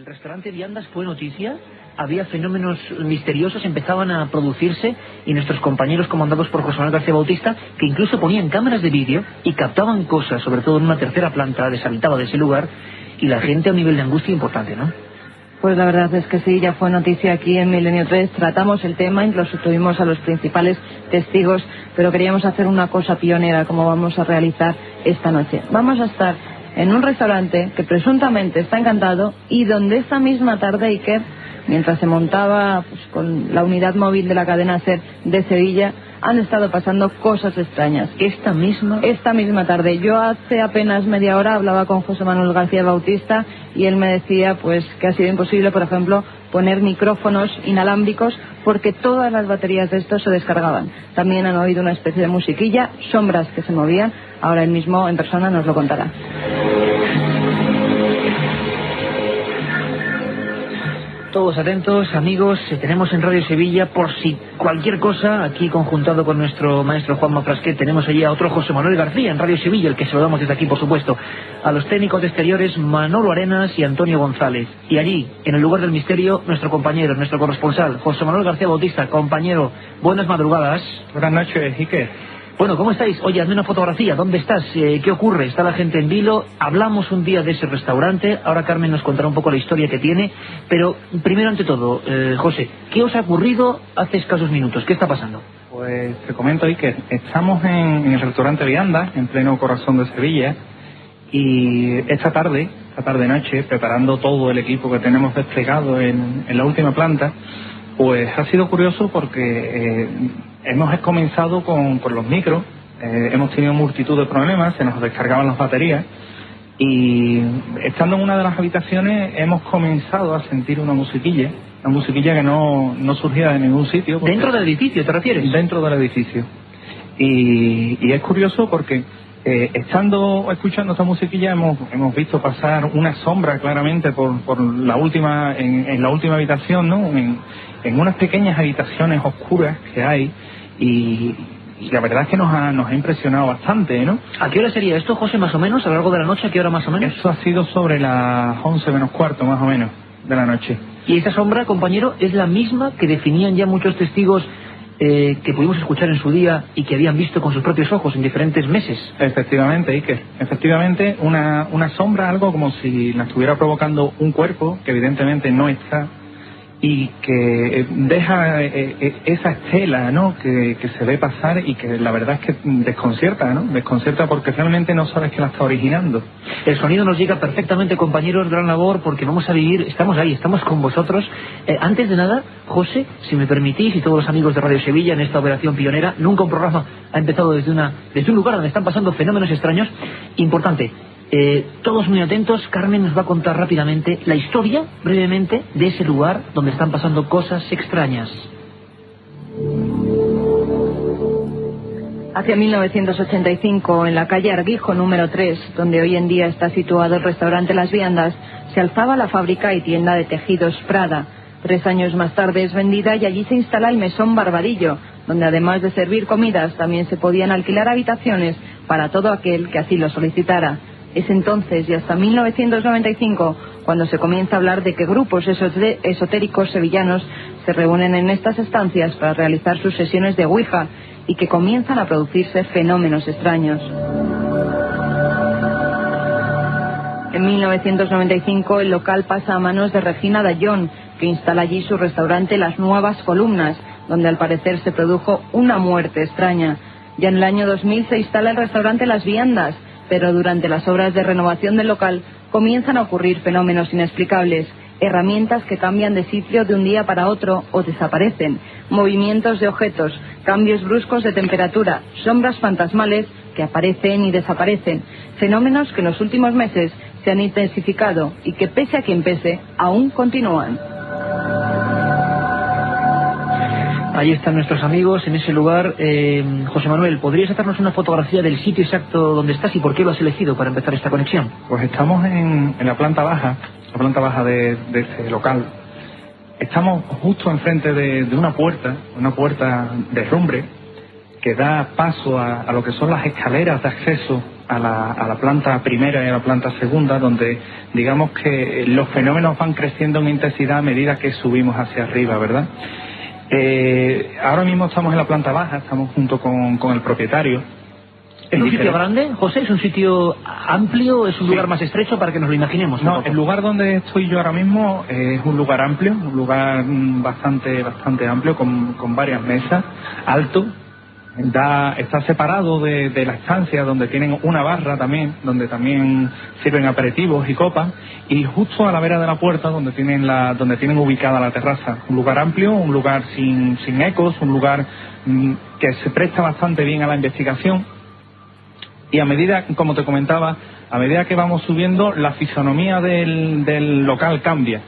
restaurante Viandas fue noticia, había fenómenos misteriosos, empezaban a producirse, y nuestros compañeros comandados por José Manuel García Bautista, que incluso ponían cámaras de vídeo y captaban cosas, sobre todo en una tercera planta deshabitada de ese lugar, y la gente a un nivel de angustia importante, ¿no? Pues la verdad es que sí, ya fue noticia aquí en Milenio 3, tratamos el tema, incluso tuvimos a los principales testigos, pero queríamos hacer una cosa pionera como vamos a realizar esta noche. Vamos a estar en un restaurante que presuntamente está encantado y donde esta misma tarde, Iker, mientras se montaba pues, con la unidad móvil de la cadena SER de Sevilla, han estado pasando cosas extrañas. ¿Esta misma tarde. Yo hace apenas media hora hablaba con José Manuel García Bautista y él me decía pues que ha sido imposible, por ejemplo, poner micrófonos inalámbricos porque todas las baterías de estos se descargaban. También han oído una especie de musiquilla, sombras que se movían. Ahora él mismo en persona nos lo contará. Todos atentos, amigos, tenemos en Radio Sevilla, por si cualquier cosa, aquí conjuntado con nuestro maestro Juanma Frasquet, tenemos allí a otro José Manuel García en Radio Sevilla, el que saludamos desde aquí, por supuesto, a los técnicos de exteriores Manolo Arenas y Antonio González. Y allí, en el lugar del misterio, nuestro compañero, nuestro corresponsal, José Manuel García Bautista. Compañero, buenas madrugadas. Buenas noches, Iker. Bueno, ¿cómo estáis? Oye, hazme una fotografía. ¿Dónde estás? ¿Qué ocurre? ¿Está la gente en vilo? Hablamos un día de ese restaurante. Ahora Carmen nos contará un poco la historia que tiene. Pero, primero ante todo, José, ¿qué os ha ocurrido hace escasos minutos? ¿Qué está pasando? Pues te comento, Iker. Estamos en el restaurante Viandas, en pleno corazón de Sevilla. Y esta tarde-noche, preparando todo el equipo que tenemos desplegado en la última planta, pues ha sido curioso porque hemos comenzado con los micros, hemos tenido multitud de problemas, se nos descargaban las baterías y estando en una de las habitaciones hemos comenzado a sentir una musiquilla que no surgía de ningún sitio. ¿Dentro del edificio te refieres? Dentro del edificio. Y es curioso porque escuchando esta musiquilla hemos visto pasar una sombra claramente por la última en la última habitación, ¿no? En unas pequeñas habitaciones oscuras que hay y la verdad es que nos ha impresionado bastante, ¿no? ¿A qué hora sería esto, José, más o menos? ¿A lo largo de la noche? ¿A qué hora más o menos? Eso ha sido sobre las 11 menos cuarto, más o menos, de la noche. Y esa sombra, compañero, es la misma que definían ya muchos testigos que pudimos escuchar en su día y que habían visto con sus propios ojos en diferentes meses. Efectivamente, Iker. Efectivamente, una sombra, algo como si la estuviera provocando un cuerpo que evidentemente no está y que deja esa estela, ¿no? que se ve pasar y que la verdad es que desconcierta, ¿no? Desconcierta porque realmente no sabes qué la está originando. El sonido nos llega perfectamente, compañeros, gran labor, porque vamos a vivir, estamos ahí, estamos con vosotros. Antes de nada, José, si me permitís, y todos los amigos de Radio Sevilla en esta operación pionera, nunca un programa ha empezado desde un lugar donde están pasando fenómenos extraños. Importante, todos muy atentos. Carmen nos va a contar rápidamente la historia, brevemente, de ese lugar donde están pasando cosas extrañas. Hacia 1985, en la calle Arguijo número 3, donde hoy en día está situado el restaurante Las Viandas, se alzaba la fábrica y tienda de tejidos Prada. 3 años más tarde es vendida y allí se instala el Mesón Barbadillo, donde además de servir comidas también se podían alquilar habitaciones para todo aquel que así lo solicitara. Es entonces y hasta 1995 cuando se comienza a hablar de que grupos esotéricos sevillanos se reúnen en estas estancias para realizar sus sesiones de Ouija y que comienzan a producirse fenómenos extraños. En 1995 el local pasa a manos de Regina Dallón, que instala allí su restaurante Las Nuevas Columnas, donde al parecer se produjo una muerte extraña. Ya en el año 2000 se instala el restaurante Las Viandas, pero durante las obras de renovación del local comienzan a ocurrir fenómenos inexplicables, herramientas que cambian de sitio de un día para otro o desaparecen, movimientos de objetos, cambios bruscos de temperatura, sombras fantasmales que aparecen y desaparecen, fenómenos que en los últimos meses se han intensificado y que pese a quien pese, aún continúan. Ahí están nuestros amigos en ese lugar. José Manuel, ¿podrías hacernos una fotografía del sitio exacto donde estás y por qué lo has elegido para empezar esta conexión? Pues estamos en la planta baja de este local. Estamos justo enfrente de una puerta de herrumbre que da paso a lo que son las escaleras de acceso a la planta primera y a la planta segunda, donde digamos que los fenómenos van creciendo en intensidad a medida que subimos hacia arriba, ¿verdad? Ahora mismo estamos en la planta baja, estamos junto con el propietario. ¿Es un sitio grande, José? ¿Es un sitio amplio? ¿Es un lugar más estrecho para que nos lo imaginemos? No, el lugar donde estoy yo ahora mismo es un lugar amplio, un lugar bastante amplio, con varias mesas, alto. Está separado de la estancia, donde tienen una barra también, donde también sirven aperitivos y copas, y justo a la vera de la puerta donde tienen ubicada la terraza. Un lugar amplio, un lugar sin ecos, un lugar que se presta bastante bien a la investigación. Y a medida, como te comentaba, a medida que vamos subiendo, la fisonomía del local cambia.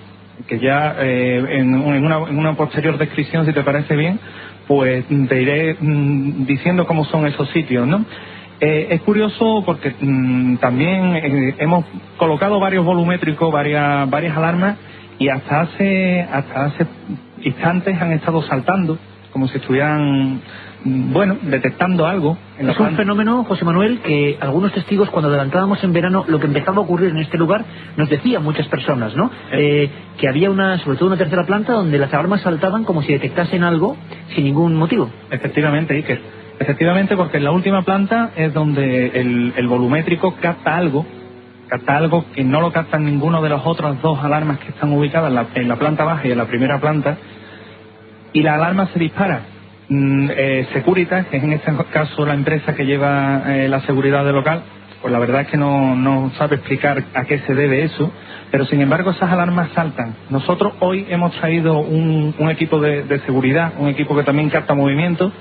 Que ya en una posterior descripción, si te parece bien, pues te iré diciendo cómo son esos sitios, ¿no? Es curioso porque también hemos colocado varios volumétricos, varias alarmas, y hasta hace instantes han estado saltando, como si estuvieran detectando algo. Es un fenómeno, José Manuel, que algunos testigos, cuando adelantábamos en verano lo que empezaba a ocurrir en este lugar, nos decían muchas personas, ¿no? Que había sobre todo una tercera planta donde las alarmas saltaban como si detectasen algo sin ningún motivo. Efectivamente, Iker. Efectivamente, porque en la última planta es donde el volumétrico capta algo que no lo captan ninguno de las otras dos alarmas que están ubicadas en la planta baja y en la primera planta, y la alarma se dispara. Securitas, que es en este caso la empresa que lleva la seguridad del local, pues la verdad es que no sabe explicar a qué se debe eso, pero sin embargo esas alarmas saltan. Nosotros hoy hemos traído un equipo de seguridad, un equipo que también capta movimiento,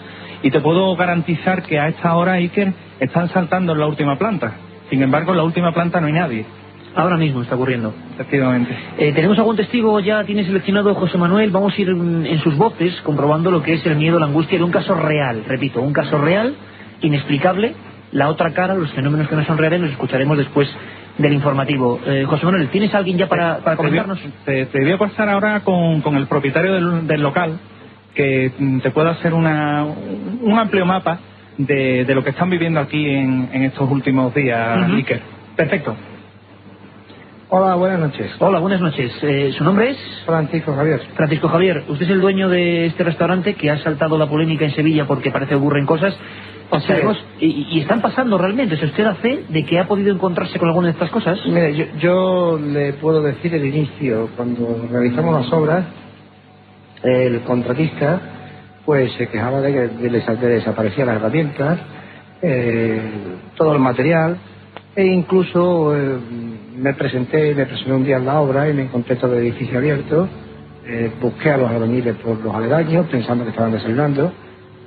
y te puedo garantizar que a esta hora, Iker, están saltando en la última planta. Sin embargo, en la última planta no hay nadie. Ahora mismo está ocurriendo. Efectivamente. ¿Tenemos algún testigo ya tiene seleccionado, José Manuel? Vamos a ir en sus voces comprobando lo que es el miedo, la angustia de un caso real. Repito, un caso real, inexplicable. La otra cara, los fenómenos que no son reales, los escucharemos después del informativo. José Manuel, ¿tienes alguien ya para comentarnos? Te voy a pasar ahora con el propietario del local, que te pueda hacer un amplio mapa de lo que están viviendo aquí en estos últimos días, Iker. Perfecto. Hola, buenas noches. Hola, buenas noches. ¿Su nombre es? Francisco Javier. Francisco Javier, usted es el dueño de este restaurante que ha saltado la polémica en Sevilla porque parece que ocurren cosas. Sabemos, y están pasando realmente. ¿Es usted da fe de que ha podido encontrarse con alguna de estas cosas? Mire, yo le puedo decir el inicio. Cuando realizamos las obras, el contratista pues se quejaba de que le desaparecían las herramientas, todo el material, e incluso me presenté un día en la obra y me encontré todo el edificio abierto. Busqué a los albañiles por los aledaños pensando que estaban desayunando,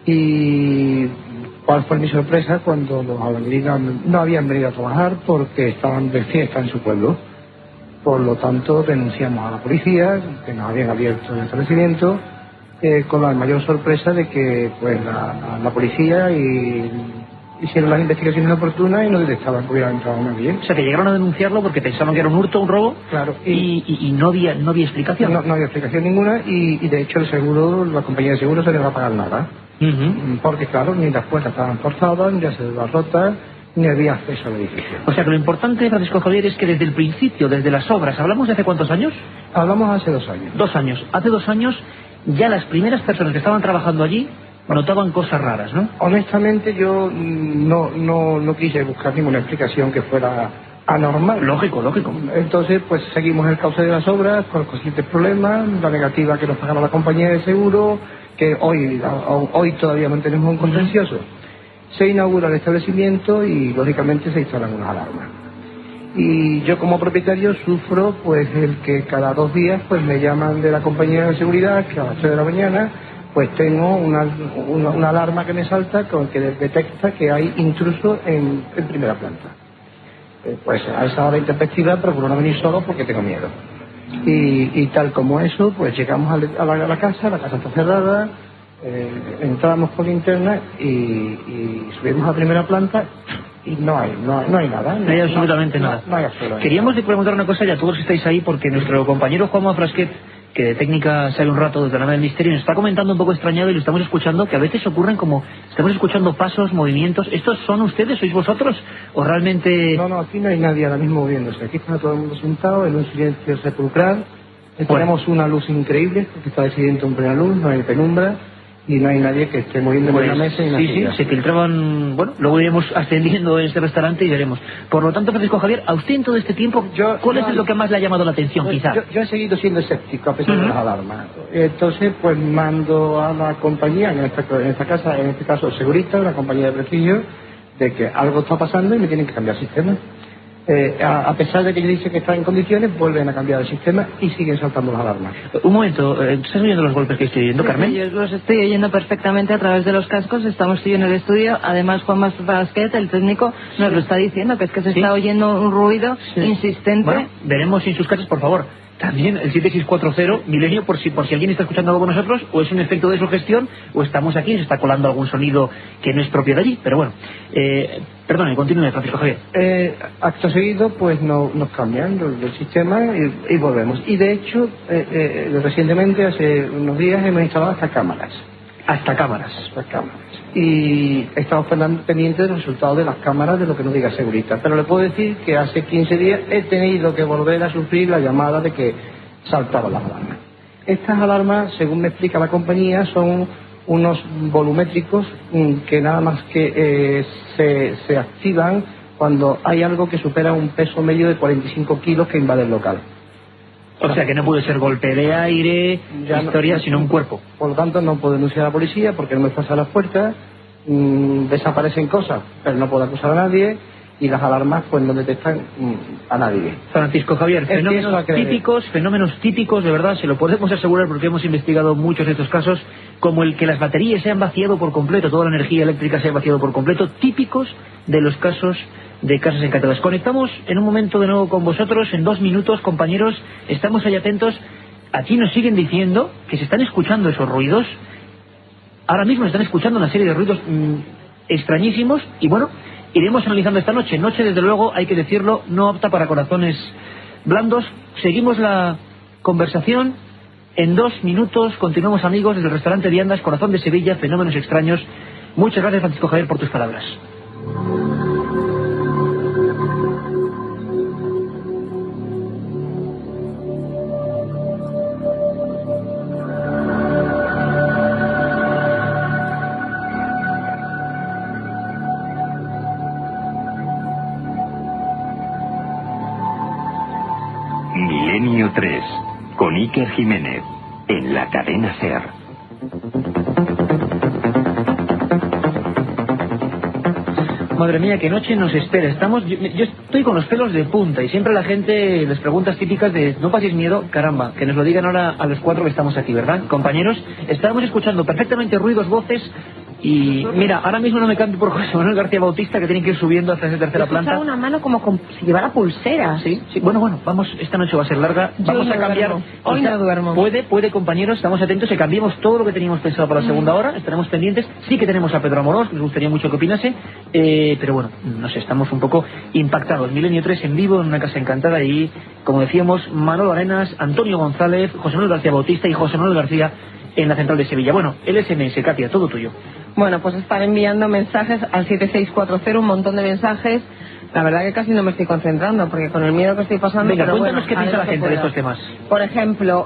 y cuál fue mi sorpresa cuando los albañiles no habían venido a trabajar porque estaban de fiesta en su pueblo. Por lo tanto, denunciamos a la policía que nos habían abierto el establecimiento, con la mayor sorpresa de que pues la policía hicieron las investigaciones oportunas y no detectaban que hubiera entrado nadie. O sea, que llegaron a denunciarlo porque pensaban que era un hurto, un robo. Claro. Y no había explicación. No había explicación ninguna, y de hecho el seguro, la compañía de seguro se le va a pagar nada. Porque claro, ni las puertas estaban forzadas, ni las cerraduras rotas, ni había acceso al edificio. O sea que lo importante, Francisco Javier, es que desde el principio, desde las obras, ¿hablamos de hace cuántos años? Hablamos hace 2 años. 2 años. Hace 2 años ya las primeras personas que estaban trabajando allí notaban cosas raras, ¿no? Honestamente yo no quise buscar ninguna explicación que fuera anormal. Lógico. Entonces pues seguimos el cauce de las obras con conscientes problemas, la negativa que nos pagaba la compañía de seguro, que hoy todavía mantenemos un contencioso. Se inaugura el establecimiento y lógicamente se instalan unas alarmas. Y yo como propietario sufro pues el que cada 2 días pues me llaman de la compañía de seguridad que a las 3 de la mañana pues tengo una alarma que me salta con que detecta que hay intruso en primera planta. Pues a esa hora intempestiva procuro no venir solo porque tengo miedo. Y tal como eso, pues llegamos a la casa está cerrada, entramos por linterna y subimos a primera planta y no hay nada. No hay absolutamente nada. No hay absolutamente Queríamos preguntar una cosa ya a todos que estáis ahí, porque nuestro compañero Juanma Frasquet que de técnica sale un rato desde la nave del misterio, nos está comentando un poco extrañado y lo estamos escuchando, que a veces ocurren como, estamos escuchando pasos, movimientos. ¿Estos son ustedes, sois vosotros, o realmente...? No, aquí no hay nadie ahora mismo moviéndose. Aquí está todo el mundo sentado en un silencio sepulcral. Tenemos una luz increíble, porque está decidiendo en plena luz, no hay penumbra, y no hay nadie que esté moviendo en la mesa y en la silla. Sí, se filtraban, bueno, luego iremos ascendiendo en este restaurante y veremos. Por lo tanto, Francisco Javier, a usted en todo este tiempo, ¿cuál es lo que más le ha llamado la atención, quizás? Yo he seguido siendo escéptico a pesar de las alarmas. Entonces, pues mando a la compañía, en esta casa, en este caso Segurita, una compañía de prestigio, de que algo está pasando y me tienen que cambiar el sistema. A pesar de que yo dice que está en condiciones, vuelven a cambiar el sistema y siguen saltando las alarmas. Un momento, ¿estás oyendo los golpes que estoy oyendo, Carmen? Sí, yo los estoy oyendo perfectamente a través de los cascos. Estamos tú y yo en el estudio. Además, Juan Basquet, el técnico, nos lo está diciendo, que es que se está oyendo un ruido insistente. Bueno, veremos en sus casas, por favor. También el 7640 Milenio, por si alguien está escuchando algo con nosotros, o es un efecto de sugestión, o estamos aquí y se está colando algún sonido que no es propio de allí. Pero bueno, perdone, continúe, Francisco Javier. Acto seguido, pues nos cambian el sistema y volvemos. Y de hecho, recientemente, hace unos días, hemos instalado hasta cámaras. Hasta cámaras. Y estamos pendientes del resultado de las cámaras de lo que nos diga Segurita. Pero le puedo decir que hace 15 días he tenido que volver a sufrir la llamada de que saltaban las alarmas. Estas alarmas, según me explica la compañía, son unos volumétricos que nada más que se activan cuando hay algo que supera un peso medio de 45 kilos que invade el local. O sea que no puede ser golpe de aire, sino un cuerpo. Por lo tanto, no puedo denunciar a la policía porque no me pasa las puertas, desaparecen cosas, pero no puedo acusar a nadie, y las alarmas pues no detectan a nadie. Francisco Javier, fenómenos típicos, de verdad, se lo podemos asegurar porque hemos investigado muchos de estos casos, como el que las baterías se han vaciado por completo, toda la energía eléctrica se ha vaciado por completo, típicos de los casos de Casas Encantadas. Conectamos en un momento de nuevo con vosotros, en 2 minutos, compañeros, estamos ahí atentos. Aquí nos siguen diciendo que se están escuchando esos ruidos. Ahora mismo están escuchando una serie de ruidos extrañísimos y bueno, iremos analizando esta noche. Noche, desde luego, hay que decirlo, no apta para corazones blandos. Seguimos la conversación. En 2 minutos continuamos, amigos, desde el restaurante Viandas, Corazón de Sevilla, Fenómenos Extraños. Muchas gracias, Francisco Javier, por tus palabras. Milenio 3, con Iker Jiménez, en la cadena SER. Madre mía, qué noche nos espera. Yo estoy con los pelos de punta y siempre la gente les preguntas típicas de no paséis miedo, caramba, que nos lo digan ahora a los 4 que estamos aquí, ¿verdad? Compañeros, estábamos escuchando perfectamente ruidos, voces. Y mira, ahora mismo no me cambio por José Manuel García Bautista, que tienen que ir subiendo hasta esa tercera planta. Una mano como si llevara pulseras. Sí. Bueno, vamos, esta noche va a ser larga. Vamos a cambiar. Hoy no duermo. Puede, compañeros, estamos atentos, que cambiemos todo lo que teníamos pensado para la segunda hora, estaremos pendientes. Sí que tenemos a Pedro Amorós, que nos gustaría mucho que opinase, pero bueno, no sé, estamos un poco impactados. Milenio 3 en vivo, en una casa encantada, y como decíamos, Manolo Arenas, Antonio González, José Manuel García Bautista y José Manuel García en la central de Sevilla. Bueno, el SMS, Katia, todo tuyo. Bueno, pues están enviando mensajes al 7640, un montón de mensajes. La verdad que casi no me estoy concentrando, porque con el miedo que estoy pasando... Venga, pero cuéntanos qué piensa la gente de estos temas. Por ejemplo,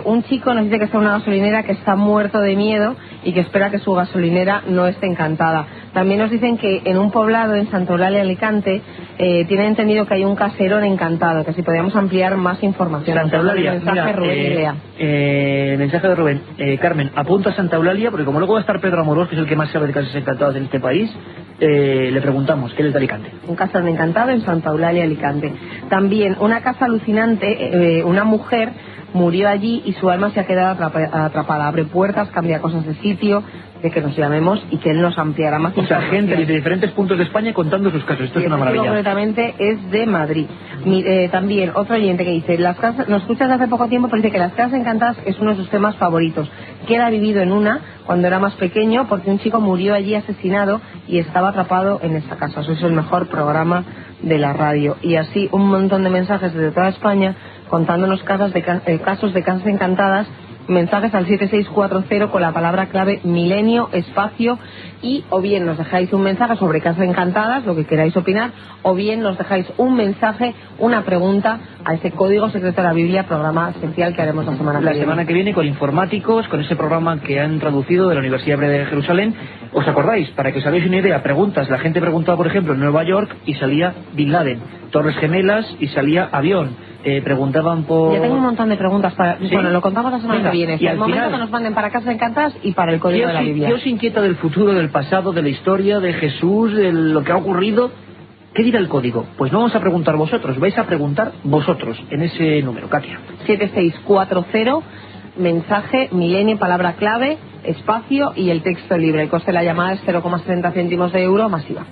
un chico nos dice que está en una gasolinera que está muerto de miedo y que espera que su gasolinera no esté encantada. También nos dicen que en un poblado, en Santa Eulalia, Alicante, tienen entendido que hay un caserón encantado, que si podíamos ampliar más información. Santa Eulalia, el mensaje, mira, Rubén y Lea. El mensaje de Rubén. Carmen, apunta a Santa Eulalia, porque como luego va a estar Pedro Amorós, que es el que más sabe de casas encantadas en este país, le preguntamos, ¿qué es de Alicante? Un caserón encantado en Santa Eulalia, Alicante. También una casa alucinante, una mujer murió allí y su alma se ha quedado atrapada. Abre puertas, cambia cosas de sitio, de que nos llamemos y que él nos ampliará más. O sea, gente de diferentes puntos de España contando sus casos. Esto es una maravilla. Concretamente es de Madrid. También otro oyente que dice, nos escuchas hace poco tiempo, pero dice que las casas encantadas es uno de sus temas favoritos. Que él ha vivido en una cuando era más pequeño, porque un chico murió allí asesinado y estaba atrapado en esta casa. Eso es el mejor programa de la radio. Y así un montón de mensajes desde toda España contándonos casos de casas encantadas. Mensajes al 7640 con la palabra clave milenio, espacio, y o bien nos dejáis un mensaje sobre casas encantadas, lo que queráis opinar, o bien nos dejáis un mensaje, una pregunta a ese código secreto de la Biblia, programa especial que haremos la semana que viene. La semana que viene con informáticos, con ese programa que han traducido de la Universidad Hebrea de Jerusalén. ¿Os acordáis? Para que os hagáis una idea, preguntas. La gente preguntaba, por ejemplo, en Nueva York y salía Bin Laden, Torres Gemelas y salía avión. Preguntaban por... Ya tengo un montón de preguntas para... ¿Sí? Bueno, lo contamos la semana que viene. Y al momento final, que nos manden para Casas Encantadas y para el código de la Biblia. ¿Qué os inquieta del futuro, del pasado, de la historia, de Jesús, de lo que ha ocurrido? ¿Qué dirá el código? Pues no vamos a preguntar vosotros, vais a preguntar vosotros en ese número, Katia. 7640, mensaje, milenio, palabra clave, espacio y el texto libre. El coste de la llamada es 0,70 céntimos de euro masiva.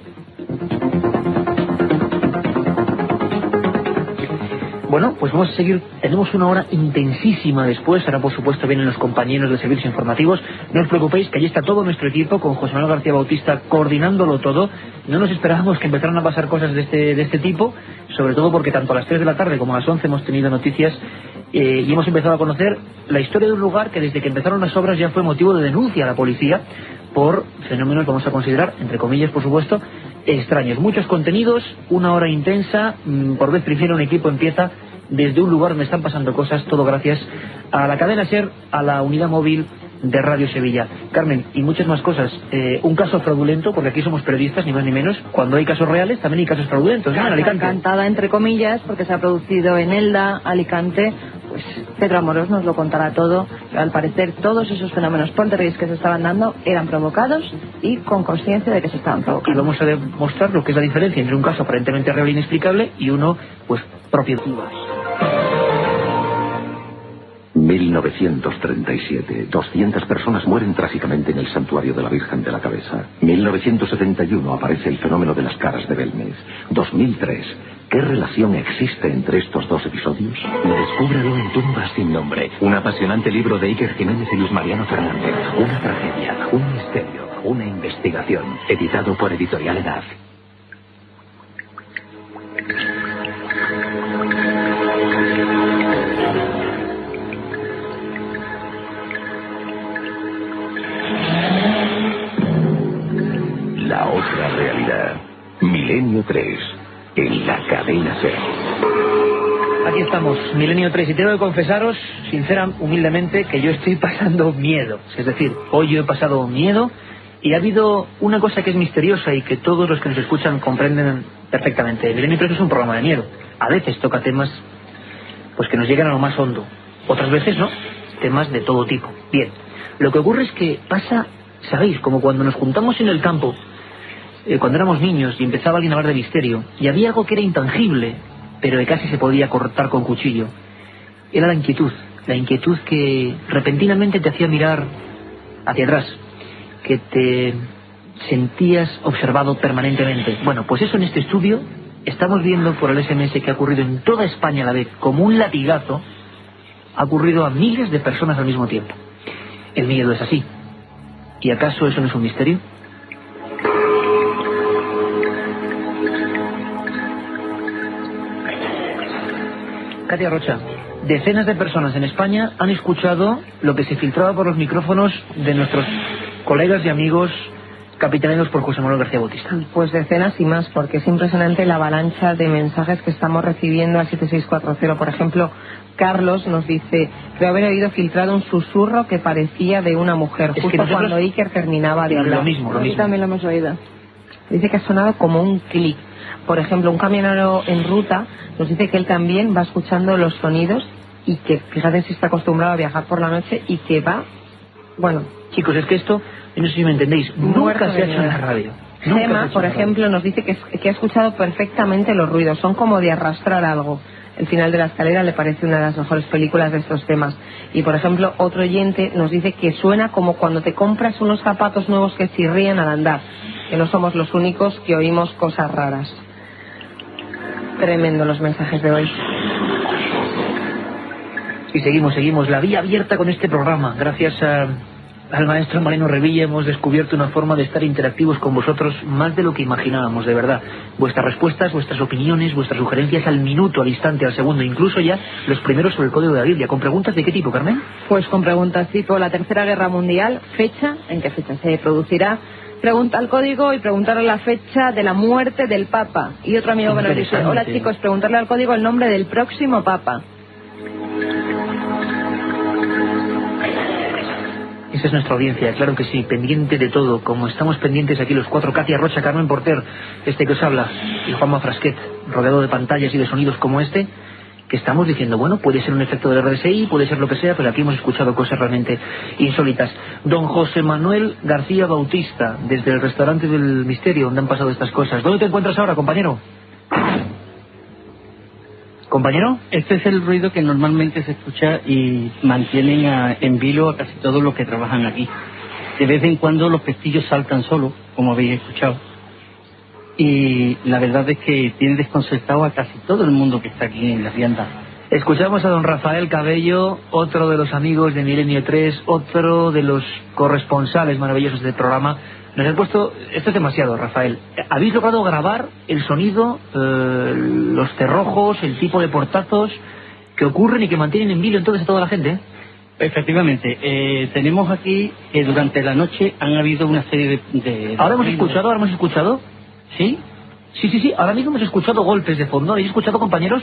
Bueno, pues vamos a seguir. Tenemos una hora intensísima después. Ahora, por supuesto, vienen los compañeros de servicios informativos. No os preocupéis, que allí está todo nuestro equipo, con José Manuel García Bautista coordinándolo todo. No nos esperábamos que empezaran a pasar cosas de este tipo, sobre todo porque tanto a las 3 de la tarde como a las 11 hemos tenido noticias y hemos empezado a conocer la historia de un lugar que desde que empezaron las obras ya fue motivo de denuncia a la policía por fenómenos, vamos a considerar, entre comillas, por supuesto, extraños. Muchos contenidos, una hora intensa. Por vez primero un equipo empieza desde un lugar donde están pasando cosas, todo gracias a la cadena SER, a la unidad móvil de Radio Sevilla. Carmen, y muchas más cosas. Un caso fraudulento, porque aquí somos periodistas, ni más ni menos. Cuando hay casos reales, también hay casos fraudulentos, ¿no? En Alicante. Encantada, entre comillas, porque se ha producido en Elda, Alicante. Pues Pedro Amorós nos lo contará todo. Al parecer, todos esos fenómenos poltergeist que se estaban dando eran provocados y con conciencia de que se estaban Y provocando. vamos a demostrar lo que es la diferencia entre un caso aparentemente real e inexplicable y uno, pues, propio. 1937. 200 personas mueren trágicamente en el santuario de la Virgen de la Cabeza. 1971 aparece el fenómeno de las caras de Belmez. 2003. ¿Qué relación existe entre estos dos episodios? Descúbralo en Tumbas sin nombre. Un apasionante libro de Iker Jiménez y Luis Mariano Fernández. Una tragedia, un misterio, una investigación. Editado por Editorial Edad. La otra realidad. Milenio 3. En la cadena SER. Aquí estamos, Milenio 3, y tengo que confesaros, sincera, humildemente, que yo estoy pasando miedo. Es decir, hoy yo he pasado miedo y ha habido una cosa que es misteriosa y que todos los que nos escuchan comprenden perfectamente. Milenio 3 es un programa de miedo. A veces toca temas pues que nos llegan a lo más hondo. Otras veces no, temas de todo tipo. Bien, lo que ocurre es que pasa, ¿sabéis? Como cuando nos juntamos en el campo, cuando éramos niños y empezaba alguien a hablar de misterio, y había algo que era intangible, pero que casi se podía cortar con cuchillo. Era la inquietud que repentinamente te hacía mirar hacia atrás, que te sentías observado permanentemente. Bueno, pues eso en este estudio estamos viendo por el SMS que ha ocurrido en toda España a la vez, como un latigazo, ha ocurrido a miles de personas al mismo tiempo. El miedo es así. ¿Y acaso eso no es un misterio? Katia Rocha, decenas de personas en España han escuchado lo que se filtraba por los micrófonos de nuestros colegas y amigos capitaneados por José Manuel García Bautista. Pues decenas y más, porque es impresionante la avalancha de mensajes que estamos recibiendo al 7640. Por ejemplo, Carlos nos dice: creo haber oído filtrado un susurro que parecía de una mujer, Es justo que nosotros, cuando Iker terminaba de hablar. Lo mismo. También lo hemos oído. Dice que ha sonado como un clic. Por ejemplo, un camionero en ruta nos dice que él también va escuchando los sonidos y que, fíjate si está acostumbrado a viajar por la noche y que va, bueno... Chicos, es que esto, no sé si me entendéis, nunca se ha hecho en la radio. Gema, por ejemplo, nos dice que ha escuchado perfectamente los ruidos, son como de arrastrar algo. El final de la escalera le parece una de las mejores películas de estos temas. Y, por ejemplo, otro oyente nos dice que suena como cuando te compras unos zapatos nuevos que chirrían al andar, que no somos los únicos que oímos cosas raras. Tremendo los mensajes de hoy. Y seguimos, la vía abierta con este programa, gracias a al maestro Mariano Revilla hemos descubierto una forma de estar interactivos con vosotros más de lo que imaginábamos, de verdad. Vuestras respuestas, vuestras opiniones, vuestras sugerencias al minuto, al instante, al segundo, incluso ya los primeros sobre el Código de la Biblia. ¿Con preguntas de qué tipo, Carmen? Pues con preguntas tipo la Tercera Guerra Mundial, fecha, en qué fecha se producirá, pregunta al código y preguntarle la fecha de la muerte del Papa. Y otro amigo que nos dice, hola chicos, preguntarle al código el nombre del próximo Papa. Esa es nuestra audiencia, claro que sí, pendiente de todo, como estamos pendientes aquí los cuatro, Katia Rocha, Carmen Porter, este que os habla, y Juanma Frasquet, rodeado de pantallas y de sonidos como este, que estamos diciendo, bueno, puede ser un efecto del RSI, puede ser lo que sea, pero aquí hemos escuchado cosas realmente insólitas. Don José Manuel García Bautista, desde el restaurante del Misterio, donde han pasado estas cosas. ¿Dónde te encuentras ahora, compañero? ¿Compañero? Este es el ruido que normalmente se escucha y mantienen en vilo a casi todos los que trabajan aquí. De vez en cuando los pestillos saltan solos, como habéis escuchado. Y la verdad es que tiene desconcertado a casi todo el mundo que está aquí en las viandas. Escuchamos a don Rafael Cabello, otro de los amigos de Milenio 3, otro de los corresponsales maravillosos del programa. Nos han puesto, esto es demasiado, Rafael. ¿Habéis logrado grabar el sonido, los cerrojos, el tipo de portazos que ocurren y que mantienen en vilo entonces a toda la gente? Efectivamente, tenemos aquí que durante la noche han habido una serie de ¿Ahora hemos escuchado? ¿Sí? Sí, ahora mismo hemos escuchado golpes de fondo. ¿Habéis escuchado, compañeros?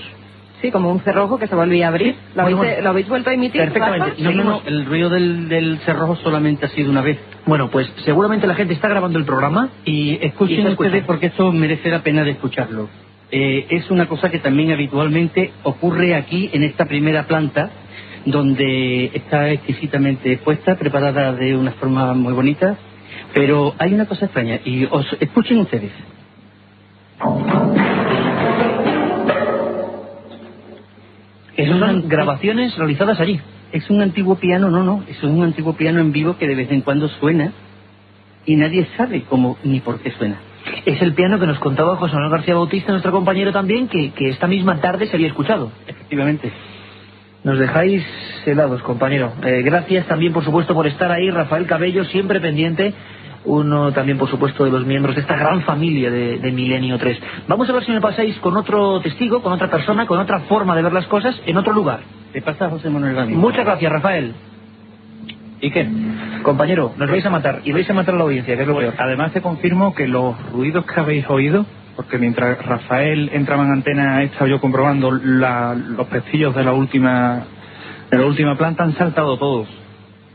Sí, como un cerrojo que se volvía a abrir. ¿Lo habéis vuelto a emitir? Perfectamente. No, el ruido del cerrojo solamente ha sido una vez. Bueno, pues seguramente la gente está grabando el programa. Y escuchen ustedes porque esto merece la pena de escucharlo. Es una cosa que también habitualmente ocurre aquí en esta primera planta, donde está exquisitamente puesta, preparada de una forma muy bonita. Pero hay una cosa extraña, y escuchen ustedes. Esas son grabaciones realizadas allí. Es un antiguo piano, no, es un antiguo piano en vivo que de vez en cuando suena y nadie sabe cómo ni por qué suena. Es el piano que nos contaba José Manuel García Bautista, nuestro compañero también, que esta misma tarde se había escuchado. Efectivamente. Nos dejáis helados, compañero. Gracias también, por supuesto, por estar ahí. Rafael Cabello, siempre pendiente. Uno también, por supuesto, de los miembros de esta gran familia de Milenio 3. Vamos a ver si me pasáis con otro testigo, con otra persona, con otra forma de ver las cosas, en otro lugar. ¿Te pasa, José Manuel Ramírez? Muchas gracias, Rafael. ¿Y qué? Compañero, nos vais a matar, y vais a matar a la audiencia, que es lo peor. Además te confirmo que los ruidos que habéis oído, porque mientras Rafael entraba en antena he estado yo comprobando los pestillos de la última planta, han saltado todos.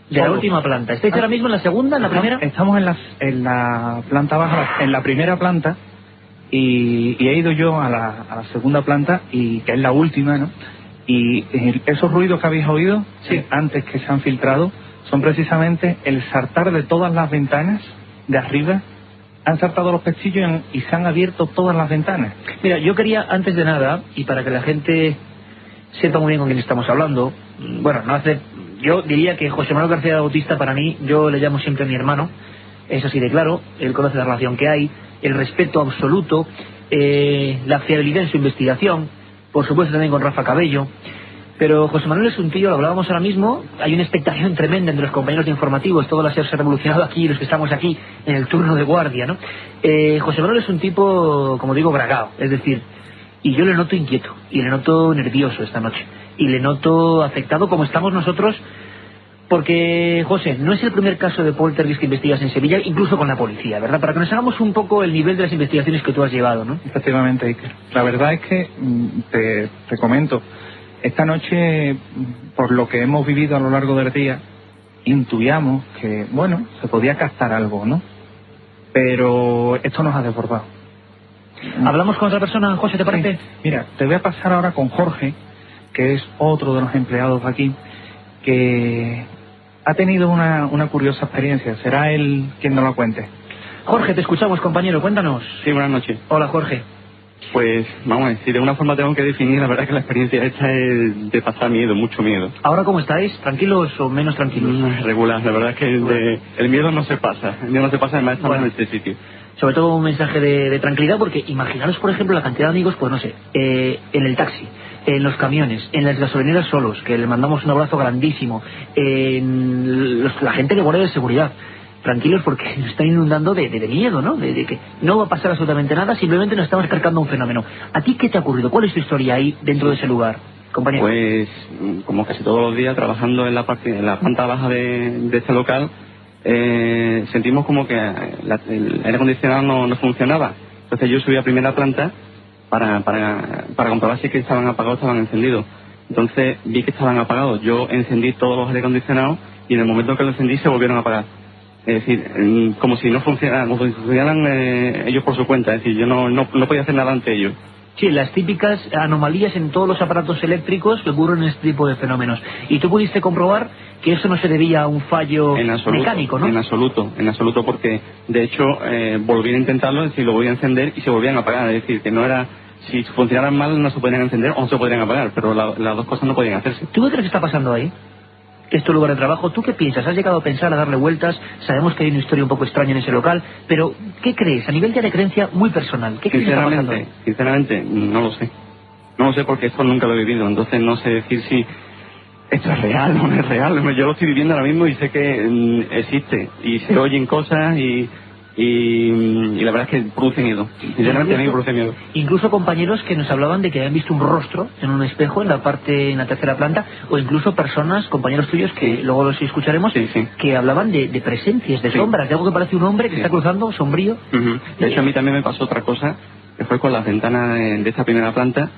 De la última planta. ¿Estáis ahora mismo en la segunda, en la primera? Estamos en la planta baja, en la primera planta, y he ido yo a la segunda planta, y que es la última, ¿no? Y esos ruidos que habéis oído, sí, antes que se han filtrado, son precisamente el saltar de todas las ventanas de arriba. Han saltado los pestillos y se han abierto todas las ventanas. Mira, yo quería, antes de nada, y para que la gente sepa muy bien con quién estamos hablando, bueno, yo diría que José Manuel García Bautista, para mí, yo le llamo siempre a mi hermano, es así de claro, él conoce la relación que hay, el respeto absoluto, la fiabilidad en su investigación, por supuesto también con Rafa Cabello, pero José Manuel es un tío, lo hablábamos ahora mismo, hay una expectación tremenda entre los compañeros de informativos, todo lo que se ha revolucionado aquí, los que estamos aquí en el turno de guardia, ¿no? José Manuel es un tipo, como digo, bragao, es decir, y yo le noto inquieto, y le noto nervioso esta noche, y le noto afectado como estamos nosotros, porque, José, no es el primer caso de poltergeist que investigas en Sevilla, incluso con la policía, ¿verdad? Para que nos hagamos un poco el nivel de las investigaciones que tú has llevado, ¿no? Efectivamente, Iker. La verdad es que, te comento, esta noche, por lo que hemos vivido a lo largo del día, intuíamos que, bueno, se podía captar algo, ¿no? Pero esto nos ha desbordado. ¿Hablamos con otra persona, José, te parece? Sí. Mira, te voy a pasar ahora con Jorge, que es otro de los empleados aquí, que ha tenido una curiosa experiencia. Será él quien nos lo cuente. Jorge, te escuchamos, compañero, cuéntanos. Sí, buenas noches. Hola, Jorge. Pues, vamos a ver, si de una forma tengo que definir, la verdad que la experiencia esta es de pasar miedo, mucho miedo. ¿Ahora cómo estáis? ¿Tranquilos o menos tranquilos? Regular, la verdad es que el miedo no se pasa. El miedo no se pasa, además estamos en este sitio. sobre todo un mensaje de tranquilidad, porque imaginaros, por ejemplo, la cantidad de amigos, pues no sé, en el taxi, en los camiones, en las gasolineras solos, que le mandamos un abrazo grandísimo, en la gente de guardia de seguridad. Tranquilos, porque nos están inundando de miedo, ¿no? De que no va a pasar absolutamente nada, simplemente nos estamos acercando a un fenómeno. ¿A ti qué te ha ocurrido? ¿Cuál es tu historia ahí dentro de ese lugar, compañero? Pues, como casi todos los días, trabajando en la planta baja de este local, sentimos como que el aire acondicionado no funcionaba. Entonces yo subí a primera planta para comprobar si que estaban apagados o estaban encendidos. Entonces vi que estaban apagados. Yo encendí todos los aire acondicionados y en el momento que lo encendí se volvieron a apagar. Es decir, como si no funcionaran, como si funcionaran ellos por su cuenta. Es decir, yo no podía hacer nada ante ellos. Sí, las típicas anomalías en todos los aparatos eléctricos que ocurren en este tipo de fenómenos. Y tú pudiste comprobar que eso no se debía a un fallo mecánico, ¿no? En absoluto, porque de hecho volví a intentarlo, es decir, lo volví a encender y se volvían a apagar. Es decir, que no era, si funcionaran mal no se podían encender o no se podrían apagar, pero las dos cosas no podían hacerse. ¿Tú qué crees que está pasando ahí? Es tu lugar de trabajo. ¿Tú qué piensas? ¿Has llegado a pensar, a darle vueltas? Sabemos que hay una historia un poco extraña en ese local, pero ¿qué crees? A nivel de creencia muy personal, ¿qué crees que está pasando ahí? Sinceramente, no lo sé. No lo sé porque esto nunca lo he vivido, entonces no sé decir si esto es real o no es real. Yo lo estoy viviendo ahora mismo y sé que existe y se oyen cosas y la verdad es que produce miedo. Sinceramente a mí me produce miedo. Incluso compañeros que nos hablaban de que habían visto un rostro en un espejo en la tercera planta, o incluso personas, compañeros tuyos, que luego los escucharemos, que hablaban de presencias, de sombras, de algo que parece un hombre que está cruzando, sombrío. De hecho a mí también me pasó otra cosa, que fue con las ventanas de esta primera planta,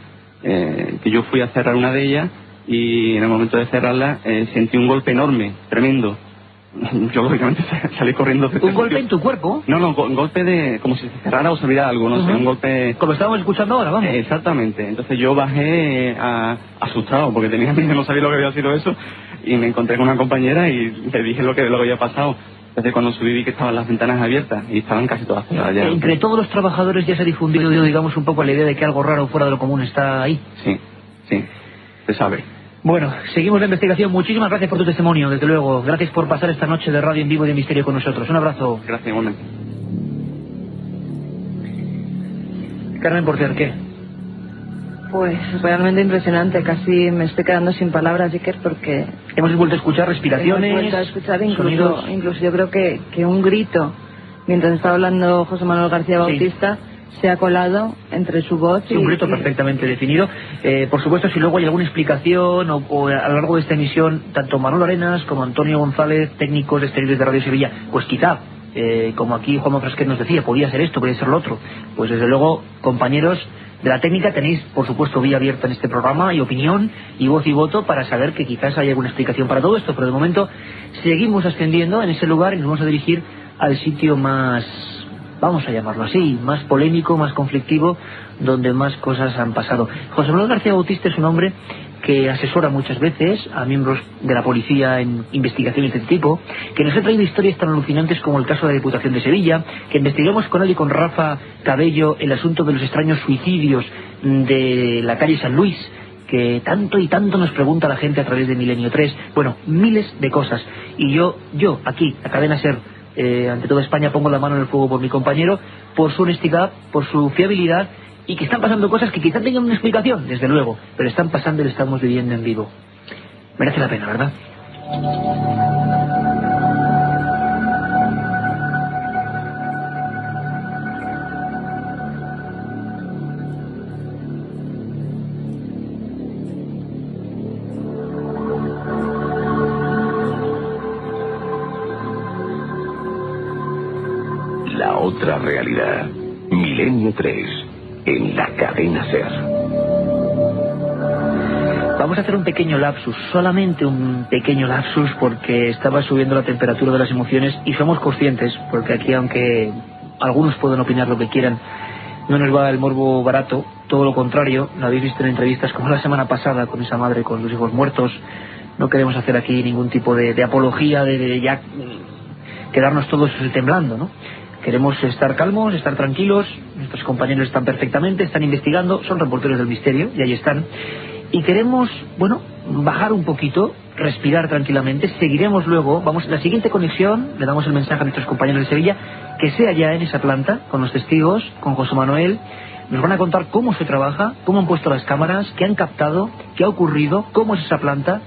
que yo fui a cerrar una de ellas y en el momento de cerrarla sentí un golpe enorme, tremendo. Yo lógicamente salí corriendo. ¿Un golpe en tu cuerpo? No, un golpe de como si se cerrara o se abriera algo, no sé, un golpe... Como estábamos escuchando ahora, vamos. Exactamente, entonces yo bajé asustado porque tenía miedo, no sabía lo que había sido eso y me encontré con una compañera y le dije lo que había pasado. Entonces cuando subí vi que estaban las ventanas abiertas y estaban casi todas cerradas ya. Entre todos los trabajadores ya se ha difundido, digamos, un poco la idea de que algo raro fuera de lo común está ahí. Sí, se sabe. Bueno, seguimos la investigación. Muchísimas gracias por tu testimonio, desde luego. Gracias por pasar esta noche de radio en vivo y de misterio con nosotros. Un abrazo. Gracias, igualmente. Carmen Porter, ¿qué? Pues realmente impresionante. Casi me estoy quedando sin palabras, Iker, porque... Hemos vuelto a escuchar respiraciones, hemos vuelto a escuchar sonidos. Incluso yo creo que un grito, mientras estaba hablando José Manuel García Bautista... se ha colado entre su voz y un grito perfectamente definido. Por supuesto, si luego hay alguna explicación o a lo largo de esta emisión, tanto Manuel Arenas como Antonio González, técnicos exteriores de Radio Sevilla, pues quizá, como aquí Juanma Frasquet nos decía, podía ser esto, podía ser lo otro. Pues desde luego, compañeros de la técnica, tenéis por supuesto vía abierta en este programa y opinión y voz y voto para saber que quizás hay alguna explicación para todo esto, pero de momento seguimos ascendiendo en ese lugar y nos vamos a dirigir al sitio más, vamos a llamarlo así, más polémico, más conflictivo, donde más cosas han pasado. José Manuel García Bautista es un hombre que asesora muchas veces a miembros de la policía en investigaciones de este tipo, que nos ha traído historias tan alucinantes como el caso de la Diputación de Sevilla, que investigamos con él y con Rafa Cabello el asunto de los extraños suicidios de la calle San Luis, que tanto y tanto nos pregunta la gente a través de Milenio 3. Bueno, miles de cosas. Y yo aquí, a Cadena SER, ante toda España, pongo la mano en el fuego por mi compañero, por su honestidad, por su fiabilidad, y que están pasando cosas que quizás tengan una explicación, desde luego, pero están pasando y lo estamos viviendo en vivo. Merece la pena, ¿verdad? La otra realidad. Milenio 3. En la cadena SER. Vamos a hacer un pequeño lapsus, solamente un pequeño lapsus, porque estaba subiendo la temperatura de las emociones y somos conscientes, porque aquí, aunque algunos pueden opinar lo que quieran, no nos va el morbo barato, todo lo contrario. Lo habéis visto en entrevistas como la semana pasada con esa madre con los hijos muertos. No queremos hacer aquí ningún tipo de apología de ya quedarnos todos temblando, ¿no? Queremos estar calmos, estar tranquilos. Nuestros compañeros están perfectamente, están investigando, son reporteros del misterio y ahí están. Y queremos, bajar un poquito, respirar tranquilamente. Seguiremos luego, vamos, la siguiente conexión, le damos el mensaje a nuestros compañeros de Sevilla, que sea ya en esa planta, con los testigos, con José Manuel. Nos van a contar cómo se trabaja, cómo han puesto las cámaras, qué han captado, qué ha ocurrido, cómo es esa planta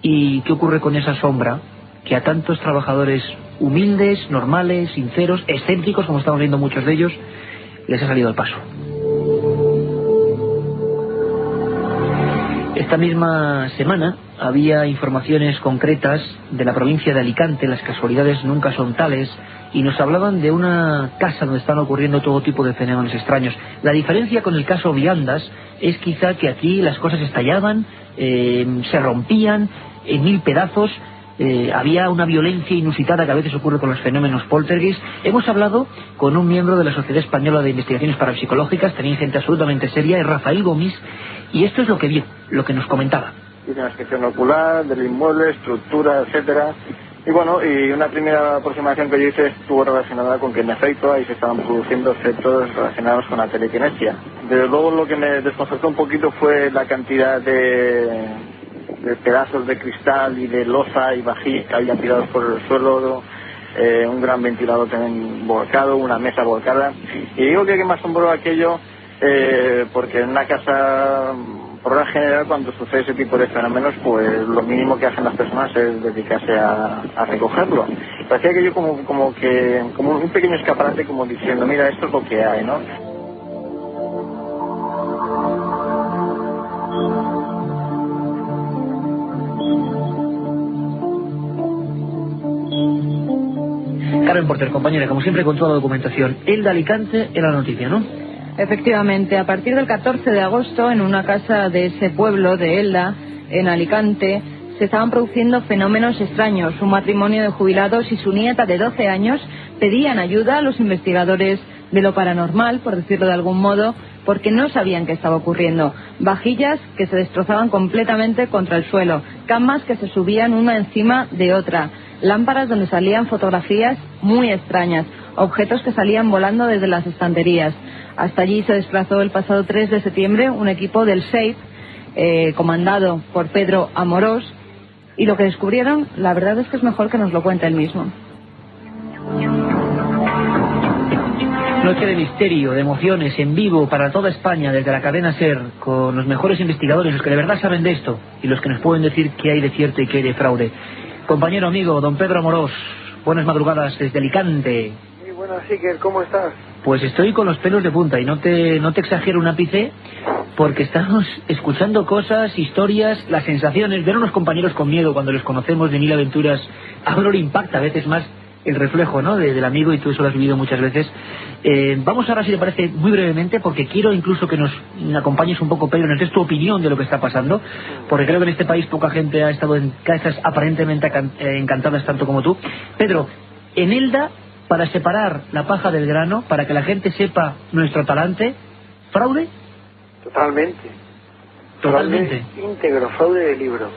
y qué ocurre con esa sombra que a tantos trabajadores humildes, normales, sinceros, excéntricos, como estamos viendo muchos de ellos, les ha salido al paso. Esta misma semana había informaciones concretas de la provincia de Alicante, las casualidades nunca son tales, y nos hablaban de una casa donde están ocurriendo todo tipo de fenómenos extraños. La diferencia con el caso Viandas es quizá que aquí las cosas estallaban, se rompían en mil pedazos, había una violencia inusitada que a veces ocurre con los fenómenos poltergeist. Hemos hablado con un miembro de la Sociedad Española de Investigaciones Parapsicológicas, también gente absolutamente seria, es Rafael Gómez, y esto es lo que vio, lo que nos comentaba. Tiene una descripción ocular del inmueble, estructura, etcétera. Y bueno, y una primera aproximación que yo hice estuvo relacionada con que en efecto ahí se estaban produciendo efectos relacionados con la telequinesia. Desde luego lo que me desconcertó un poquito fue la cantidad de pedazos de cristal y de loza y vajillas que habían tirados por el suelo, un gran ventilador también volcado, una mesa volcada. Y digo que me asombró aquello porque en una casa, por regla general, cuando sucede ese tipo de fenómenos, pues lo mínimo que hacen las personas es dedicarse a recogerlo. Parecía aquello como un pequeño escaparate, como diciendo, mira, esto es lo que hay, ¿no? Carmen Porter, compañera, como siempre con toda la documentación. El de Alicante era la noticia, ¿no? Efectivamente, a partir del 14 de agosto, en una casa de ese pueblo de Elda, en Alicante, se estaban produciendo fenómenos extraños. Un matrimonio de jubilados y su nieta de 12 años pedían ayuda a los investigadores de lo paranormal, por decirlo de algún modo, porque no sabían qué estaba ocurriendo. Vajillas que se destrozaban completamente contra el suelo, camas que se subían una encima de otra, lámparas donde salían fotografías muy extrañas, objetos que salían volando desde las estanterías. Hasta allí se desplazó el pasado 3 de septiembre un equipo del SEIP, comandado por Pedro Amorós, y lo que descubrieron, la verdad es que es mejor que nos lo cuente él mismo. Noche de misterio, de emociones, en vivo para toda España, desde la cadena SER, con los mejores investigadores, los que de verdad saben de esto, y los que nos pueden decir qué hay de cierto y qué hay de fraude. Compañero amigo, don Pedro Amorós, buenas madrugadas desde Alicante. Muy buenas, Iker, ¿cómo estás? Pues estoy con los pelos de punta, y no te exagero un ápice, porque estamos escuchando cosas, historias, las sensaciones, ver a unos compañeros con miedo cuando los conocemos de mil aventuras, a uno le impacta a veces más el reflejo, ¿no?, del amigo, y tú eso lo has vivido muchas veces. Vamos ahora, si te parece, muy brevemente, porque quiero incluso que nos acompañes un poco, Pedro, nos des tu opinión de lo que está pasando, porque creo que en este país poca gente ha estado en casas aparentemente encantadas tanto como tú. Pedro, en Elda, para separar la paja del grano, para que la gente sepa nuestro talante, ¿fraude? Totalmente. Totalmente. Fraude íntegro, fraude de libro.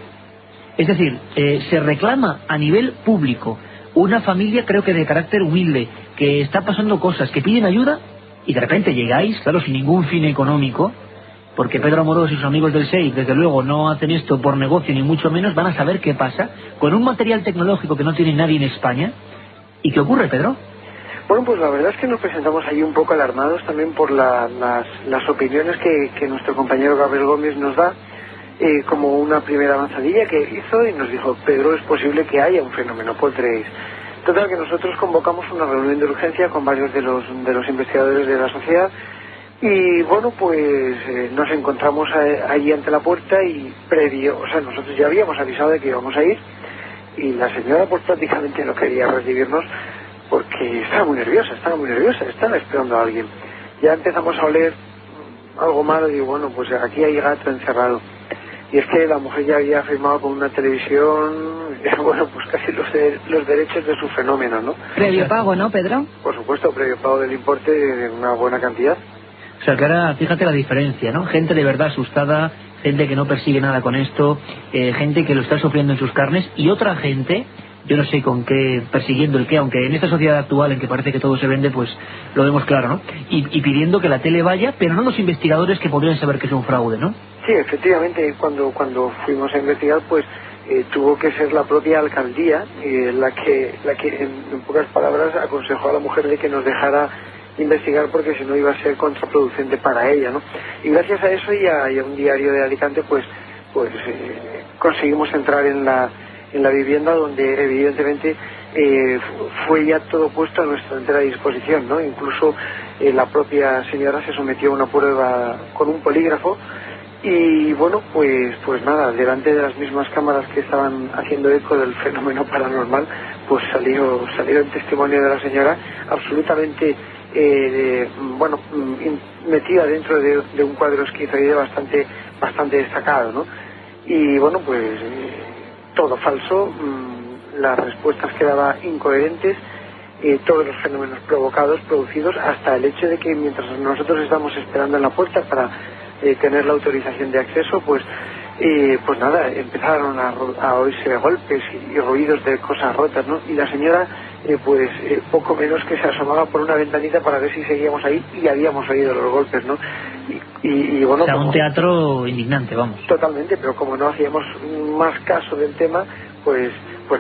Es decir, se reclama a nivel público una familia, creo que de carácter humilde, que está pasando cosas, que piden ayuda, y de repente llegáis, claro, sin ningún fin económico, porque Pedro Amorós y sus amigos del SEIC, desde luego, no hacen esto por negocio, ni mucho menos, van a saber qué pasa, con un material tecnológico que no tiene nadie en España. ¿Y qué ocurre, Pedro? Bueno, pues la verdad es que nos presentamos ahí un poco alarmados también por las opiniones que nuestro compañero Gabriel Gómez nos da, como una primera avanzadilla que hizo, y nos dijo, Pedro, es posible que haya un fenómeno poltergeist. Total, que nosotros convocamos una reunión de urgencia con varios de los investigadores de la sociedad, y bueno, pues nos encontramos allí ante la puerta, y nosotros ya habíamos avisado de que íbamos a ir, y la señora pues prácticamente no quería recibirnos porque estaba muy nerviosa, estaba esperando a alguien. Ya empezamos a oler algo malo, y digo, bueno, pues aquí hay gato encerrado. Y es que la mujer ya había firmado con una televisión, bueno, pues casi los derechos de su fenómeno, ¿no? Previo pago, ¿no, Pedro? Por supuesto, previo pago del importe de una buena cantidad. O sea, que ahora, fíjate la diferencia, ¿no? Gente de verdad asustada, gente que no persigue nada con esto, gente que lo está sufriendo en sus carnes, y otra gente yo no sé con qué, persiguiendo el qué, aunque en esta sociedad actual en que parece que todo se vende, pues lo vemos claro, ¿no? Y pidiendo que la tele vaya, pero no los investigadores que podrían saber que es un fraude, ¿no? Sí, efectivamente, cuando fuimos a investigar, pues tuvo que ser la propia alcaldía la que en pocas palabras aconsejó a la mujer de que nos dejara investigar, porque si no iba a ser contraproducente para ella, ¿no? Y gracias a eso y a un diario de Alicante, pues conseguimos entrar en la vivienda, donde evidentemente fue ya todo puesto a nuestra entera disposición, ¿no? Incluso la propia señora se sometió a una prueba con un polígrafo. Y bueno, pues nada, delante de las mismas cámaras que estaban haciendo eco del fenómeno paranormal, pues salió el testimonio de la señora absolutamente, metida dentro de un cuadro esquizoide bastante destacado, ¿no? Y bueno, pues todo falso, las respuestas quedaban incoherentes, todos los fenómenos producidos, hasta el hecho de que mientras nosotros estamos esperando en la puerta para tener la autorización de acceso, pues nada, empezaron a oírse golpes y ruidos de cosas rotas, ¿no? Y la señora, poco menos que se asomaba por una ventanita para ver si seguíamos ahí, y habíamos oído los golpes, ¿no? Y bueno, o sea, un teatro indignante, vamos. Totalmente, pero como no hacíamos más caso del tema, pues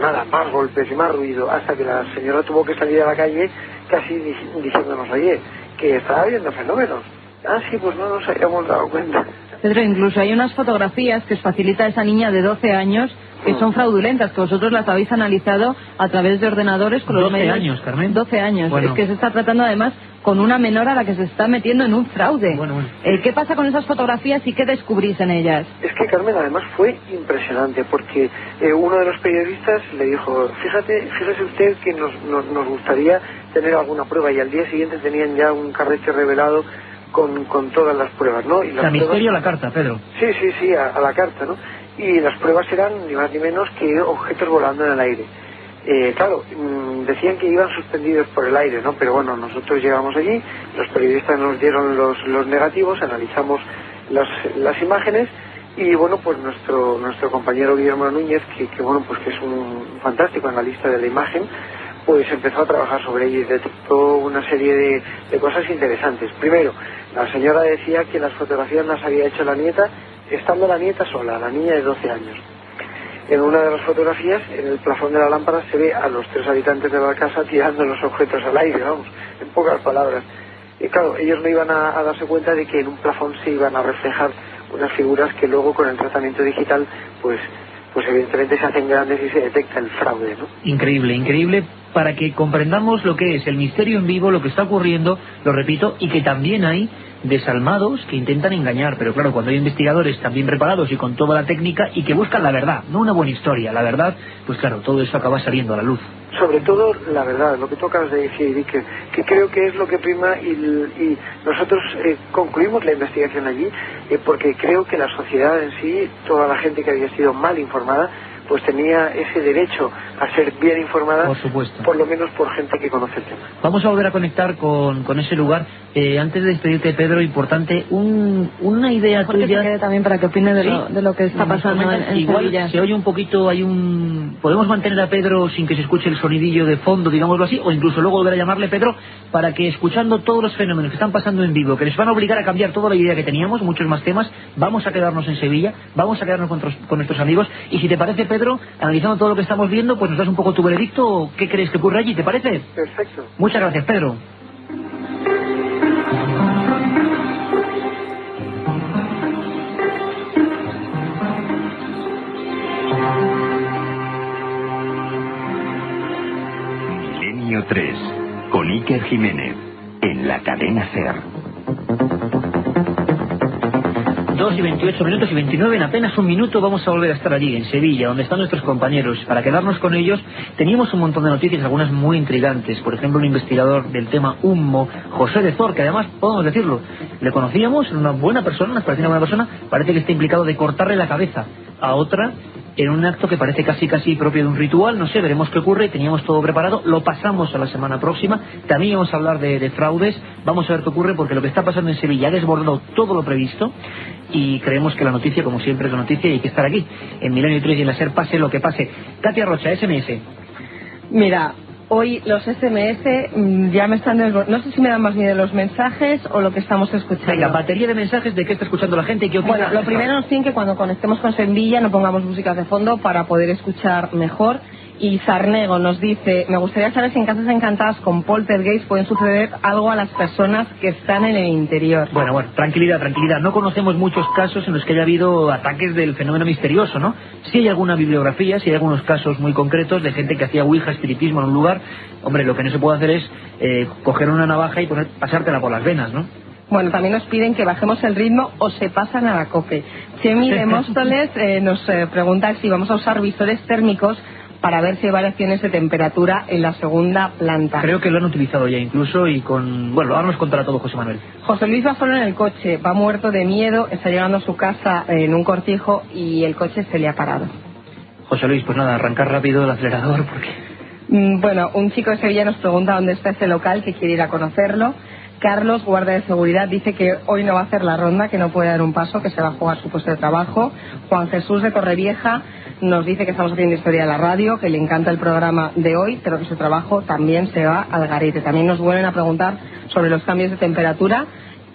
nada, más golpes y más ruido, hasta que la señora tuvo que salir a la calle casi diciéndonos, oye, que estaba habiendo fenómenos. Ah, sí, pues no nos habíamos dado cuenta. Pedro, incluso hay unas fotografías que os facilita esa niña de 12 años que son fraudulentas, que vosotros las habéis analizado a través de ordenadores con los 12 años, Carmen. 12 años. Bueno. Es que se está tratando además con una menor a la que se está metiendo en un fraude. Bueno. ¿Qué pasa con esas fotografías y qué descubrís en ellas? Es que, Carmen, además fue impresionante, porque uno de los periodistas le dijo, fíjese usted que nos gustaría tener alguna prueba, y al día siguiente tenían ya un carrete revelado con todas las pruebas, ¿no? Y las misterio a la carta, Pedro. Sí, a la carta, ¿no? Y las pruebas eran ni más ni menos que objetos volando en el aire. Claro, decían que iban suspendidos por el aire, ¿no? Pero bueno, nosotros llegamos allí, los periodistas nos dieron los negativos, analizamos las imágenes, y bueno, pues nuestro compañero Guillermo Núñez, que bueno, pues que es un fantástico analista de la imagen, pues empezó a trabajar sobre ella y detectó una serie de cosas interesantes. Primero, la señora decía que las fotografías las había hecho la nieta, estando la nieta sola, la niña de 12 años. En una de las fotografías, en el plafón de la lámpara, se ve a los 3 habitantes de la casa tirando los objetos al aire, vamos, en pocas palabras. Y claro, ellos no iban a darse cuenta de que en un plafón se iban a reflejar unas figuras que luego con el tratamiento digital, pues evidentemente se hacen grandes y se detecta el fraude, ¿no? Increíble, para que comprendamos lo que es el misterio en vivo, lo que está ocurriendo, lo repito, y que también hay desalmados que intentan engañar, pero claro, cuando hay investigadores también preparados y con toda la técnica y que buscan la verdad, no una buena historia, la verdad, pues claro, todo eso acaba saliendo a la luz. Sobre todo la verdad, lo que tú acabas de decir, Iker, que creo que es lo que prima, y nosotros concluimos la investigación allí, porque creo que la sociedad en sí, toda la gente que había sido mal informada, pues tenía ese derecho a ser bien informada, por supuesto, por lo menos por gente que conoce el tema. Vamos a volver a conectar con ese lugar. Antes de despedirte, Pedro, importante, una idea porque tuya. Se quede también para que opine de lo que está pasando en igual Sevilla. Se oye un poquito, podemos mantener a Pedro sin que se escuche el sonidillo de fondo, digámoslo así, o incluso luego volver a llamarle, Pedro, para que escuchando todos los fenómenos que están pasando en vivo, que les van a obligar a cambiar toda la idea que teníamos, muchos más temas, vamos a quedarnos en Sevilla, vamos a quedarnos con nuestros amigos, y si te parece, Pedro, analizando todo lo que estamos viendo, pues nos das un poco tu veredicto, o qué crees que ocurre allí, ¿te parece? Perfecto. Muchas gracias, Pedro. Milenio 3, con Iker Jiménez, en la cadena SER. 2 y 28 minutos y 29, en apenas un minuto vamos a volver a estar allí, en Sevilla, donde están nuestros compañeros. Para quedarnos con ellos, teníamos un montón de noticias, algunas muy intrigantes. Por ejemplo, un investigador del tema humo, José de Zor, que además, podemos decirlo, le conocíamos, una buena persona, nos parecía una buena persona, parece que está implicado de cortarle la cabeza a otra en un acto que parece casi propio de un ritual. No sé, veremos qué ocurre, teníamos todo preparado, lo pasamos a la semana próxima, también vamos a hablar de fraudes, vamos a ver qué ocurre, porque lo que está pasando en Sevilla ha desbordado todo lo previsto, y creemos que la noticia, como siempre, es la noticia y hay que estar aquí, en Milenio 3 y en la SER, pase lo que pase. Katia Rocha, SMS. Mira, hoy los SMS ya me están... No sé si me dan más miedo los mensajes o lo que estamos escuchando. Venga, batería de mensajes de qué está escuchando la gente y qué opina. Bueno, lo primero nos piden que cuando conectemos con Sevilla no pongamos músicas de fondo para poder escuchar mejor. Y Sarnego nos dice, me gustaría saber si en Casas Encantadas con poltergeist pueden suceder algo a las personas que están en el interior. Bueno, tranquilidad. No conocemos muchos casos en los que haya habido ataques del fenómeno misterioso, ¿no? Sí hay alguna bibliografía, sí hay algunos casos muy concretos de gente que hacía ouija, espiritismo en un lugar. Hombre, lo que no se puede hacer es coger una navaja y pasártela por las venas, ¿no? Bueno, también nos piden que bajemos el ritmo o se pasan a la cope. Chemi de Móstoles nos pregunta si vamos a usar visores térmicos para ver si hay variaciones de temperatura en la segunda planta. Creo que lo han utilizado ya incluso y con... Bueno, ahora nos contará todo José Manuel. José Luis va solo en el coche, va muerto de miedo, está llegando a su casa en un cortijo y el coche se le ha parado. José Luis, pues nada, arrancar rápido el acelerador porque... Bueno, un chico de Sevilla nos pregunta dónde está ese local, que quiere ir a conocerlo. Carlos, guardia de seguridad, dice que hoy no va a hacer la ronda, que no puede dar un paso, que se va a jugar su puesto de trabajo. Juan Jesús de Torrevieja nos dice que estamos haciendo historia de la radio, que le encanta el programa de hoy, pero que su trabajo también se va al garete. También nos vuelven a preguntar sobre los cambios de temperatura,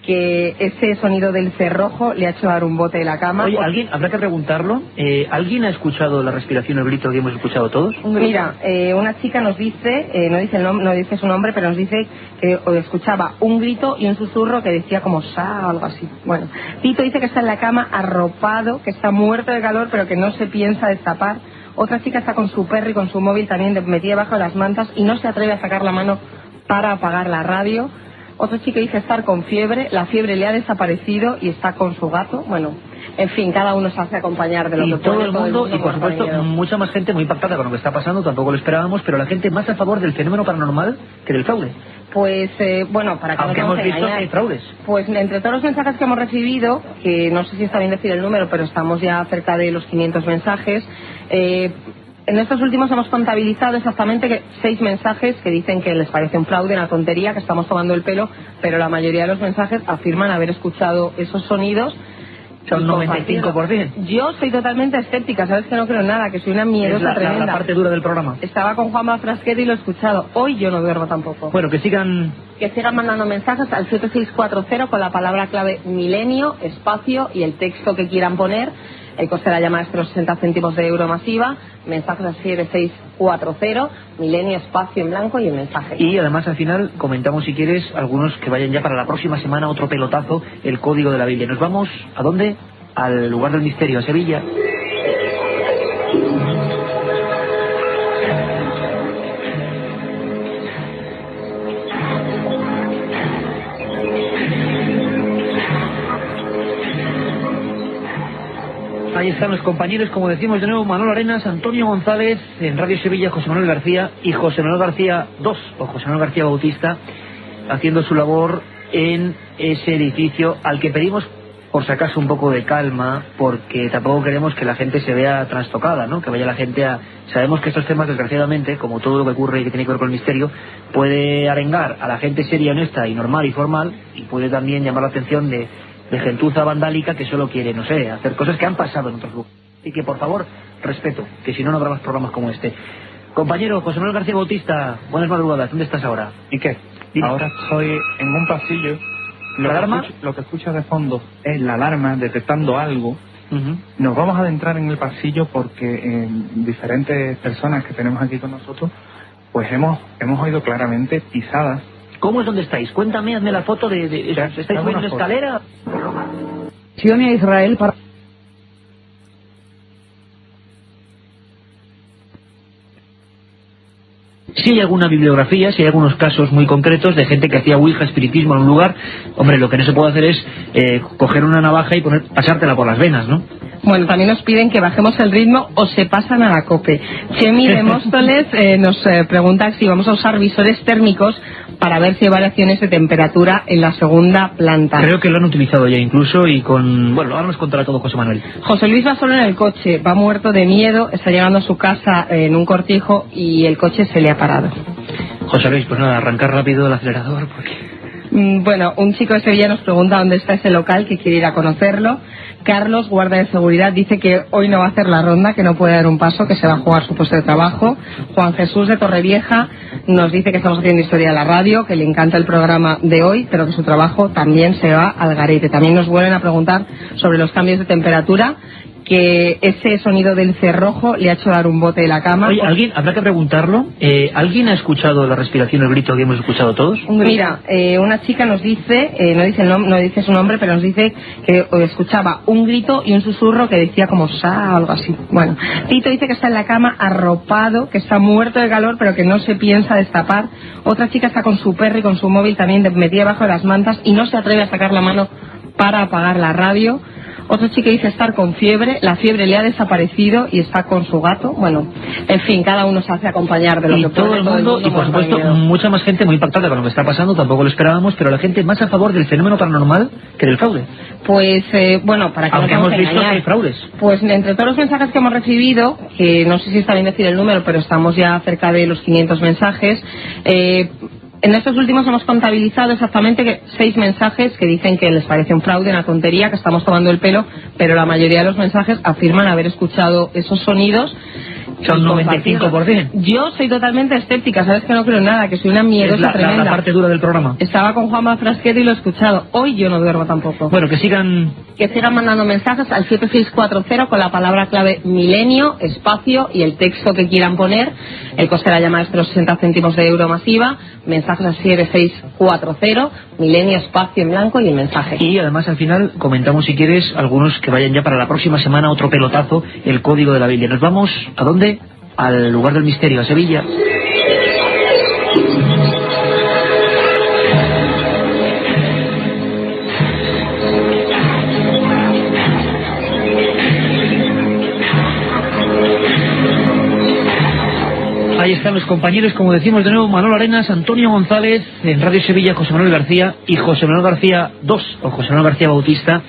que ese sonido del cerrojo le ha hecho dar un bote de la cama. Oye, ¿alguien? Habrá que preguntarlo. ¿Alguien ha escuchado la respiración, el grito que hemos escuchado todos? Mira, una chica nos dice, no dice el nombre, no dice su nombre, pero nos dice que escuchaba un grito y un susurro que decía como sa o algo así. Bueno, Tito dice que está en la cama arropado, que está muerto de calor, pero que no se piensa destapar. Otra chica está con su perro y con su móvil también metida debajo de las mantas y no se atreve a sacar la mano para apagar la radio. Otro chico dice estar con fiebre, la fiebre le ha desaparecido y está con su gato. Bueno, en fin, cada uno se hace acompañar de lo que todo puede. El mundo, y por supuesto, mucha más gente muy impactada con lo que está pasando, tampoco lo esperábamos, pero la gente más a favor del fenómeno paranormal que del fraude. Pues, bueno, para que aunque no hemos visto que hay fraudes. Pues entre todos los mensajes que hemos recibido, que no sé si está bien decir el número, pero estamos ya cerca de los 500 mensajes, en estos últimos hemos contabilizado exactamente 6 mensajes que dicen que les parece un fraude, una tontería, que estamos tomando el pelo, pero la mayoría de los mensajes afirman haber escuchado esos sonidos. Son 95%. Yo soy totalmente escéptica, sabes que no creo en nada, que soy una miedosa tremenda. La parte dura del programa. Estaba con Juanma Frasquet y lo he escuchado. Hoy yo no duermo tampoco. Bueno, que sigan mandando mensajes al 7640 con la palabra clave milenio, espacio y el texto que quieran poner. El coste de la llamada es de los 60 céntimos de euro masiva. Mensajes al 7640, milenio, espacio en blanco y el mensaje. Y además al final comentamos, si quieres, algunos que vayan ya para la próxima semana, otro pelotazo, el código de la Biblia. Nos vamos, ¿a dónde? Al lugar del misterio, a Sevilla. Ahí están los compañeros, como decimos de nuevo, Manuel Arenas, Antonio González, en Radio Sevilla, José Manuel García y José Manuel García II, o José Manuel García Bautista, haciendo su labor en ese edificio al que pedimos, por si acaso, un poco de calma, porque tampoco queremos que la gente se vea trastocada, ¿no? Que vaya la gente a... Sabemos que estos temas, desgraciadamente, como todo lo que ocurre y que tiene que ver con el misterio, puede arengar a la gente seria, honesta y normal y formal, y puede también llamar la atención de gentuza vandálica que solo quiere, no sé, hacer cosas que han pasado en otros lugares. Y que, por favor, respeto, que si no, no habrá más programas como este. Compañero José Manuel García Bautista, buenas madrugadas, ¿dónde estás ahora? ¿Y qué? Dime. Ahora estoy en un pasillo. ¿La alarma? Lo que escuchas de fondo es la alarma detectando algo. Nos vamos a adentrar en el pasillo porque diferentes personas que tenemos aquí con nosotros, pues hemos oído claramente pisadas. ¿Cómo es donde estáis? Cuéntame, hazme la foto de ¿estáis subiendo una escalera? A Israel para... Si hay alguna bibliografía, si hay algunos casos muy concretos de gente que hacía ouija, espiritismo en un lugar, hombre, lo que no se puede hacer es coger una navaja y pasártela por las venas, ¿no? Bueno, también nos piden que bajemos el ritmo o se pasan a la cope. Chemi de Móstoles nos pregunta si vamos a usar visores térmicos para ver si hay variaciones de temperatura en la segunda planta. Creo que lo han utilizado ya incluso y con... Bueno, ahora nos contará todo José Manuel. José Luis va solo en el coche, va muerto de miedo, está llegando a su casa en un cortijo y el coche se le ha parado. José Luis, pues nada, arrancar rápido el acelerador porque... Bueno, un chico de Sevilla nos pregunta dónde está ese local, que quiere ir a conocerlo. Carlos, guarda de seguridad, dice que hoy no va a hacer la ronda, que no puede dar un paso, que se va a jugar su puesto de trabajo. Juan Jesús de Torrevieja nos dice que estamos haciendo historia de la radio, que le encanta el programa de hoy, pero que su trabajo también se va al garete. También nos vuelven a preguntar sobre los cambios de temperatura, que ese sonido del cerrojo le ha hecho dar un bote de la cama. Oye, ¿alguien, habrá que preguntarlo, ¿alguien ha escuchado la respiración, el grito que hemos escuchado todos? Mira, una chica nos dice, no dice su nombre, pero nos dice que escuchaba un grito y un susurro que decía como sa o algo así. Bueno, Tito dice que está en la cama arropado, que está muerto de calor, pero que no se piensa destapar. Otra chica está con su perro y con su móvil también metida bajo de las mantas y no se atreve a sacar la mano para apagar la radio. Otra chica dice estar con fiebre, la fiebre le ha desaparecido y está con su gato. Bueno, en fin, cada uno se hace acompañar de lo que puede. Todo el mundo, y por supuesto, mucha más gente muy impactada con lo que está pasando, tampoco lo esperábamos, pero la gente más a favor del fenómeno paranormal que del fraude. Pues, bueno, para que aunque no hemos visto que hay fraudes. Pues entre todos los mensajes que hemos recibido, que no sé si está bien decir el número, pero estamos ya cerca de los 500 mensajes, en estos últimos hemos contabilizado exactamente 6 mensajes que dicen que les parece un fraude, una tontería, que estamos tomando el pelo, pero la mayoría de los mensajes afirman haber escuchado esos sonidos. Son 95%. Yo soy totalmente escéptica, sabes que no creo en nada, que soy una miedosa tremenda. La parte dura del programa. Estaba con Juanma Frasquet y lo he escuchado. Hoy yo no duermo tampoco. Bueno, que sigan mandando mensajes al 7640 con la palabra clave milenio, espacio y el texto que quieran poner. El coste de la llamada es de los 60 céntimos de euro masiva. Mensajes al 7640, milenio, espacio en blanco y el mensaje. Y además al final comentamos, si quieres, algunos que vayan ya para la próxima semana, otro pelotazo, el código de la Biblia. Nos vamos, ¿a dónde? Al lugar del misterio, a Sevilla. Ahí están los compañeros, como decimos de nuevo, Manolo Arenas, Antonio González, en Radio Sevilla, José Manuel García y José Manuel García II, o José Manuel García Bautista,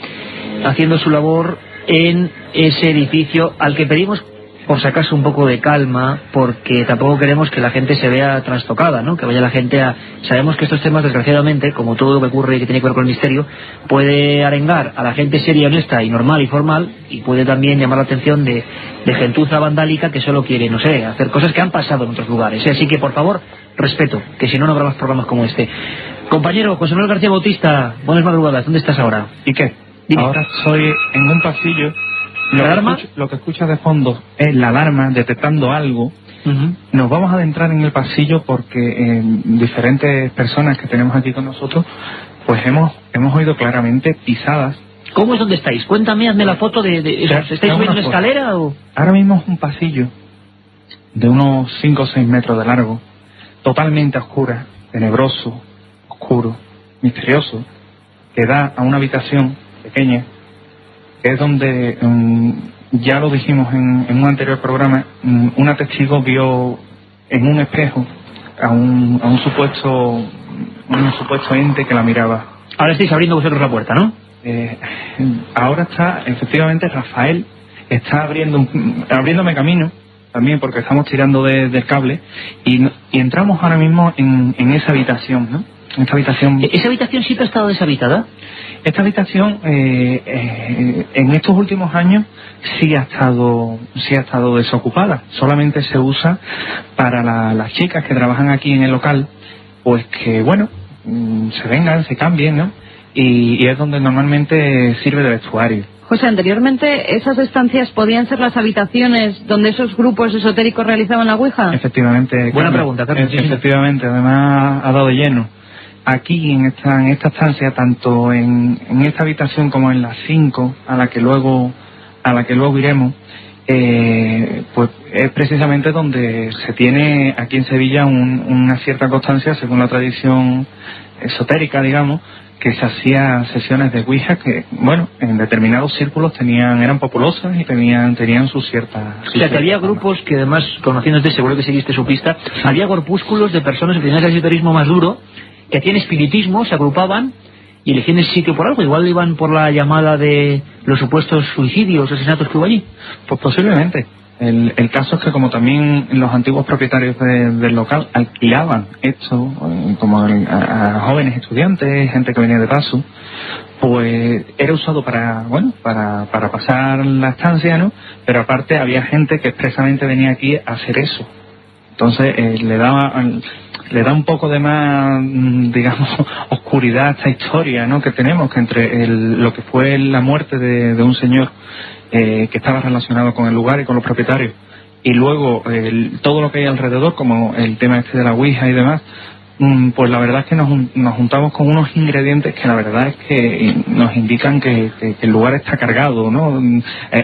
haciendo su labor en ese edificio al que pedimos, por si acaso, un poco de calma, porque tampoco queremos que la gente se vea trastocada, ¿no? Que vaya la gente a... Sabemos que estos temas, desgraciadamente, como todo lo que ocurre y que tiene que ver con el misterio, puede arengar a la gente seria, honesta y normal y formal, y puede también llamar la atención de gentuza vandálica que solo quiere, no sé, hacer cosas que han pasado en otros lugares. Así que, por favor, respeto, que si no, no habrá más programas como este. Compañero José Manuel García Bautista, buenas madrugadas, ¿dónde estás ahora? ¿Y qué? Dime. Ahora estoy en un pasillo. Lo que escuchas de fondo es la alarma detectando algo. Nos vamos a adentrar en el pasillo porque diferentes personas que tenemos aquí con nosotros, pues hemos oído claramente pisadas. ¿Cómo es donde estáis? Cuéntame, hazme la foto de ¿estáis subiendo una escalera o...? Ahora mismo es un pasillo de unos 5 o 6 metros de largo, totalmente oscura, tenebroso, oscuro, misterioso, que da a una habitación pequeña, que es donde, ya lo dijimos en un anterior programa, una testigo vio en un espejo a un supuesto ente que la miraba. Ahora estáis abriendo vosotros la puerta, ¿no? Ahora está, efectivamente, Rafael está abriéndome camino, también porque estamos tirando del cable, y entramos ahora mismo en esa habitación, ¿no? ¿Esa habitación siempre ha estado deshabitada? Esta habitación, en estos últimos años, sí ha estado desocupada. Solamente se usa para las chicas que trabajan aquí en el local, pues que, bueno, se vengan, se cambien, ¿no? Y es donde normalmente sirve de vestuario. José, anteriormente esas estancias podían ser las habitaciones donde esos grupos esotéricos realizaban la ouija. Efectivamente. Buena pregunta, Carlos. Efectivamente, además ha dado de lleno. Aquí en esta estancia, tanto en esta habitación como en las 5 a la que luego iremos, pues es precisamente donde se tiene aquí en Sevilla una cierta constancia, según la tradición esotérica, digamos, que se hacía sesiones de ouija que, bueno, en determinados círculos eran populosas y tenían su cierta... O sea, que había grupos que, además, conociéndote, seguro que seguiste su pista, había corpúsculos de personas que tenían el esoterismo más duro, que hacían espiritismo, se agrupaban y elegían el sitio por algo. Igual iban por la llamada de los supuestos suicidios, asesinatos que hubo allí. Pues posiblemente. El caso es que como también los antiguos propietarios del local alquilaban esto como a jóvenes estudiantes, gente que venía de paso, pues era usado para pasar la estancia, ¿no? Pero aparte había gente que expresamente venía aquí a hacer eso. Entonces le da un poco de más, digamos, oscuridad a esta historia, ¿no?, que tenemos, que entre lo que fue la muerte de un señor que estaba relacionado con el lugar y con los propietarios, y luego todo lo que hay alrededor, como el tema este de la Ouija y demás, pues la verdad es que nos juntamos con unos ingredientes que la verdad es que nos indican que el lugar está cargado, ¿no?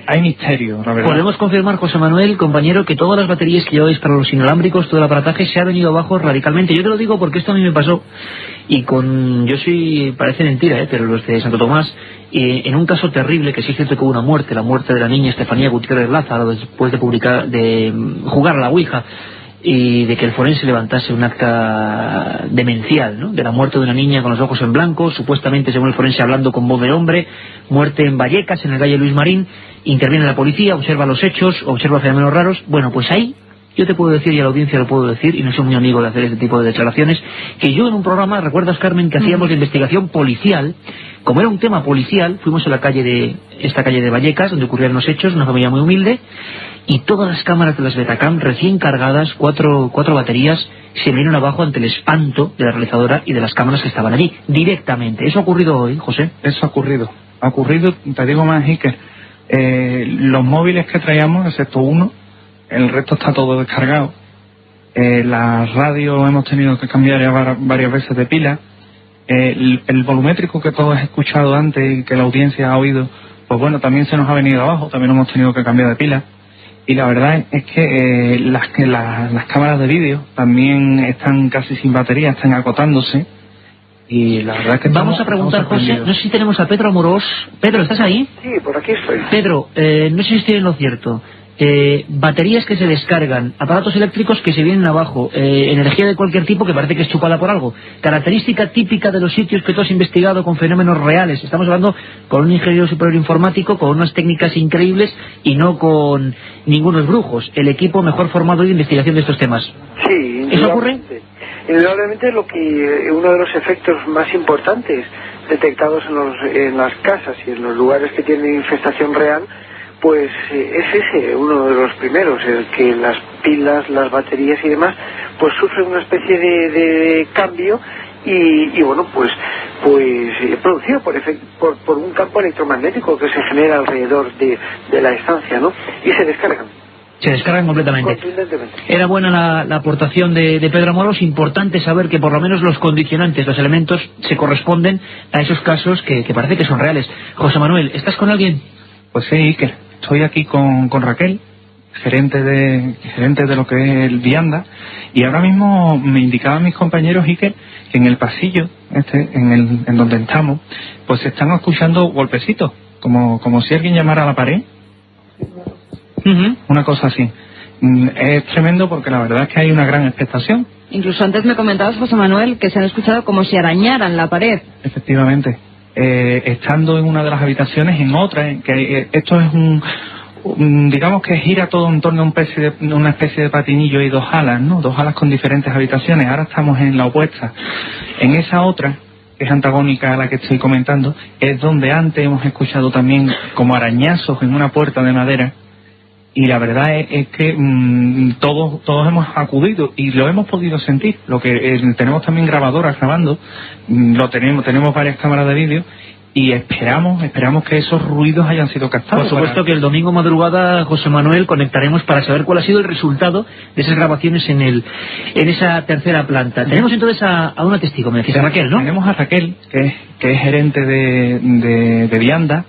Hay misterio, la verdad. Podemos confirmar, José Manuel, compañero, que todas las baterías que lleváis para los inalámbricos, todo el aparataje se ha venido abajo radicalmente. Yo te lo digo porque esto a mí me pasó, y parece mentira, pero los de Santo Tomás, en un caso terrible, que sí es cierto que hubo una muerte, la muerte de la niña Estefanía Gutiérrez Lázaro, después de jugar a la Ouija, y de que el forense levantase un acta demencial, ¿no?, de la muerte de una niña con los ojos en blanco, supuestamente, según el forense, hablando con voz de hombre, muerte en Vallecas, en el calle Luis Marín. Interviene la policía, observa los hechos, observa fenómenos raros. Bueno, pues ahí yo te puedo decir, y a la audiencia lo puedo decir, y no soy muy amigo de hacer este tipo de declaraciones, que yo en un programa, ¿recuerdas, Carmen?, que hacíamos de investigación policial. Como era un tema policial, fuimos a esta calle de Vallecas, donde ocurrieron los hechos, una familia muy humilde, y todas las cámaras de las Betacam recién cargadas, cuatro baterías, se vinieron abajo ante el espanto de la realizadora y de las cámaras que estaban allí, directamente. ¿Eso ha ocurrido hoy, José? Eso ha ocurrido, te digo más, Iker. Los móviles que traíamos, excepto uno, el resto está todo descargado. La radio hemos tenido que cambiar ya varias veces de pila. El volumétrico que todos he escuchado antes y que la audiencia ha oído, pues bueno, también se nos ha venido abajo, también hemos tenido que cambiar de pila. Y la verdad es que las cámaras de vídeo también están casi sin batería, están agotándose. Y la verdad es que vamos a preguntar, José, no sé si tenemos a Pedro Amorós. Pedro, ¿estás ahí? Sí, por aquí estoy. Pedro, no sé si estoy en lo cierto. Baterías que se descargan, aparatos eléctricos que se vienen abajo, energía de cualquier tipo que parece que es chupada por algo, característica típica de los sitios que tú has investigado con fenómenos reales. Estamos hablando con un ingeniero superior informático, con unas técnicas increíbles y no con ningunos brujos. El equipo mejor formado de investigación de estos temas. Sí, ¿Eso ocurre? Indudablemente uno de los efectos más importantes detectados en las casas y en los lugares que tienen infestación real, pues es ese, uno de los primeros, el que las pilas, las baterías y demás, pues sufren una especie de cambio y bueno, pues producido por un campo electromagnético que se genera alrededor de la estancia, ¿no? Y se descargan. Se descargan completamente. Era buena la aportación de Pedro Amorós. Importante saber que por lo menos los condicionantes, los elementos, se corresponden a esos casos que parece que son reales. José Manuel, ¿estás con alguien? Pues sí, Iker. Estoy aquí con Raquel, gerente de lo que es el Vianda, y ahora mismo me indicaban mis compañeros, Iker, que en el pasillo en donde estamos, pues se están escuchando golpecitos, como si alguien llamara a la pared. Una cosa así. Es tremendo porque la verdad es que hay una gran expectación. Incluso antes me comentabas, José Manuel, que se han escuchado como si arañaran la pared. Efectivamente. Estando en una de las habitaciones, en otra, que esto es digamos que gira todo en torno a una especie de patinillo y dos alas, ¿no? Dos alas con diferentes habitaciones. Ahora estamos en la opuesta. En esa otra, que es antagónica a la que estoy comentando, es donde antes hemos escuchado también como arañazos en una puerta de madera. Y la verdad es que todos hemos acudido y lo hemos podido sentir. Lo que tenemos también grabadoras grabando, tenemos varias cámaras de vídeo y esperamos que esos ruidos hayan sido captados. Por supuesto que el domingo madrugada, José Manuel, conectaremos para saber cuál ha sido el resultado de esas grabaciones en esa tercera planta. Tenemos entonces a una testigo, me decís, a Raquel, ¿no? Tenemos a Raquel, que es gerente de Vianda,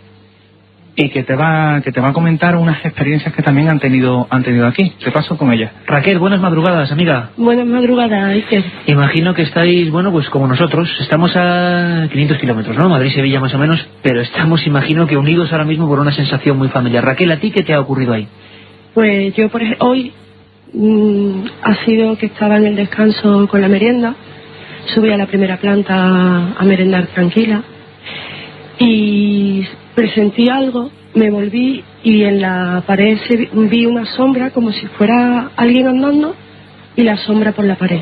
y que te va a comentar unas experiencias que también han tenido aquí. ¿Qué pasó con ella? Raquel, buenas madrugadas, amiga. Buenas madrugadas, Iker. Imagino que estáis, bueno, pues como nosotros, estamos a 500 kilómetros, ¿no? Madrid-Sevilla más o menos, pero estamos, imagino que unidos ahora mismo por una sensación muy familiar. Raquel, ¿a ti qué te ha ocurrido ahí? Pues yo, por ejemplo, hoy ha sido que estaba en el descanso con la merienda, subí a la primera planta a merendar tranquila y presentí algo, me volví y en la pared vi una sombra como si fuera alguien andando y la sombra por la pared.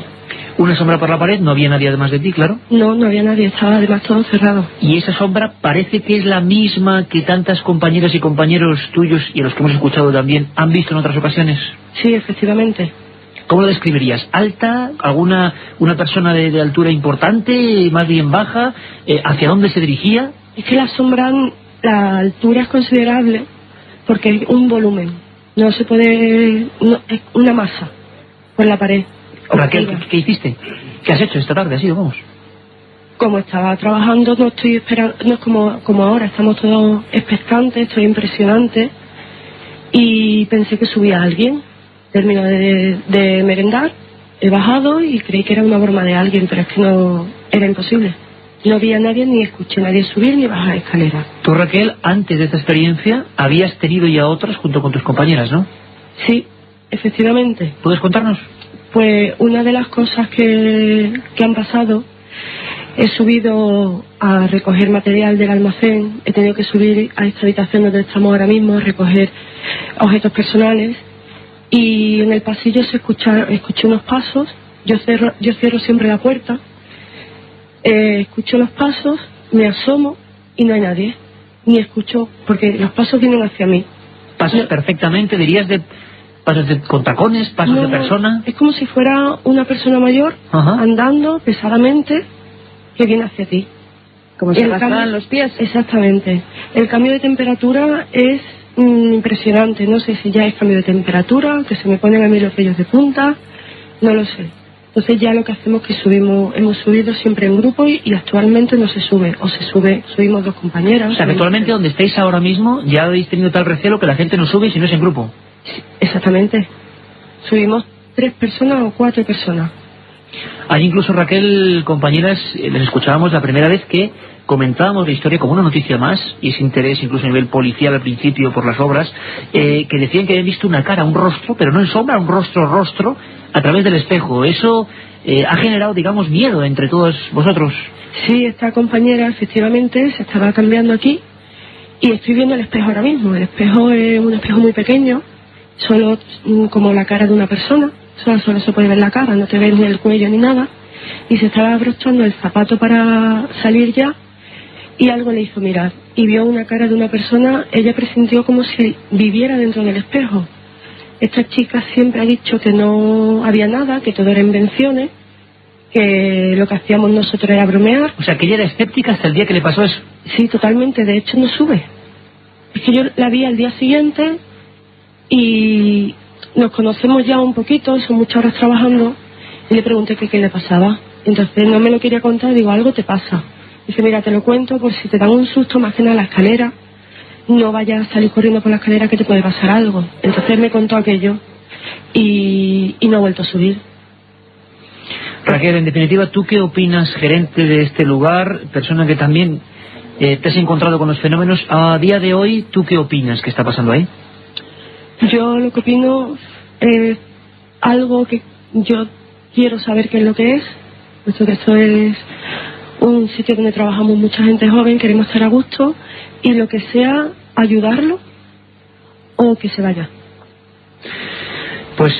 Una sombra por la pared, no había nadie además de ti, claro. No, no había nadie, estaba además todo cerrado. Y esa sombra parece que es la misma que tantas compañeras y compañeros tuyos y a los que hemos escuchado también han visto en otras ocasiones. Sí, efectivamente. ¿Cómo lo describirías? ¿Alta? ¿Una persona de altura importante? ¿Más bien baja? ¿Hacia dónde se dirigía? Es que la altura es considerable porque es un volumen. No se puede... No, es una masa por la pared. Raquel, ¿qué hiciste? ¿Qué has hecho esta tarde? ¿Has ido? Vamos. Como estaba trabajando, no estoy esperando, no es como ahora, estamos todos expectantes, estoy impresionante y pensé que subía a alguien. Termino de merendar, he bajado y creí que era una broma de alguien, pero es que no, era imposible. No vi a nadie ni escuché a nadie subir ni bajar escaleras. Tú, Raquel, antes de esta experiencia habías tenido ya otras junto con tus compañeras, ¿no? Sí, efectivamente. ¿Puedes contarnos? Pues una de las cosas que han pasado, he subido a recoger material del almacén, he tenido que subir a esta habitación donde estamos ahora mismo a recoger objetos personales y en el pasillo escuché unos pasos, yo cierro siempre la puerta, escucho los pasos, me asomo y no hay nadie, ni escucho, porque los pasos vienen hacia mí. ¿Pasos perfectamente, dirías, pasos con tacones, pasos de persona? Es como si fuera una persona mayor andando pesadamente que viene hacia ti. Como si arrastraran los pies. Exactamente. El cambio de temperatura es impresionante. No sé si ya es cambio de temperatura, que se me ponen a mí los vellos de punta, no lo sé. Entonces ya lo que hacemos es que hemos subido siempre en grupo y actualmente no se sube, subimos dos compañeras. O sea, que actualmente donde estáis ahora mismo ya habéis tenido tal recelo que la gente no sube si no es en grupo. Sí, exactamente. Subimos 3 personas o 4 personas. Hay incluso, Raquel, compañeras, les escuchábamos la primera vez que comentábamos la historia como una noticia más, y ese interés incluso a nivel policial al principio por las obras, que decían que habían visto una cara, un rostro, pero no en sombra, un rostro, a través del espejo. Eso ha generado, digamos, miedo entre todos vosotros. Sí, esta compañera efectivamente se estaba cambiando aquí, y estoy viendo el espejo ahora mismo. El espejo es un espejo muy pequeño, solo como la cara de una persona, solo se puede ver la cara, no te ves ni el cuello ni nada, y se estaba abrochando el zapato para salir ya, y algo le hizo mirar, y vio una cara de una persona. Ella presintió como si viviera dentro del espejo. Esta chica siempre ha dicho que no había nada, que todo era invenciones, que lo que hacíamos nosotros era bromear. O sea, que ella era escéptica hasta el día que le pasó eso. Sí, totalmente, de hecho no sube. Es que yo la vi al día siguiente y nos conocemos ya un poquito, son muchas horas trabajando, y le pregunté que qué le pasaba. Entonces no me lo quería contar, digo, algo te pasa. Dice, mira, te lo cuento por si te dan un susto, más que nada la escalera, no vayas a salir corriendo por la escalera que te puede pasar algo. Entonces me contó aquello y no ha vuelto a subir. Raquel, en definitiva, ¿tú qué opinas, gerente de este lugar, persona que también te has encontrado con los fenómenos? A día de hoy, ¿tú qué opinas que está pasando ahí? Yo lo que opino es algo que yo quiero saber qué es lo que es, puesto que esto es un sitio donde trabajamos mucha gente joven, queremos estar a gusto, y lo que sea, ayudarlo o que se vaya. Pues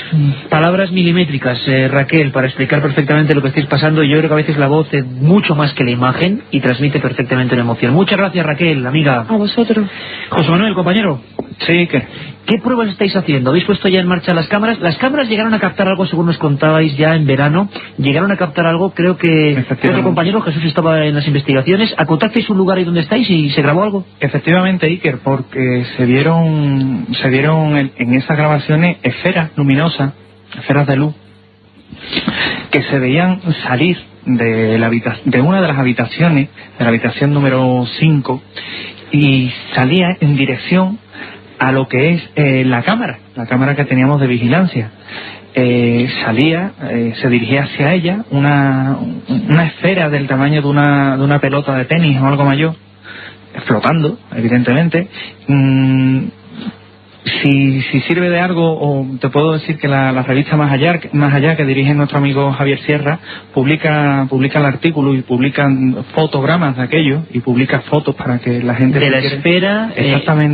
palabras milimétricas, Raquel, para explicar perfectamente lo que estáis pasando. Yo creo que a veces la voz es mucho más que la imagen y transmite perfectamente la emoción. Muchas gracias, Raquel, amiga. A vosotros. José Manuel, compañero. Sí, ¿Qué pruebas estáis haciendo? ¿Habéis puesto ya en marcha las cámaras? Las cámaras llegaron a captar algo, según nos contabais ya en verano. Llegaron a captar algo, creo que otro compañero, Jesús, estaba en las investigaciones. ¿Acotasteis un lugar ahí donde estáis y se grabó algo? Efectivamente, Iker, porque se vieron en esas grabaciones esferas luminosas, esferas de luz, que se veían salir de una de las habitaciones, de la habitación número 5, y salía en dirección a lo que es la cámara que teníamos de vigilancia. Se dirigía hacia ella una esfera del tamaño de una pelota de tenis o algo mayor, flotando, evidentemente. Si sirve de algo, o te puedo decir que la revista Más Allá, que dirige nuestro amigo Javier Sierra, publica el artículo y publican fotogramas de aquello y publica fotos para que la gente... De la esfera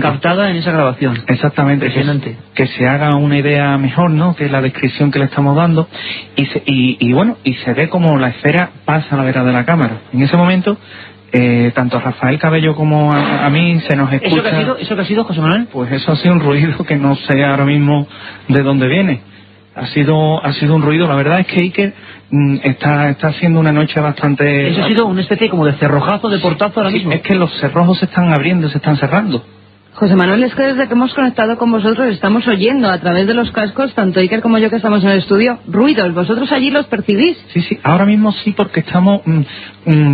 captada en esa grabación. Exactamente. Que se haga una idea mejor, ¿no? Que la descripción que le estamos dando y bueno, y se ve como la esfera pasa a la vera de la cámara. En ese momento... tanto a Rafael Cabello como a mí se nos escucha... ¿Eso qué ha sido, José Manuel? Pues eso ha sido un ruido que no sé ahora mismo de dónde viene. Ha sido un ruido. La verdad es que Iker está haciendo una noche bastante... Eso ha sido una especie como de cerrojazo, de portazo ahora mismo. Es que los cerrojos se están abriendo, se están cerrando. José Manuel, es que desde que hemos conectado con vosotros estamos oyendo a través de los cascos, tanto Iker como yo que estamos en el estudio, ruidos. ¿Vosotros allí los percibís? Sí, ahora mismo sí, porque estamos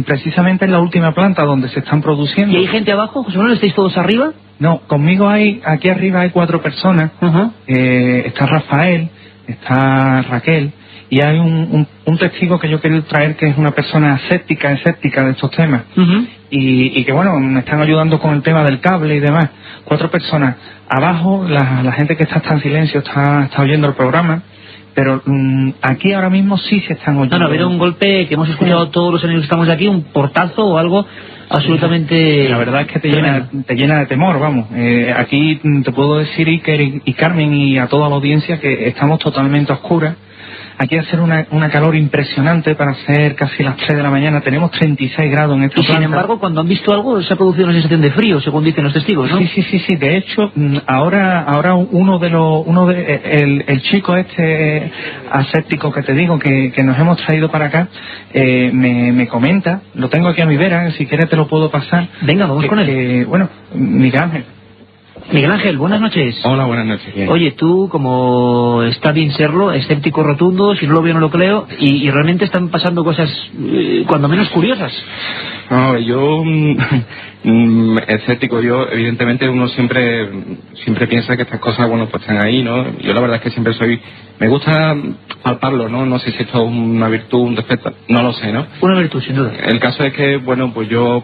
precisamente en la última planta donde se están produciendo. ¿Y hay gente abajo, José Manuel? ¿Estáis todos arriba? No, conmigo aquí arriba hay 4 personas. Está Rafael, está Raquel, y hay un testigo que yo quería traer que es una persona escéptica de estos temas. Y que bueno, me están ayudando con el tema del cable y demás. 4 personas. Abajo, la gente que está en silencio está oyendo el programa, pero aquí ahora mismo sí se están oyendo. No, ha habido un golpe que hemos escuchado todos los enemigos que estamos aquí, un portazo o algo absolutamente... La verdad es que te llena de temor, vamos. Aquí te puedo decir, Iker y Carmen, y a toda la audiencia, que estamos totalmente a oscuras. Aquí hace una calor impresionante para ser casi las 3 de la mañana. Tenemos 36 grados en esta planta. Y sin embargo, cuando han visto algo, se ha producido una sensación de frío, según dicen los testigos, ¿no? Sí. De hecho, ahora el chico aséptico que te digo, que nos hemos traído para acá, me comenta, lo tengo aquí a mi vera, si quieres te lo puedo pasar. Venga, vamos con él. Bueno, Miguel Ángel, buenas noches. Hola, buenas noches. Bien. Oye, tú, como está bien serlo, escéptico rotundo, si no lo veo no lo creo, y realmente están pasando cosas cuando menos curiosas. No, yo, escéptico, evidentemente uno siempre piensa que estas cosas, bueno, pues están ahí, ¿no? Yo la verdad es que siempre me gusta palparlo, ¿no? No sé si esto es una virtud, un defecto, no lo sé, ¿no? Una virtud, sin duda. El caso es que, bueno, pues yo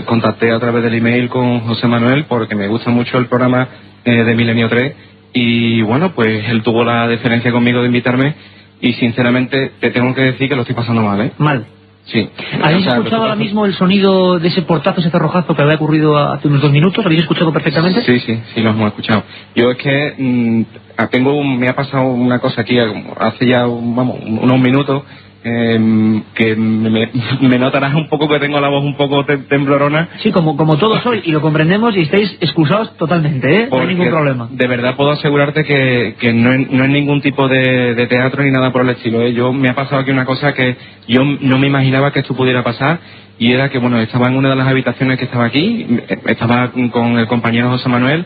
contacté a través del email con José Manuel porque me gusta mucho el programa de Milenio 3 y bueno, pues él tuvo la deferencia conmigo de invitarme y sinceramente te tengo que decir que lo estoy pasando mal, ¿eh? Mal. Sí. ¿Habéis escuchado ahora mismo el sonido de ese portazo, ese cerrojazo que había ocurrido hace unos 2 minutos? ¿Habéis escuchado perfectamente? Sí, lo hemos escuchado. Yo es que me ha pasado una cosa aquí hace ya unos minutos que me notarás un poco que tengo la voz un poco temblorona. Sí, como todos hoy, y lo comprendemos y estáis excusados totalmente, ¿eh? No hay ningún problema. De verdad puedo asegurarte que no es ningún tipo de teatro ni nada por el estilo, ¿eh? Me ha pasado aquí una cosa que yo no me imaginaba que esto pudiera pasar, y era que, bueno, estaba en una de las habitaciones que estaba aquí, estaba con el compañero José Manuel,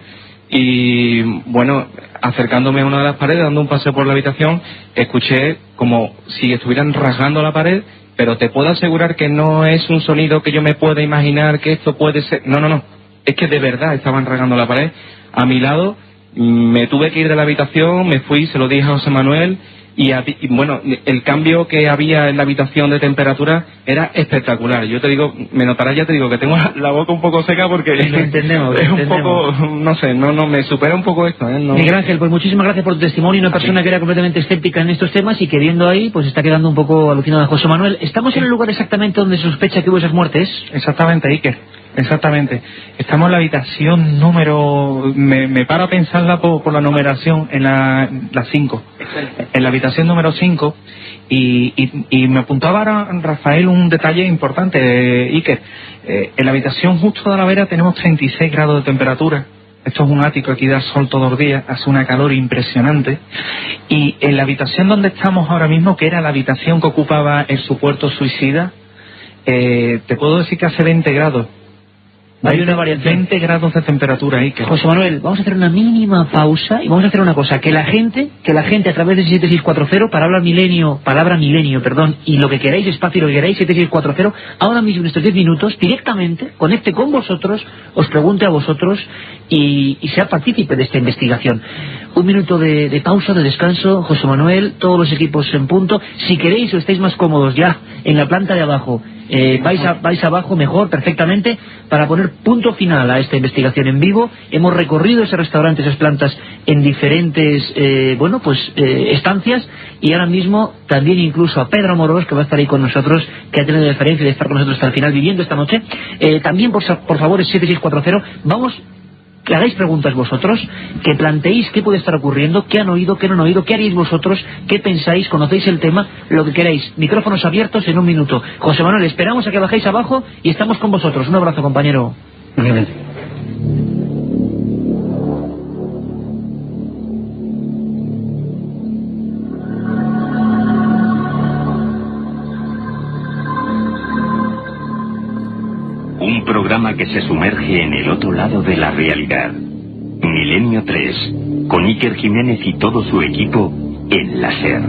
y bueno, acercándome a una de las paredes, dando un paseo por la habitación, escuché como si estuvieran rasgando la pared, pero te puedo asegurar que no es un sonido que yo me pueda imaginar que esto puede ser. No, es que de verdad estaban rasgando la pared a mi lado. Me tuve que ir de la habitación, me fui, se lo dije a José Manuel, y bueno, el cambio que había en la habitación de temperatura era espectacular. Yo te digo, me notarás, ya te digo que tengo la boca un poco seca porque lo entendemos, es un poco, no sé, no me supera un poco esto, ¿eh? No. Miguel Ángel, pues muchísimas gracias por tu testimonio, una persona que era completamente escéptica en estos temas y que viendo ahí, pues está quedando un poco alucinada. José Manuel, ¿estamos en el lugar exactamente donde se sospecha que hubo esas muertes? Exactamente, Iker. Exactamente. Estamos en la habitación número... Me paro a pensarla por la numeración, en la 5. En la habitación número 5. Y me apuntaba ahora Rafael un detalle importante, Iker. En la habitación justo de la vera tenemos 36 grados de temperatura. Esto es un ático, aquí da sol todos los días, hace una calor impresionante. Y en la habitación donde estamos ahora mismo, que era la habitación que ocupaba el supuesto suicida, te puedo decir que hace 20 grados. Hay una variación. 20 grados de temperatura ahí. José Manuel, vamos a hacer una mínima pausa y vamos a hacer una cosa, que la gente a través de 7640, palabra milenio, y lo que queráis, espacio, lo que queráis, 7640, ahora mismo en estos 10 minutos, directamente, conecte con vosotros, os pregunte a vosotros y sea partícipe de esta investigación. 1 minuto de pausa, de descanso, José Manuel, todos los equipos en punto. Si queréis o estáis más cómodos ya en la planta de abajo, vais abajo mejor, perfectamente, para poner punto final a esta investigación en vivo. Hemos recorrido ese restaurante, esas plantas en diferentes estancias, y ahora mismo también incluso a Pedro Amorós, que va a estar ahí con nosotros, que ha tenido la deferencia de estar con nosotros hasta el final viviendo esta noche. También por favor es 7640, vamos, que hagáis preguntas vosotros, que planteéis qué puede estar ocurriendo, qué han oído, qué no han oído, qué haréis vosotros, qué pensáis, conocéis el tema, lo que queráis. Micrófonos abiertos en un minuto. José Manuel, esperamos a que bajéis abajo y estamos con vosotros. Un abrazo, compañero. Un programa que se sumerge en el otro lado de la realidad. Milenio 3, con Iker Jiménez y todo su equipo en la SER.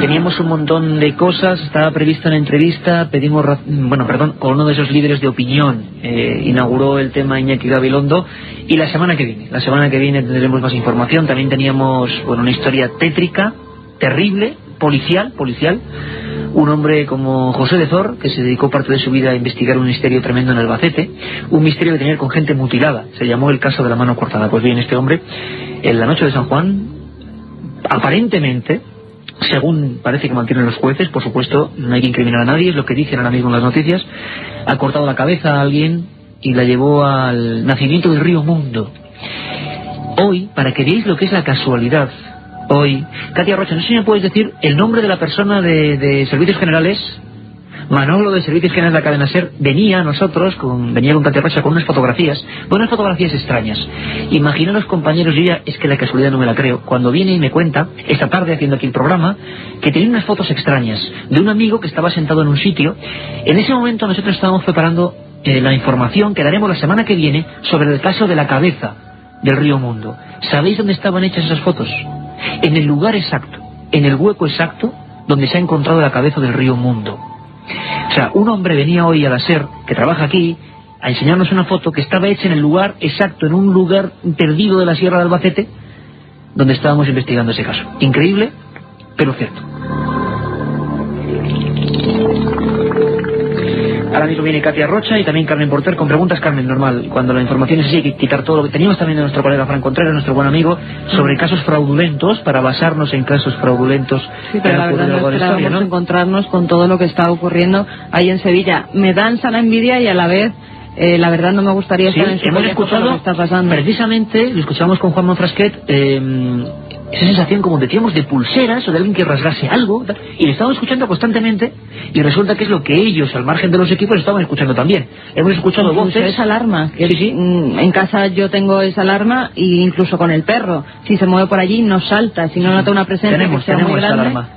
Teníamos un montón de cosas, estaba prevista una entrevista, con uno de esos líderes de opinión. Inauguró el tema Iñaki Gabilondo, y la semana que viene tendremos más información. También teníamos una historia tétrica, terrible, policial. Un hombre como José de Zor, que se dedicó parte de su vida a investigar un misterio tremendo en Albacete, un misterio que tenía con gente mutilada. Se llamó el caso de la mano cortada. Pues bien, este hombre, en la noche de San Juan, aparentemente, según parece que mantienen los jueces, por supuesto, no hay que incriminar a nadie, es lo que dicen ahora mismo en las noticias, ha cortado la cabeza a alguien y la llevó al nacimiento del río Mundo. Hoy, para que veáis lo que es la casualidad, hoy, Katia Rocha, no sé si me puedes decir el nombre de la persona de Servicios Generales. Manolo de Servicios Generales de la cadena SER venía con Katia Rocha con unas fotografías extrañas. Imaginaros, compañeros, yo ya, es que la casualidad no me la creo, cuando viene y me cuenta, esta tarde haciendo aquí el programa, que tenía unas fotos extrañas de un amigo que estaba sentado en un sitio. En ese momento nosotros estábamos preparando la información que daremos la semana que viene sobre el caso de la cabeza del río Mundo. ¿Sabéis dónde estaban hechas esas fotos? En el lugar exacto, en el hueco exacto donde se ha encontrado la cabeza del río Mundo. O sea, un hombre venía hoy a la SER, que trabaja aquí, a enseñarnos una foto que estaba hecha en el lugar exacto, en un lugar perdido de la Sierra de Albacete, donde estábamos investigando ese caso. Increíble, pero cierto. Ahora mismo viene Katia Rocha y también Carmen Porter con preguntas. Carmen, normal, cuando la información es así hay que quitar todo lo que teníamos también de nuestro colega Fran Contreras, nuestro buen amigo, sobre casos fraudulentos, para basarnos en casos fraudulentos. Sí, pero la verdad no esperábamos encontrarnos con todo lo que está ocurriendo ahí en Sevilla. Me danza la envidia y a la vez la verdad no me gustaría estar en hemos escuchado lo que está pasando. Precisamente, lo escuchamos con Juan Monfrasquet, esa sensación como decíamos de pulseras o de alguien que rasgase algo, y lo estamos escuchando constantemente, y resulta que es lo que ellos, al margen de los equipos, estaban escuchando también. Hemos escuchado voces. Esa alarma, que sí. En casa yo tengo esa alarma, e incluso con el perro, si se mueve por allí no salta, si no nota una presencia tenemos esa alarma.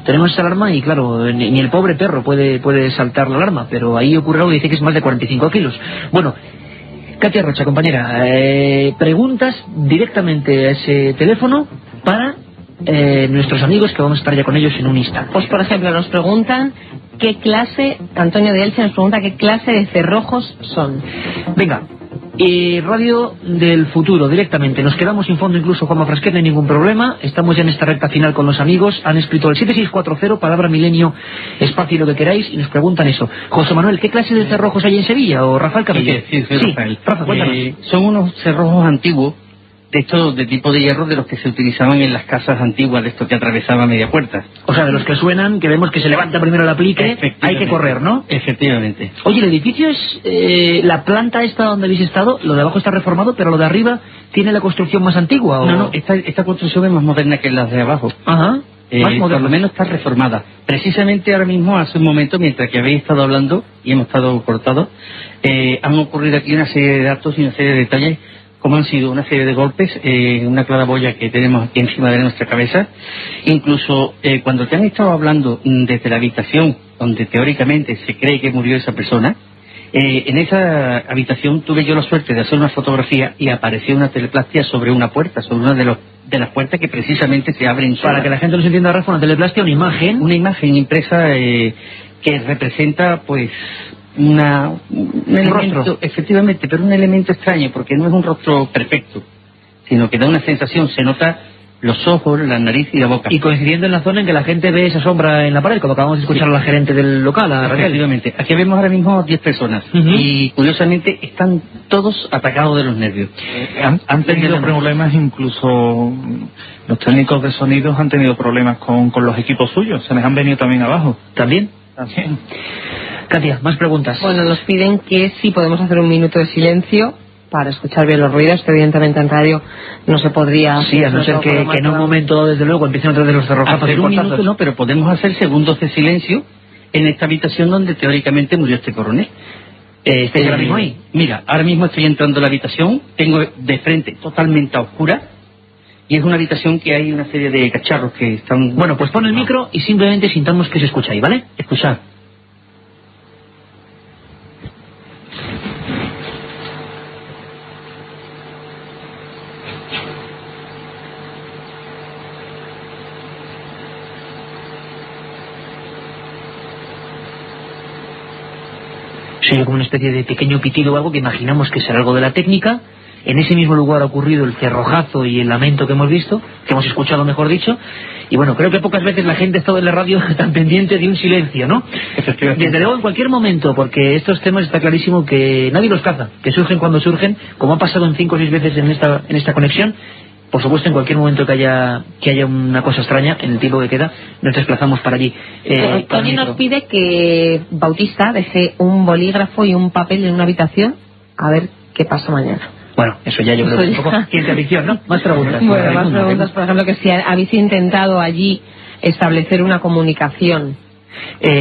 Tenemos esa alarma y claro, ni el pobre perro puede saltar la alarma, pero ahí ocurre algo, dice que es más de 45 kilos. Bueno, Katia Rocha, compañera, preguntas directamente a ese teléfono para nuestros amigos, que vamos a estar ya con ellos en un instante. Pues por ejemplo nos preguntan qué clase, Antonio de Elche nos pregunta qué clase de cerrojos son. Venga, Radio del Futuro, directamente. Nos quedamos sin fondo, incluso Juanma Frasquet, no hay ningún problema. Estamos ya en esta recta final con los amigos. Han escrito el 7640, palabra milenio, espacio y lo que queráis, y nos preguntan eso. José Manuel, ¿qué clase de cerrojos hay en Sevilla? ¿O Rafael Caballero? Sí, Rafael. Rafa, cuéntanos. Son unos cerrojos antiguos, de estos de tipo de hierro, de los que se utilizaban en las casas antiguas, de estos que atravesaban media puerta. O sea, de los que suenan, que vemos que se levanta primero el aplique, hay que correr, ¿no? Efectivamente. Oye, el edificio es la planta esta donde habéis estado, lo de abajo está reformado, pero lo de arriba tiene la construcción más antigua, ¿o? No, esta construcción es más moderna que las de abajo. Ajá. Más moderna. Por lo menos está reformada. Precisamente ahora mismo, hace un momento, mientras que habéis estado hablando y hemos estado cortados, han ocurrido aquí una serie de datos y una serie de detalles, como han sido una serie de golpes, una claraboya que tenemos aquí encima de nuestra cabeza. Incluso cuando te han estado hablando desde la habitación donde teóricamente se cree que murió esa persona, en esa habitación tuve yo la suerte de hacer una fotografía y apareció una teleplastia sobre una puerta, sobre una de las puertas que precisamente se abren solas. Para que la gente lo entienda, Rafa, una teleplastia, una imagen impresa que representa pues un elemento, rostro. Efectivamente, pero un elemento extraño, porque no es un rostro perfecto, sino que da una sensación, se nota los ojos, la nariz y la boca. Y coincidiendo en la zona en que la gente ve esa sombra en la pared, como acabamos de escuchar a la gerente del local, a Raquel. Efectivamente. Aquí vemos ahora mismo 10 personas y curiosamente están todos atacados de los nervios. Han tenido problemas, incluso los técnicos de sonidos han tenido problemas con los equipos suyos, se les han venido también abajo. ¿También? También. Katia, más preguntas. Bueno, nos piden que si podemos hacer un minuto de silencio para escuchar bien los ruidos, que evidentemente en radio no se podría... Sí, a no ser que en un momento, desde luego, empiecen otra vez los cerrojazos y un portazos. minuto no, pero podemos hacer segundos de silencio en esta habitación donde teóricamente murió este coronel. ¿Estáis ahora mismo ahí? Mira, ahora mismo estoy entrando a la habitación, tengo de frente totalmente a oscura, y es una habitación que hay una serie de cacharros que están... Bueno, pues pon el micro y simplemente sintamos que se escucha ahí, ¿vale? Escuchad. Se oye como una especie de pequeño pitido o algo que imaginamos que será algo de la técnica. En ese mismo lugar ha ocurrido el cerrojazo y el lamento que hemos visto, que hemos escuchado, mejor dicho. Y bueno, creo que pocas veces la gente ha estado en la radio tan pendiente de un silencio, ¿no? Desde luego, en cualquier momento, porque estos temas está clarísimo que nadie los caza, que surgen cuando surgen, como ha pasado en 5 o 6 veces en esta conexión. Por supuesto, en cualquier momento que haya una cosa extraña, en el tiempo que queda, nos desplazamos para allí. Tony nos pide que Bautista deje un bolígrafo y un papel en una habitación a ver qué pasa mañana. Bueno, eso ya yo creo que es un poco ciencia ficción, ¿no? Más preguntas. Bueno, más preguntas, por ejemplo, que si habéis intentado allí establecer una comunicación.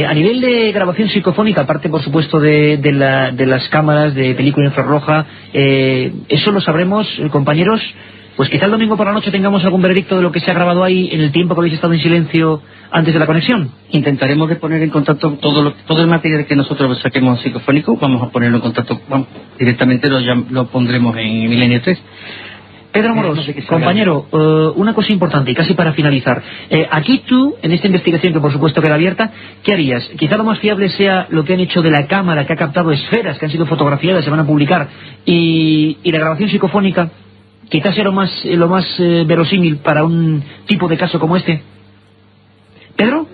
A nivel de grabación psicofónica, aparte por supuesto de las cámaras de película infrarroja, eso lo sabremos, compañeros. Pues quizá el domingo por la noche tengamos algún veredicto de lo que se ha grabado ahí en el tiempo que habéis estado en silencio antes de la conexión. Intentaremos de poner en contacto todo el material que nosotros saquemos psicofónico, vamos a ponerlo en contacto, directamente lo pondremos en Milenio 3. Pedro Moros, compañero, una cosa importante y casi para finalizar. Aquí tú, en esta investigación que por supuesto queda abierta, ¿qué harías? Quizá lo más fiable sea lo que han hecho de la cámara que ha captado esferas que han sido fotografiadas, se van a publicar, y la grabación psicofónica. Quizás sea lo más verosímil para un tipo de caso como este. ¿Pedro?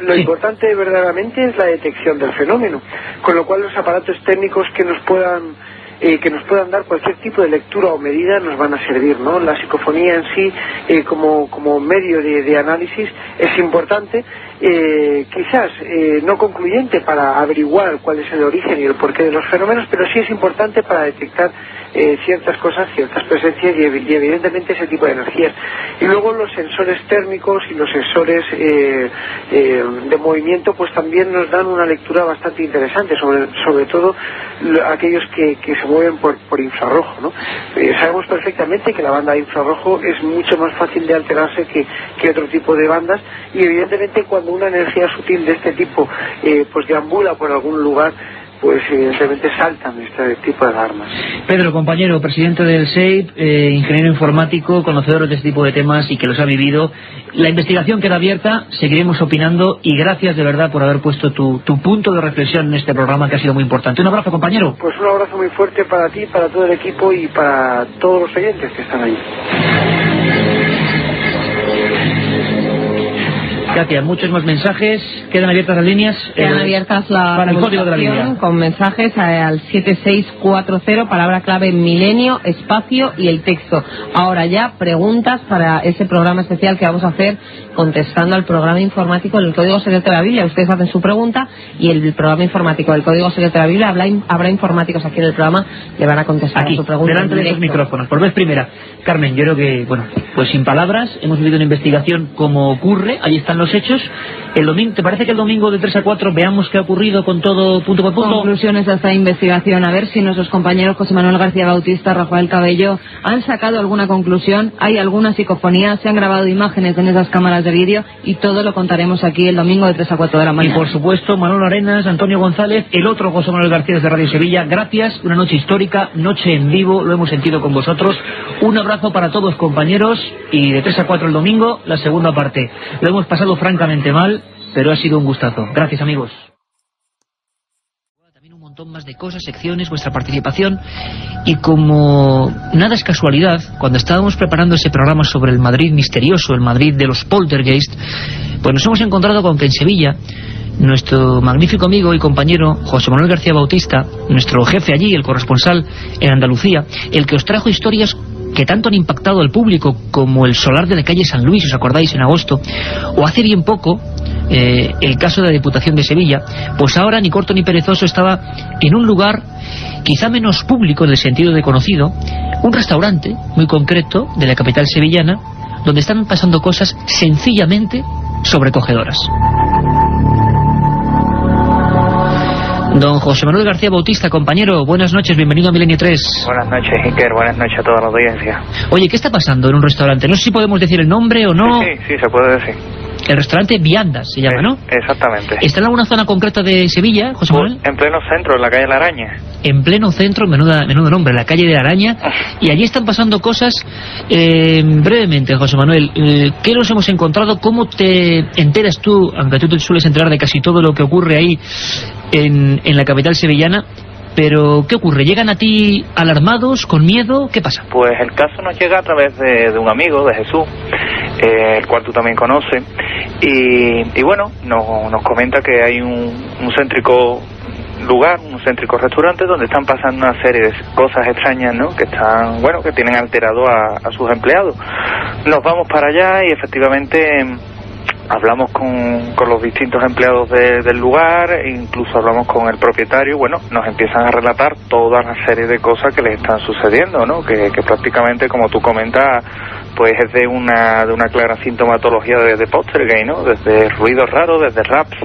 Lo importante verdaderamente es la detección del fenómeno, con lo cual los aparatos técnicos que nos puedan dar cualquier tipo de lectura o medida nos van a servir, ¿no? La psicofonía en sí, como medio de análisis, es importante, quizás no concluyente para averiguar cuál es el origen y el porqué de los fenómenos, pero sí es importante para detectar ciertas cosas, ciertas presencias y evidentemente ese tipo de energías. Y luego los sensores térmicos y los sensores de movimiento pues también nos dan una lectura bastante interesante, sobre todo aquellos que se mueven por infrarrojo, ¿no? Sabemos perfectamente que la banda de infrarrojo es mucho más fácil de alterarse que otro tipo de bandas, y evidentemente cuando una energía sutil de este tipo pues deambula por algún lugar, pues evidentemente saltan este tipo de alarmas. Pedro, compañero, presidente del SEIP, ingeniero informático, conocedor de este tipo de temas y que los ha vivido. La investigación queda abierta, seguiremos opinando y gracias de verdad por haber puesto tu punto de reflexión en este programa que ha sido muy importante. Un abrazo, compañero. Pues un abrazo muy fuerte para ti, para todo el equipo y para todos los oyentes que están ahí. Katia, muchos más mensajes. ¿Quedan abiertas las líneas? Quedan abiertas para el código de la línea. Con mensajes al 7640, palabra clave milenio, espacio y el texto. Ahora ya preguntas para ese programa especial que vamos a hacer contestando al programa informático del Código Secreto de la Biblia. Ustedes hacen su pregunta y el programa informático del Código Secreto de la Biblia habrá informáticos aquí en el programa que van a contestar aquí, a su pregunta. Delante de los micrófonos. Por vez primera. Carmen, yo creo que, bueno, pues sin palabras, hemos vivido una investigación como ocurre, ahí están los hechos. El domingo, ¿te parece que el domingo de 3 a 4 veamos qué ha ocurrido con todo punto por punto? Conclusiones de esta investigación, a ver si nuestros compañeros José Manuel García Bautista, Rafael Cabello han sacado alguna conclusión, hay alguna psicofonía, se han grabado imágenes en esas cámaras de vídeo y todo lo contaremos aquí el domingo de 3 a 4 de la mañana. Y por supuesto Manolo Arenas, Antonio González, el otro José Manuel García de Radio Sevilla, gracias, una noche histórica, noche en vivo, lo hemos sentido con vosotros. Un abrazo para todos, compañeros, y de 3 a 4 el domingo, la segunda parte. Lo hemos pasado francamente mal, pero ha sido un gustazo. Gracias, amigos. montón más de cosas, secciones, vuestra participación, y como nada es casualidad, cuando estábamos preparando ese programa sobre el Madrid misterioso, el Madrid de los poltergeist, pues nos hemos encontrado con que en Sevilla nuestro magnífico amigo y compañero José Manuel García Bautista, nuestro jefe allí, el corresponsal en Andalucía, el que os trajo historias que tanto han impactado al público, como el solar de la calle San Luis, ¿os acordáis?, en agosto, o hace bien poco el caso de la Diputación de Sevilla, pues ahora, ni corto ni perezoso, estaba en un lugar quizá menos público en el sentido de conocido, un restaurante muy concreto de la capital sevillana, donde están pasando cosas sencillamente sobrecogedoras. Don José Manuel García Bautista, compañero, buenas noches, bienvenido a Milenio 3. Buenas noches, Iker, buenas noches a toda la audiencia. Oye, ¿qué está pasando en un restaurante? No sé si podemos decir el nombre o no. Sí, se puede decir. El restaurante Viandas se llama, ¿no? Exactamente. ¿Está en alguna zona concreta de Sevilla, José Manuel? En pleno centro, en la calle La Araña. En pleno centro, menudo nombre, la calle de la Araña. Y allí están pasando cosas. Brevemente, José Manuel, ¿qué nos hemos encontrado? ¿Cómo te enteras tú, aunque tú te sueles enterar de casi todo lo que ocurre ahí en la capital sevillana? Pero, ¿qué ocurre? ¿Llegan a ti alarmados, con miedo? ¿Qué pasa? Pues el caso nos llega a través de un amigo, de Jesús, el cual tú también conoces, y bueno, nos comenta que hay un céntrico lugar, un céntrico restaurante donde están pasando una serie de cosas extrañas, ¿no?, que están, bueno, que tienen alterado a sus empleados. Nos vamos para allá y efectivamente hablamos con los distintos empleados del lugar, e incluso hablamos con el propietario. Bueno, nos empiezan a relatar toda una serie de cosas que les están sucediendo, ¿no?, que prácticamente, como tú comentas, pues es de una clara sintomatología de poltergeist, ¿no?, desde ruidos raros, desde raps,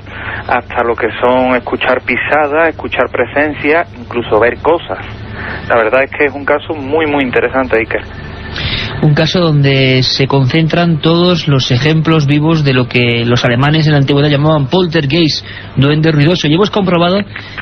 hasta lo que son escuchar pisadas, escuchar presencia, incluso ver cosas. La verdad es que es un caso muy, muy interesante, Iker. Un caso donde se concentran todos los ejemplos vivos de lo que los alemanes en la antigüedad llamaban poltergeist, duende ruidoso. Y hemos comprobado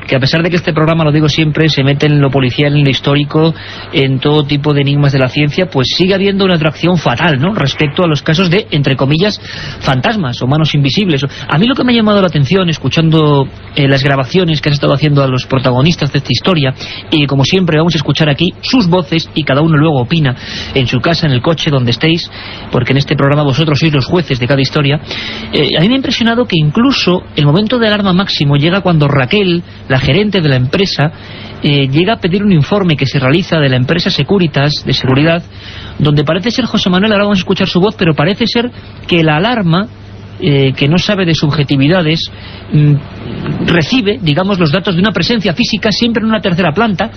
que, a pesar de que este programa, lo digo siempre, se mete en lo policial, en lo histórico, en todo tipo de enigmas de la ciencia, pues sigue habiendo una atracción fatal, ¿no?, respecto a los casos de, entre comillas, fantasmas o manos invisibles. A mí lo que me ha llamado la atención, escuchando las grabaciones que has estado haciendo a los protagonistas de esta historia, y como siempre vamos a escuchar aquí sus voces, y cada uno luego opina en su casa, en el coche, donde estéis, porque en este programa vosotros sois los jueces de cada historia. A mí me ha impresionado que incluso el momento de alarma máximo llega cuando Raquel, la gerente de la empresa, llega a pedir un informe que se realiza de la empresa Securitas, de seguridad, donde parece ser, José Manuel, ahora vamos a escuchar su voz, pero parece ser que la alarma, que no sabe de subjetividades, recibe, digamos, los datos de una presencia física siempre en una tercera planta,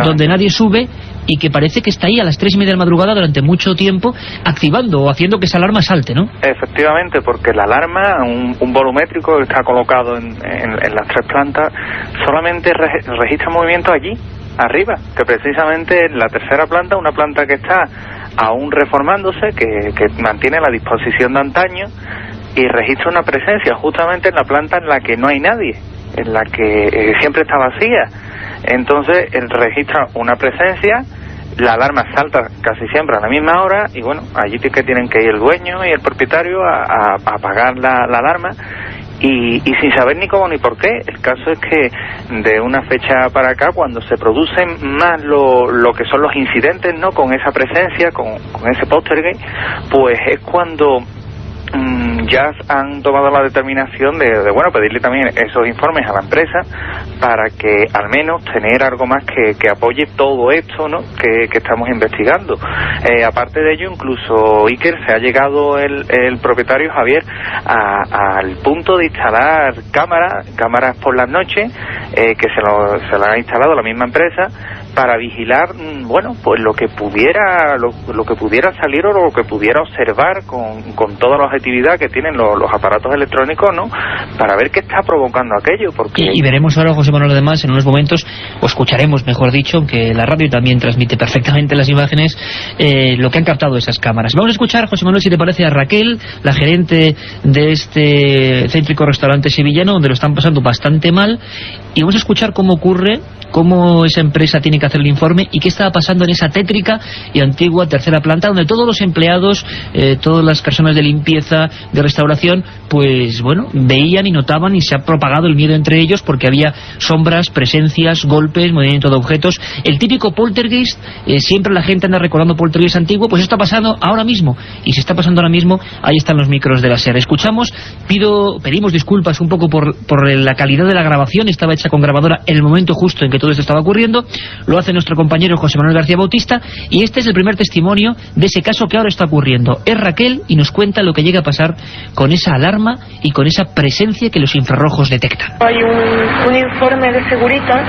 donde nadie sube, y que parece que está ahí a las 3:30 de la madrugada durante mucho tiempo, activando o haciendo que esa alarma salte, ¿no? Efectivamente, porque la alarma, un volumétrico que está colocado en las 3 plantas, solamente registra movimiento allí, arriba, que precisamente en la tercera planta, una planta que está aún reformándose, que mantiene la disposición de antaño, y registra una presencia justamente en la planta en la que no hay nadie, en la que siempre está vacía. Entonces él registra una presencia, la alarma salta casi siempre a la misma hora, y bueno, allí que tienen que ir el dueño y el propietario a apagar la alarma, y sin saber ni cómo ni por qué. El caso es que de una fecha para acá, cuando se producen más lo que son los incidentes, ¿no?, con esa presencia, con ese poltergeist, pues es cuando ya han tomado la determinación de bueno, pedirle también esos informes a la empresa para que al menos tener algo más que apoye todo esto, ¿no?, que estamos investigando. Aparte de ello, incluso, Iker, se ha llegado el propietario Javier al punto de instalar cámaras por las noches, que se la ha instalado la misma empresa, para vigilar, bueno, pues lo que pudiera salir o lo que pudiera observar con toda la objetividad que tienen los aparatos electrónicos, ¿no?, para ver qué está provocando aquello. Porque y veremos ahora, José Manuel, además, en unos momentos, o escucharemos, mejor dicho, aunque la radio también transmite perfectamente las imágenes, lo que han captado esas cámaras. Vamos a escuchar, José Manuel, si te parece, a Raquel, la gerente de este céntrico restaurante sevillano, donde lo están pasando bastante mal, y vamos a escuchar cómo ocurre, cómo esa empresa tiene que hacer el informe y qué estaba pasando en esa tétrica y antigua tercera planta, donde todos los empleados, todas las personas de limpieza, de restauración, pues bueno, veían y notaban, y se ha propagado el miedo entre ellos porque había sombras, presencias, golpes, movimiento de objetos, el típico poltergeist. Siempre la gente anda recordando poltergeist antiguo, pues esto está pasando ahora mismo, y si está pasando ahora mismo, ahí están los micros de la SER. Escuchamos, pedimos disculpas un poco por la calidad de la grabación, estaba hecha con grabadora en el momento justo en que todo esto estaba ocurriendo. Lo hace nuestro compañero José Manuel García Bautista, y este es el primer testimonio de ese caso que ahora está ocurriendo. Es Raquel y nos cuenta lo que llega a pasar con esa alarma y con esa presencia que los infrarrojos detectan. Hay un informe de Securitas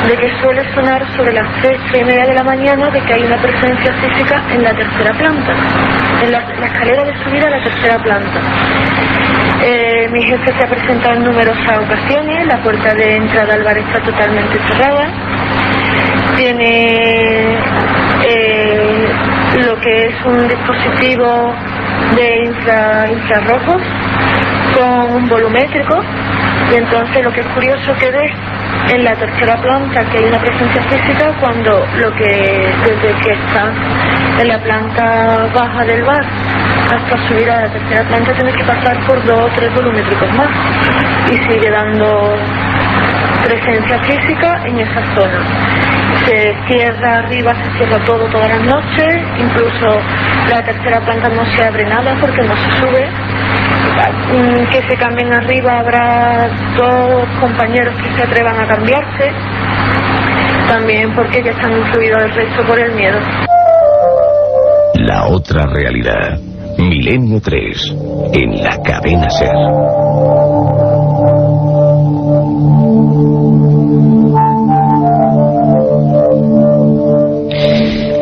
de que suele sonar sobre las 3:30 de la mañana de que hay una presencia física en la tercera planta, en la escalera de subida a la tercera planta. Mi jefe se ha presentado en numerosas ocasiones, la puerta de entrada al bar está totalmente cerrada, tiene lo que es un dispositivo de infrarrojos con un volumétrico, y entonces lo que es curioso que ves en la tercera planta que hay una presencia física cuando desde que está en la planta baja del bar hasta subir a la tercera planta tienes que pasar por 2 o 3 volumétricos más, y sigue dando presencia física en esa zona. Se cierra arriba, se cierra todo todas las noches, incluso la tercera planta no se abre nada porque no se sube. Que se cambien arriba, habrá 2 compañeros que se atrevan a cambiarse, también porque ya están influidos del resto por el miedo. La otra realidad. Milenio 3 en la cadena SER.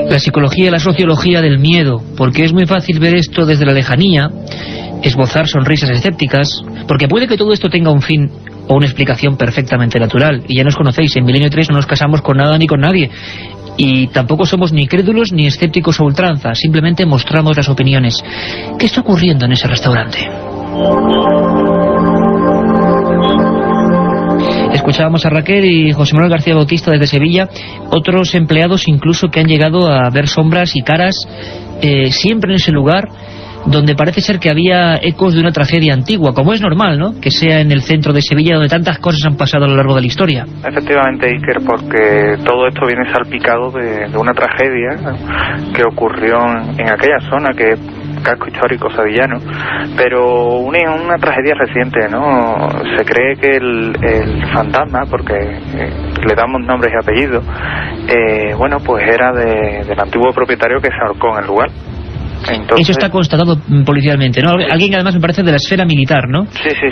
La psicología y la sociología del miedo, porque es muy fácil ver esto desde la lejanía, esbozar sonrisas escépticas, porque puede que todo esto tenga un fin o una explicación perfectamente natural, y ya nos conocéis, en Milenio 3 no nos casamos con nada ni con nadie, y tampoco somos ni crédulos ni escépticos a ultranza, simplemente mostramos las opiniones. ¿Qué está ocurriendo en ese restaurante? Escuchábamos a Raquel y José Manuel García Bautista desde Sevilla, otros empleados incluso que han llegado a ver sombras y caras siempre en ese lugar, donde parece ser que había ecos de una tragedia antigua, como es normal, ¿no?, que sea en el centro de Sevilla, donde tantas cosas han pasado a lo largo de la historia. Efectivamente, Iker, porque todo esto viene salpicado de una tragedia que ocurrió en aquella zona, que es casco histórico sevillano, pero una tragedia reciente, ¿no? Se cree que el fantasma, porque le damos nombres y apellidos, bueno, pues era del antiguo propietario que se ahorcó en el lugar. Entonces, eso está constatado policialmente, ¿no? Alguien que además me parece de la esfera militar, ¿no? Sí. Sí.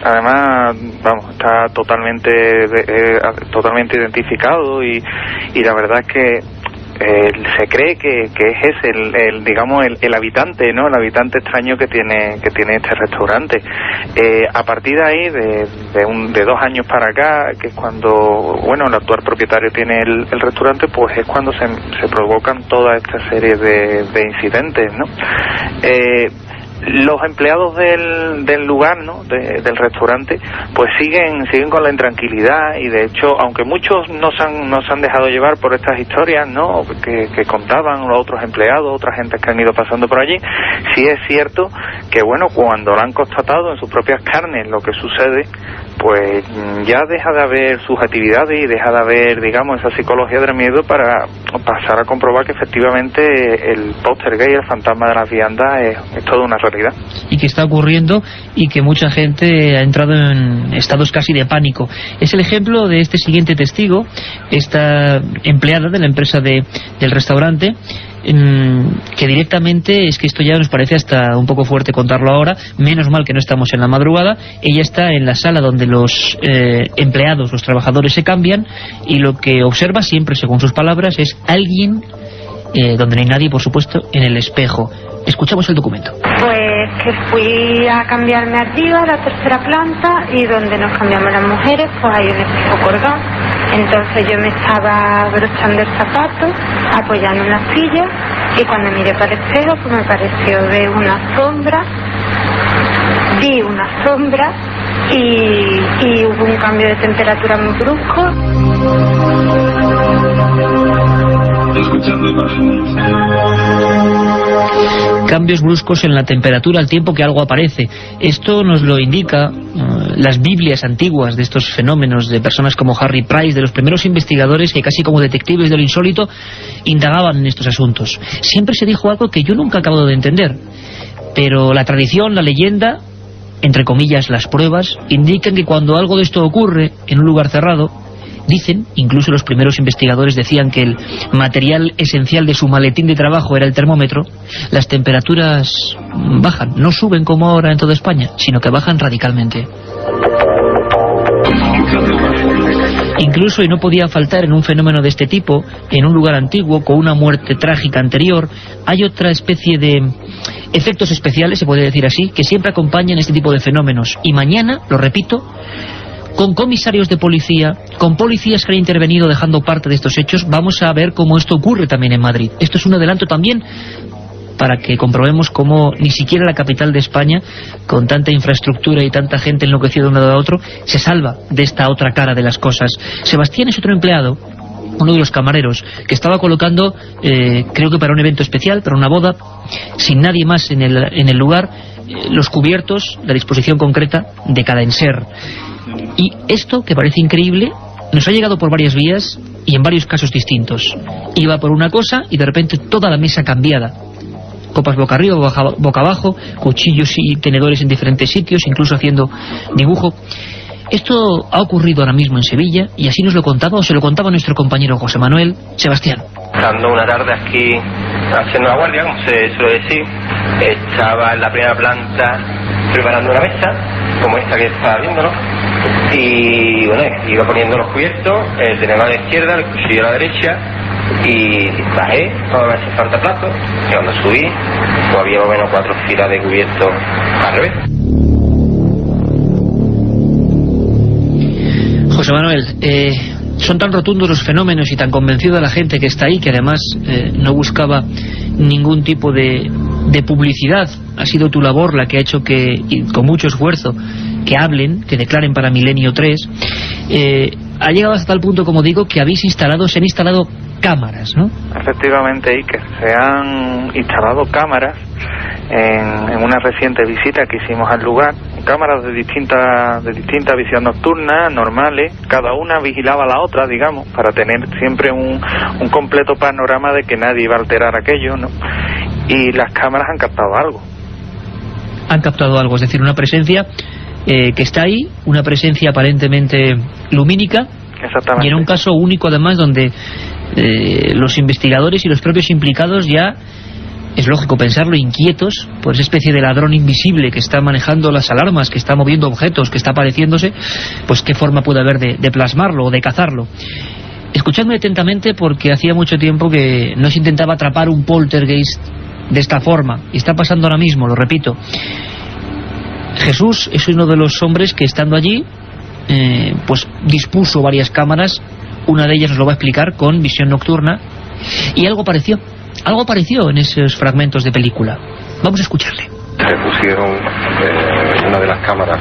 Además, vamos, está totalmente identificado, y la verdad es que se cree que es el habitante, ¿no? El habitante extraño que tiene este restaurante. A partir de ahí, de 2 años para acá, que es cuando, bueno, el actual propietario tiene el restaurante, pues es cuando se provocan toda esta serie de incidentes, ¿no? Los empleados del lugar, ¿no?, del restaurante, pues siguen con la intranquilidad, y de hecho, aunque muchos no se han dejado llevar por estas historias, ¿no?, que contaban los otros empleados, otras gentes que han ido pasando por allí, sí es cierto que, bueno, cuando lo han constatado en sus propias carnes lo que sucede, pues ya deja de haber subjetividades y deja de haber, digamos, esa psicología del miedo para pasar a comprobar que efectivamente el poltergeist, el fantasma de las viandas, es toda una realidad. Y que está ocurriendo, y que mucha gente ha entrado en estados casi de pánico. Es el ejemplo de este siguiente testigo, esta empleada de la empresa del restaurante, que directamente, es que esto ya nos parece hasta un poco fuerte contarlo ahora, menos mal que no estamos en la madrugada. Ella está en la sala donde los empleados, los trabajadores se cambian, y lo que observa siempre, según sus palabras, es alguien, donde no hay nadie, por supuesto, en el espejo. Escuchamos el documento. Pues que fui a cambiarme arriba a la tercera planta, y donde nos cambiamos las mujeres, pues hay un espejo colgado. Entonces yo me estaba abrochando el zapato, apoyando en la silla, y cuando miré para el espejo, pues me pareció ver una sombra, vi una sombra y hubo un cambio de temperatura muy brusco. Escuchando imágenes. Cambios bruscos en la temperatura al tiempo que algo aparece. Esto nos lo indica las Biblias antiguas de estos fenómenos, de personas como Harry Price, de los primeros investigadores que casi como detectives de lo insólito indagaban en estos asuntos. Siempre se dijo algo que yo nunca he acabado de entender, pero la tradición, la leyenda, entre comillas las pruebas, indican que cuando algo de esto ocurre en un lugar cerrado, dicen, incluso los primeros investigadores decían que el material esencial de su maletín de trabajo era el termómetro, las temperaturas bajan, no suben como ahora en toda España, sino que bajan radicalmente. Incluso, y no podía faltar en un fenómeno de este tipo, en un lugar antiguo, con una muerte trágica anterior, hay otra especie de efectos especiales, se puede decir así, que siempre acompañan este tipo de fenómenos. Y mañana, lo repito, con comisarios de policía, con policías que han intervenido dejando parte de estos hechos, vamos a ver cómo esto ocurre también en Madrid. Esto es un adelanto también para que comprobemos cómo ni siquiera la capital de España, con tanta infraestructura y tanta gente enloquecida de un lado a otro, se salva de esta otra cara de las cosas. Sebastián es otro empleado, uno de los camareros, que estaba colocando, creo que para un evento especial, para una boda, sin nadie más en el lugar, los cubiertos, la disposición concreta de cada enser. Y esto, que parece increíble, nos ha llegado por varias vías y en varios casos distintos. Iba por una cosa y de repente toda la mesa cambiada. Copas boca arriba, boca abajo, cuchillos y tenedores en diferentes sitios, incluso haciendo dibujo. Esto ha ocurrido ahora mismo en Sevilla y así nos lo contaba, o se lo contaba nuestro compañero José Manuel. Sebastián. Estando una tarde aquí haciendo la guardia, como se suele decir, estaba en la primera planta preparando una mesa, como esta que está viéndolo, y bueno, iba poniendo los cubiertos, el tenedor a la izquierda, el cuchillo a la derecha, y bajé, no me hacía falta plato, y cuando subí, pues había más o menos 4 filas de cubiertos al revés. José Manuel, son tan rotundos los fenómenos y tan convencida la gente que está ahí, que además no buscaba ningún tipo de publicidad. Ha sido tu labor la que ha hecho que, y con mucho esfuerzo, que hablen, que declaren para Milenio 3. Ha llegado hasta tal punto, como digo, que se han instalado cámaras, ¿no? Efectivamente, Iker, se han instalado cámaras en una reciente visita que hicimos al lugar, cámaras de distinta visión nocturna, normales, cada una vigilaba a la otra, digamos, para tener siempre un completo panorama de que nadie iba a alterar aquello, ¿no? Y las cámaras han captado algo. Han captado algo, es decir, una presencia que está ahí, una presencia aparentemente lumínica. Exactamente. Y en un caso único además donde los investigadores y los propios implicados ya, es lógico pensarlo, inquietos por esa especie de ladrón invisible que está manejando las alarmas, que está moviendo objetos, que está apareciéndose, pues qué forma puede haber de plasmarlo o de cazarlo. Escuchadme atentamente, porque hacía mucho tiempo que no se intentaba atrapar un poltergeist de esta forma, y está pasando ahora mismo, lo repito. Jesús es uno de los hombres que, estando allí, pues dispuso varias cámaras. Una de ellas nos lo va a explicar con visión nocturna, y algo apareció en esos fragmentos de película. Vamos a escucharle. Se pusieron una de las cámaras,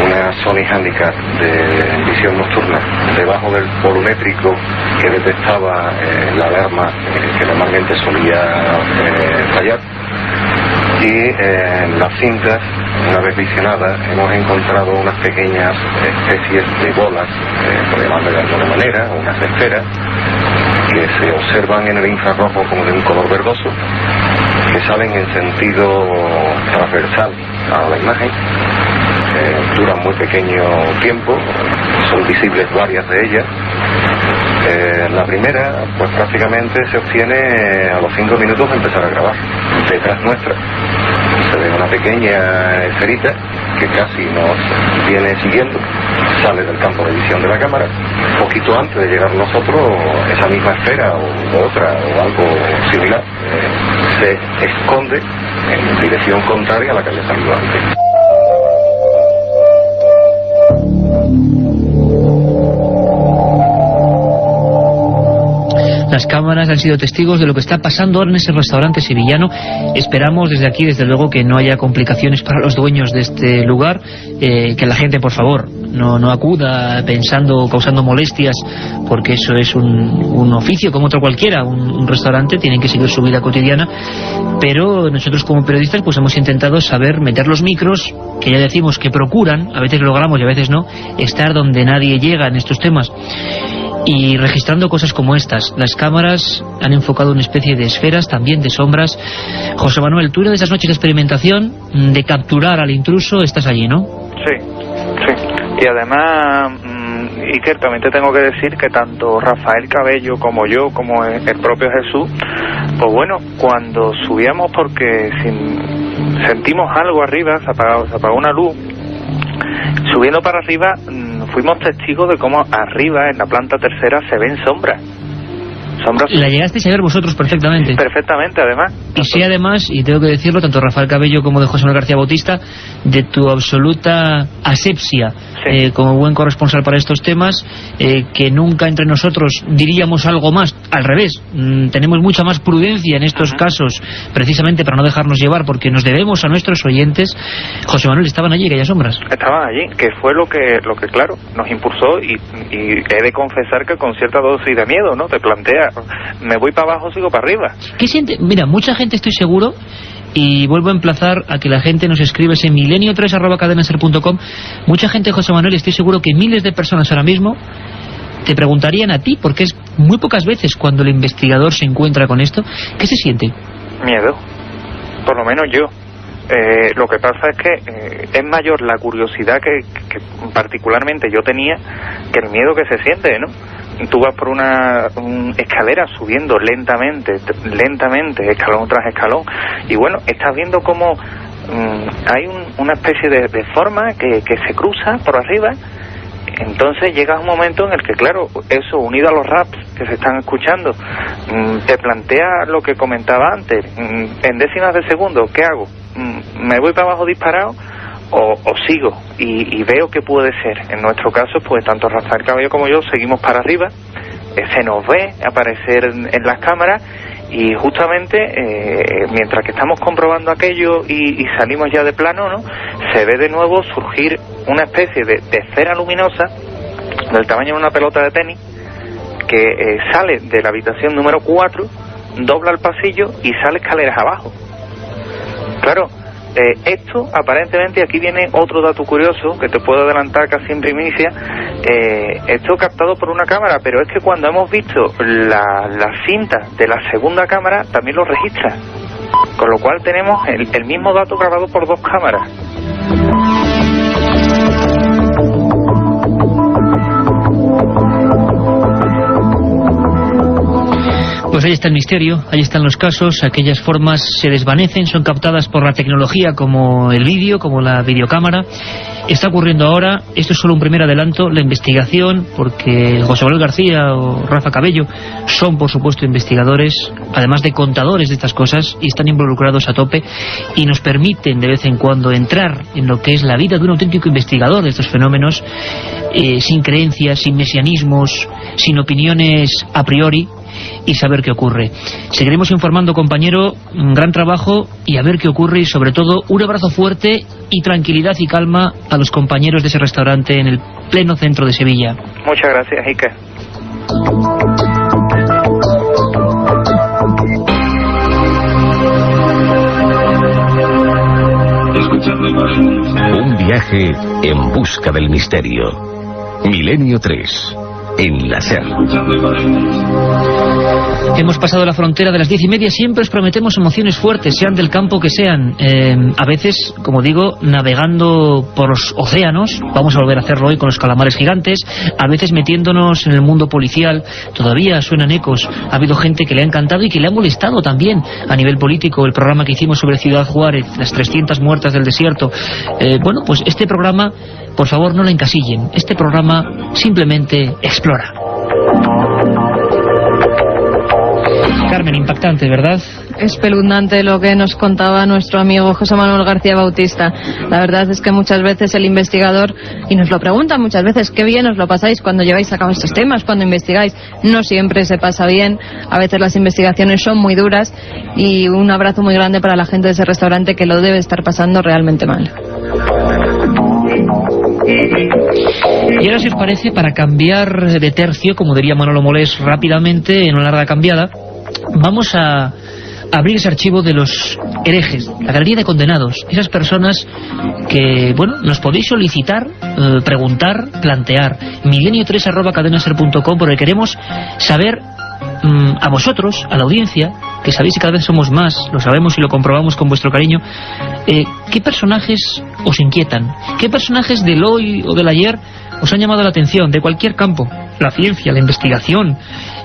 una Sony Handicap de visión nocturna, debajo del volumétrico que detectaba la alarma que normalmente solía fallar. Y en las cintas, una vez visionadas, hemos encontrado unas pequeñas especies de bolas, por llamarlo de alguna manera, unas esferas, que se observan en el infrarrojo como de un color verdoso, que salen en sentido transversal a la imagen, duran muy pequeño tiempo, son visibles varias de ellas. La primera, pues prácticamente se obtiene a los 5 minutos de empezar a grabar. Detrás nuestra se ve una pequeña esferita que casi nos viene siguiendo, sale del campo de visión de la cámara. Poquito antes de llegar nosotros, esa misma esfera o otra o algo similar se esconde en dirección contraria a la que había salido antes. Las cámaras han sido testigos de lo que está pasando ahora en ese restaurante sevillano. Esperamos desde aquí, desde luego, que no haya complicaciones para los dueños de este lugar, que la gente, por favor, no acuda pensando, causando molestias, porque eso es un oficio como otro cualquiera. Un restaurante, tienen que seguir su vida cotidiana, pero nosotros como periodistas pues hemos intentado saber meter los micros, que ya decimos que procuran, a veces logramos y a veces no, estar donde nadie llega en estos temas, y registrando cosas como estas. Las cámaras han enfocado una especie de esferas, también de sombras. José Manuel, tú de esas noches de experimentación, de capturar al intruso, estás allí, ¿no? Sí. Y además, Iker, también te tengo que decir que tanto Rafael Cabello como yo, como el propio Jesús, pues bueno, cuando subíamos, porque sentimos algo arriba, se apagó una luz, subiendo para arriba, fuimos testigos de cómo arriba, en la planta tercera, se ven sombras. La llegasteis a ver vosotros perfectamente. Perfectamente, además. Y sí, además, y tengo que decirlo, tanto Rafael Cabello como de José Manuel García Bautista, de tu absoluta asepsia, como buen corresponsal para estos temas, que nunca entre nosotros diríamos algo más. Al revés, tenemos mucha más prudencia en estos casos, precisamente para no dejarnos llevar, porque nos debemos a nuestros oyentes. José Manuel, ¿estaban allí aquellas sombras? Estaban allí, que fue lo que claro, nos impulsó, y he de confesar que con cierta dosis de miedo, ¿no? Te plantea, me voy para abajo, sigo para arriba. ¿Qué siente? Mira, mucha gente, estoy seguro, y vuelvo a emplazar a que la gente nos escribe en milenio3@cadenaser.com. Mucha gente, José Manuel, estoy seguro que miles de personas ahora mismo te preguntarían a ti, porque es muy pocas veces cuando el investigador se encuentra con esto. ¿Qué se siente? Miedo, por lo menos yo. Lo que pasa es que es mayor la curiosidad que particularmente yo tenía que el miedo que se siente, ¿no? Tú vas por una escalera subiendo lentamente, escalón tras escalón, y bueno, estás viendo cómo hay una especie de forma que se cruza por arriba. Entonces llega un momento en el que, claro, eso unido a los raps que se están escuchando, te plantea lo que comentaba antes, en décimas de segundo, ¿qué hago? ¿Me voy para abajo disparado o sigo? Y veo que puede ser. En nuestro caso, pues tanto Rafael Cabello como yo seguimos para arriba, se nos ve aparecer en las cámaras, y justamente mientras que estamos comprobando aquello y salimos ya de plano, ¿no?, se ve de nuevo surgir una especie de esfera luminosa del tamaño de una pelota de tenis que sale de la habitación número 4, dobla el pasillo y sale escaleras abajo. Claro, esto aparentemente, aquí viene otro dato curioso que te puedo adelantar casi en primicia, esto captado por una cámara, pero es que cuando hemos visto la cinta de la segunda cámara también lo registra, con lo cual tenemos el mismo dato grabado por dos cámaras. Pues ahí está el misterio, ahí están los casos, aquellas formas se desvanecen, son captadas por la tecnología como el vídeo, como la videocámara. Está ocurriendo ahora, esto es solo un primer adelanto, la investigación, porque José Manuel García o Rafa Cabello son por supuesto investigadores, además de contadores de estas cosas, y están involucrados a tope, y nos permiten de vez en cuando entrar en lo que es la vida de un auténtico investigador de estos fenómenos, sin creencias, sin mesianismos, sin opiniones a priori, y saber qué ocurre. Seguiremos informando, compañero, un gran trabajo, y a ver qué ocurre, y sobre todo un abrazo fuerte y tranquilidad y calma a los compañeros de ese restaurante en el pleno centro de Sevilla. Muchas gracias, Iker. Un viaje en busca del misterio. Milenio 3. En la SER. Hemos pasado la frontera de las 10:30. Siempre os prometemos emociones fuertes, sean del campo que sean. A veces, como digo, navegando por los océanos. Vamos a volver a hacerlo hoy con los calamares gigantes. A veces metiéndonos en el mundo policial. Todavía suenan ecos. Ha habido gente que le ha encantado y que le ha molestado también a nivel político el programa que hicimos sobre Ciudad Juárez, las 300 muertas del desierto. Bueno, pues este programa, por favor, no lo encasillen. Este programa simplemente explora. Carmen, impactante, ¿verdad? Espeluznante lo que nos contaba nuestro amigo José Manuel García Bautista. La verdad es que muchas veces el investigador, y nos lo preguntan muchas veces, qué bien os lo pasáis cuando lleváis a cabo estos temas, cuando investigáis. No siempre se pasa bien, a veces las investigaciones son muy duras, y un abrazo muy grande para la gente de ese restaurante que lo debe estar pasando realmente mal. Y ahora, si os parece, para cambiar de tercio, como diría Manolo Molés rápidamente, en una larga cambiada, vamos a abrir ese archivo de los herejes, la galería de condenados, esas personas que, bueno, nos podéis solicitar, preguntar, plantear. milenio3@cadenaser.com, porque queremos saber a vosotros, a la audiencia, que sabéis que cada vez somos más, lo sabemos y lo comprobamos con vuestro cariño, ¿qué personajes os inquietan? ¿Qué personajes del hoy o del ayer os han llamado la atención, de cualquier campo? La ciencia, la investigación.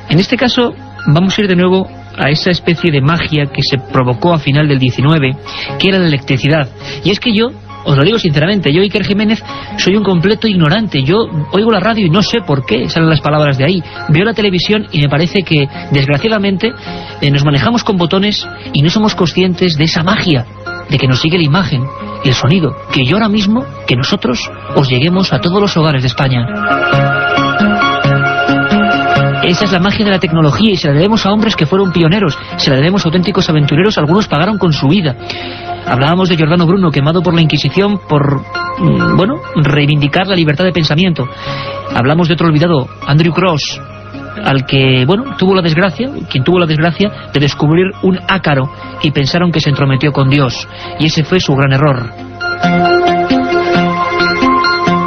En este caso, vamos a ir de nuevo a esa especie de magia que se provocó a final del 19, que era la electricidad. Y es que yo, os lo digo sinceramente, yo, Iker Jiménez, soy un completo ignorante. Yo oigo la radio y no sé por qué salen las palabras de ahí. Veo la televisión y me parece que, desgraciadamente, nos manejamos con botones y no somos conscientes de esa magia, de que nos sigue la imagen, el sonido, que yo ahora mismo, que nosotros os lleguemos a todos los hogares de España. Esa es la magia de la tecnología, y se la debemos a hombres que fueron pioneros, se la debemos a auténticos aventureros, algunos pagaron con su vida. Hablábamos de Giordano Bruno, quemado por la Inquisición por, reivindicar la libertad de pensamiento. Hablamos de otro olvidado, Andrew Cross, al que, quien tuvo la desgracia de descubrir un ácaro y pensaron que se entrometió con Dios, y ese fue su gran error.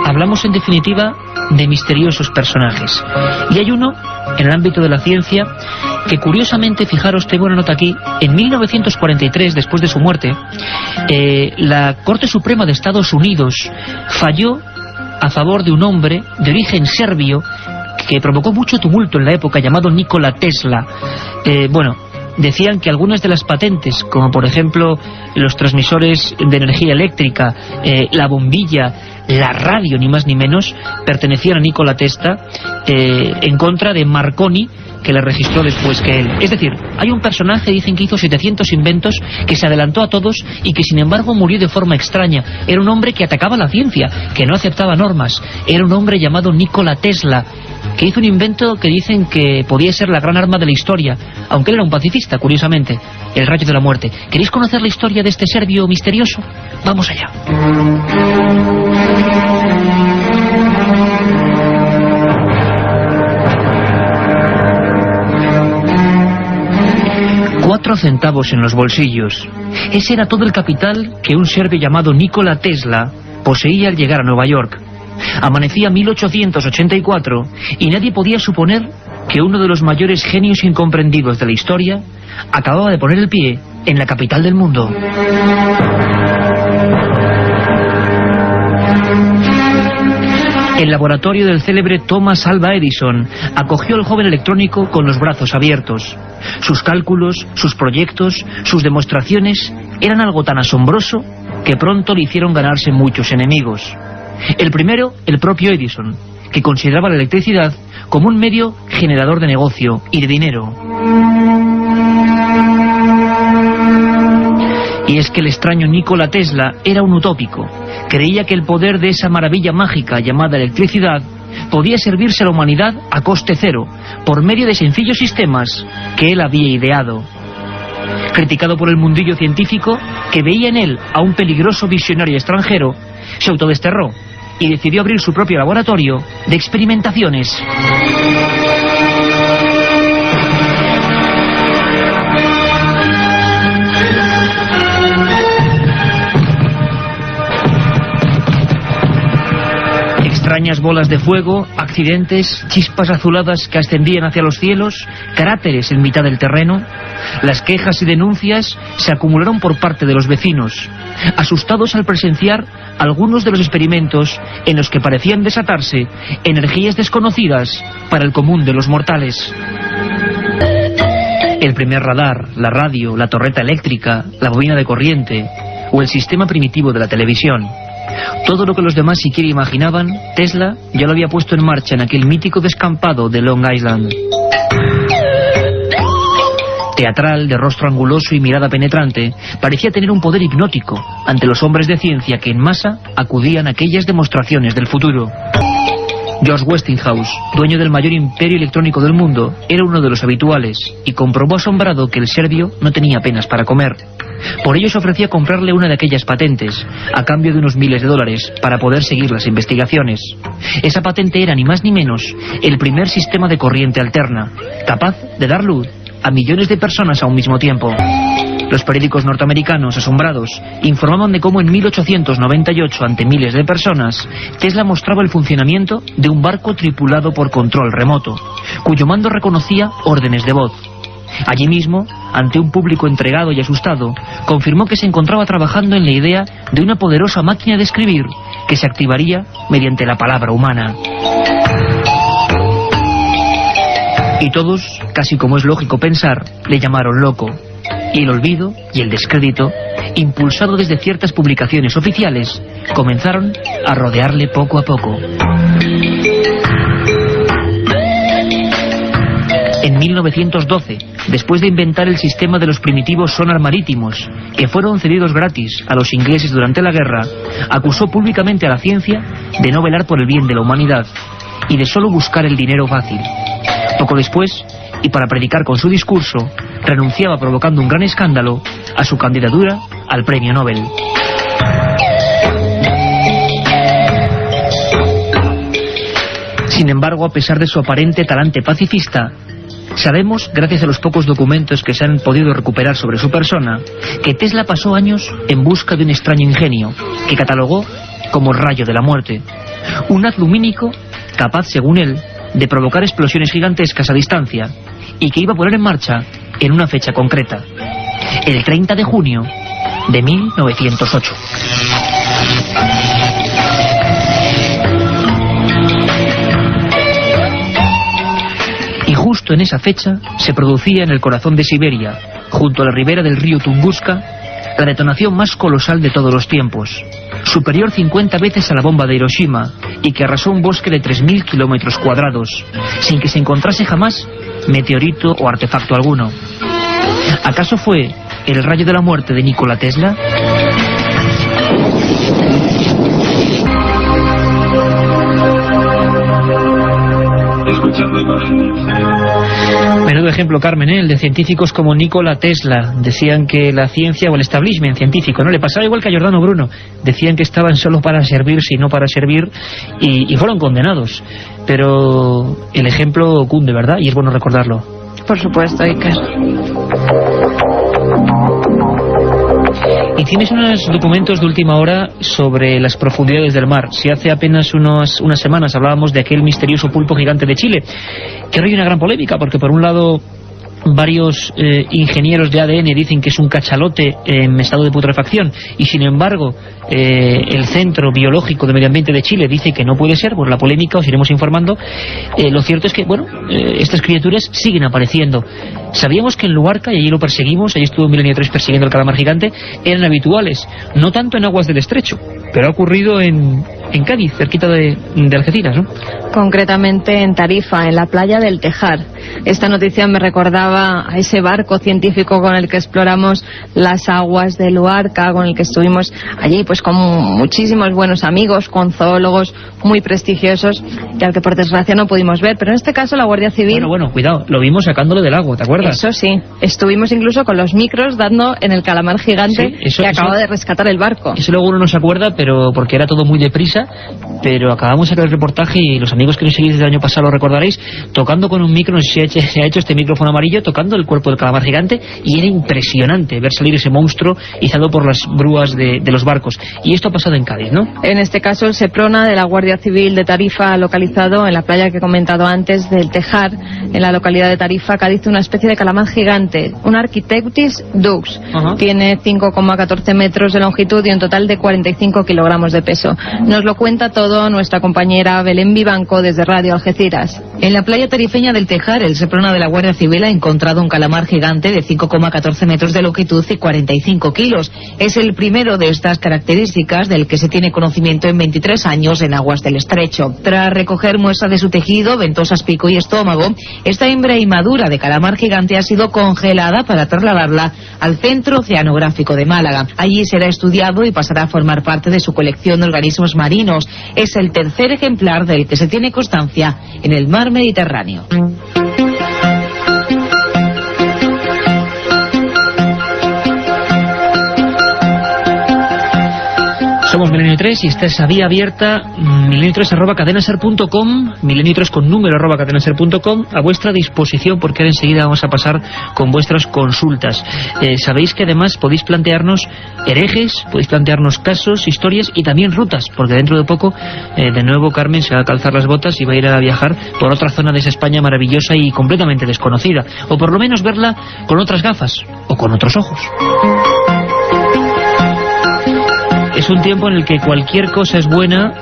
Hablamos, en definitiva, de misteriosos personajes. Y hay uno, en el ámbito de la ciencia, que curiosamente, fijaros, tengo una nota aquí, en 1943, después de su muerte, la Corte Suprema de Estados Unidos falló a favor de un hombre de origen serbio que provocó mucho tumulto en la época, llamado Nikola Tesla. Decían que algunas de las patentes, como por ejemplo los transmisores de energía eléctrica, la bombilla, la radio, ni más ni menos, pertenecían a Nikola Tesla, en contra de Marconi, que la registró después que él. Es decir, hay un personaje, dicen, que hizo 700 inventos, que se adelantó a todos y que sin embargo murió de forma extraña. Era un hombre que atacaba la ciencia, que no aceptaba normas. Era un hombre llamado Nikola Tesla, que hizo un invento que dicen que podía ser la gran arma de la historia, aunque él era un pacifista, curiosamente, el rayo de la muerte. ¿Queréis conocer la historia de este serbio misterioso? Vamos allá. 4 centavos en los bolsillos. Ese era todo el capital que un serbio llamado Nikola Tesla poseía al llegar a Nueva York. Amanecía 1884 y nadie podía suponer que uno de los mayores genios incomprendidos de la historia acababa de poner el pie en la capital del mundo. El laboratorio del célebre Thomas Alva Edison acogió al joven electrónico con los brazos abiertos. Sus cálculos, sus proyectos, sus demostraciones eran algo tan asombroso que pronto le hicieron ganarse muchos enemigos. El primero, el propio Edison, que consideraba la electricidad como un medio generador de negocio y de dinero. Y es que el extraño Nikola Tesla era un utópico. Creía que el poder de esa maravilla mágica llamada electricidad podía servirse a la humanidad a coste cero, por medio de sencillos sistemas que él había ideado. Criticado por el mundillo científico, que veía en él a un peligroso visionario extranjero, se autodesterró y decidió abrir su propio laboratorio de experimentaciones. Extrañas bolas de fuego, accidentes, chispas azuladas que ascendían hacia los cielos, cráteres en mitad del terreno. Las quejas y denuncias se acumularon por parte de los vecinos, asustados al presenciar algunos de los experimentos en los que parecían desatarse energías desconocidas para el común de los mortales. El primer radar, la radio, la torreta eléctrica, la bobina de corriente o el sistema primitivo de la televisión. Todo lo que los demás siquiera imaginaban, Tesla ya lo había puesto en marcha en aquel mítico descampado de Long Island. teatral, de rostro anguloso y mirada penetrante, parecía tener un poder hipnótico ante los hombres de ciencia que en masa acudían a aquellas demostraciones del futuro. George Westinghouse, dueño del mayor imperio electrónico del mundo, era uno de los habituales y comprobó asombrado que el serbio no tenía apenas para comer. Por ello se ofrecía comprarle una de aquellas patentes, a cambio de unos miles de dólares, para poder seguir las investigaciones. Esa patente era ni más ni menos el primer sistema de corriente alterna, capaz de dar luz a millones de personas a un mismo tiempo. Los periódicos norteamericanos, asombrados, informaban de cómo en 1898, ante miles de personas, Tesla mostraba el funcionamiento de un barco tripulado por control remoto, cuyo mando reconocía órdenes de voz. Allí mismo, ante un público entregado y asustado, confirmó que se encontraba trabajando en la idea de una poderosa máquina de escribir que se activaría mediante la palabra humana. Y todos, casi como es lógico pensar, le llamaron loco. Y el olvido y el descrédito, impulsado desde ciertas publicaciones oficiales, comenzaron a rodearle poco a poco. En 1912, después de inventar el sistema de los primitivos sonar marítimos, que fueron cedidos gratis a los ingleses durante la guerra, acusó públicamente a la ciencia de no velar por el bien de la humanidad y de solo buscar el dinero fácil. Poco después, y para predicar con su discurso, renunciaba provocando un gran escándalo a su candidatura al premio Nobel. Sin embargo, a pesar de su aparente talante pacifista, sabemos, gracias a los pocos documentos que se han podido recuperar sobre su persona, que Tesla pasó años en busca de un extraño ingenio, que catalogó como el rayo de la muerte. Un haz lumínico capaz, según él, de provocar explosiones gigantescas a distancia, y que iba a poner en marcha en una fecha concreta, el 30 de junio de 1908. Y justo en esa fecha se producía en el corazón de Siberia, junto a la ribera del río Tunguska, la detonación más colosal de todos los tiempos, superior 50 veces a la bomba de Hiroshima, y que arrasó un bosque de 3.000 kilómetros cuadrados, sin que se encontrase jamás meteorito o artefacto alguno. ¿Acaso fue el rayo de la muerte de Nikola Tesla? Menudo ejemplo, Carmen, el de científicos como Nikola Tesla. Decían que la ciencia o el establishment científico no le pasaba igual que a Giordano Bruno. Decían que estaban solo para servirse y no para servir, y fueron condenados. Pero el ejemplo cunde, ¿verdad? Y es bueno recordarlo. Por supuesto, Iker. Y tienes unos documentos de última hora sobre las profundidades del mar. Si hace apenas unas semanas hablábamos de aquel misterioso pulpo gigante de Chile, que ahora hay una gran polémica, porque por un lado varios ingenieros de ADN dicen que es un cachalote en estado de putrefacción, y sin embargo el Centro Biológico de Medio Ambiente de Chile dice que no puede ser. Por la polémica os iremos informando. Lo cierto es que, bueno, estas criaturas siguen apareciendo. Sabíamos que en Luarca, y allí lo perseguimos, allí estuvo Milenio 3 persiguiendo al calamar gigante, eran habituales, no tanto en aguas del estrecho, pero ha ocurrido en Cádiz, cerquita de Algeciras, ¿no? Concretamente en Tarifa, en la playa del Tejar. Esta noticia me recordaba a ese barco científico con el que exploramos las aguas de Luarca, con el que estuvimos allí pues con muchísimos buenos amigos, con zoólogos muy prestigiosos, y al que por desgracia no pudimos ver. Pero en este caso la Guardia Civil... Bueno, cuidado, lo vimos sacándolo del agua, ¿te acuerdas? Eso sí, estuvimos incluso con los micros dando en el calamar gigante, sí, que acaba de rescatar el barco. Eso luego uno no se acuerda, pero porque era todo muy deprisa, pero acabamos de sacar el reportaje, y los amigos que nos seguís desde el año pasado lo recordaréis, tocando con un micro, no sé si se ha hecho este micrófono amarillo, tocando el cuerpo del calamar gigante, y era impresionante ver salir ese monstruo izado por las grúas de los barcos. Y esto ha pasado en Cádiz, ¿no? En este caso el Seprona de la Guardia Civil de Tarifa ha localizado en la playa que he comentado antes del Tejar, en la localidad de Tarifa, Cádiz, una especie de calamar gigante, un Architeutis dux. Tiene 5,14 metros de longitud y un total de 45 kilogramos de peso. Nos lo cuenta todo nuestra compañera Belén Vivanco desde Radio Algeciras. En la playa tarifeña del Tejar, el Seprona de la Guardia Civil ha encontrado un calamar gigante de 5,14 metros de longitud y 45 kilos. Es el primero de estas características del que se tiene conocimiento en 23 años en aguas del estrecho. Tras recoger muestra de su tejido, ventosas, pico y estómago, esta hembra inmadura de calamar gigante ha sido congelada para trasladarla al Centro Oceanográfico de Málaga. Allí será estudiado y pasará a formar parte de su colección de organismos marinos. Es el tercer ejemplar del que se tiene constancia en el mar Mediterráneo. Somos Milenio 3 y esta es a vía abierta, milenio3@cadenaser.com, milenio3 con número @cadenaser.com, a vuestra disposición, porque ahora enseguida vamos a pasar con vuestras consultas. Sabéis que además podéis plantearnos herejes, podéis plantearnos casos, historias y también rutas, porque dentro de poco, de nuevo Carmen se va a calzar las botas y va a ir a viajar por otra zona de esa España maravillosa y completamente desconocida, o por lo menos verla con otras gafas, o con otros ojos. Es un tiempo en el que cualquier cosa es buena,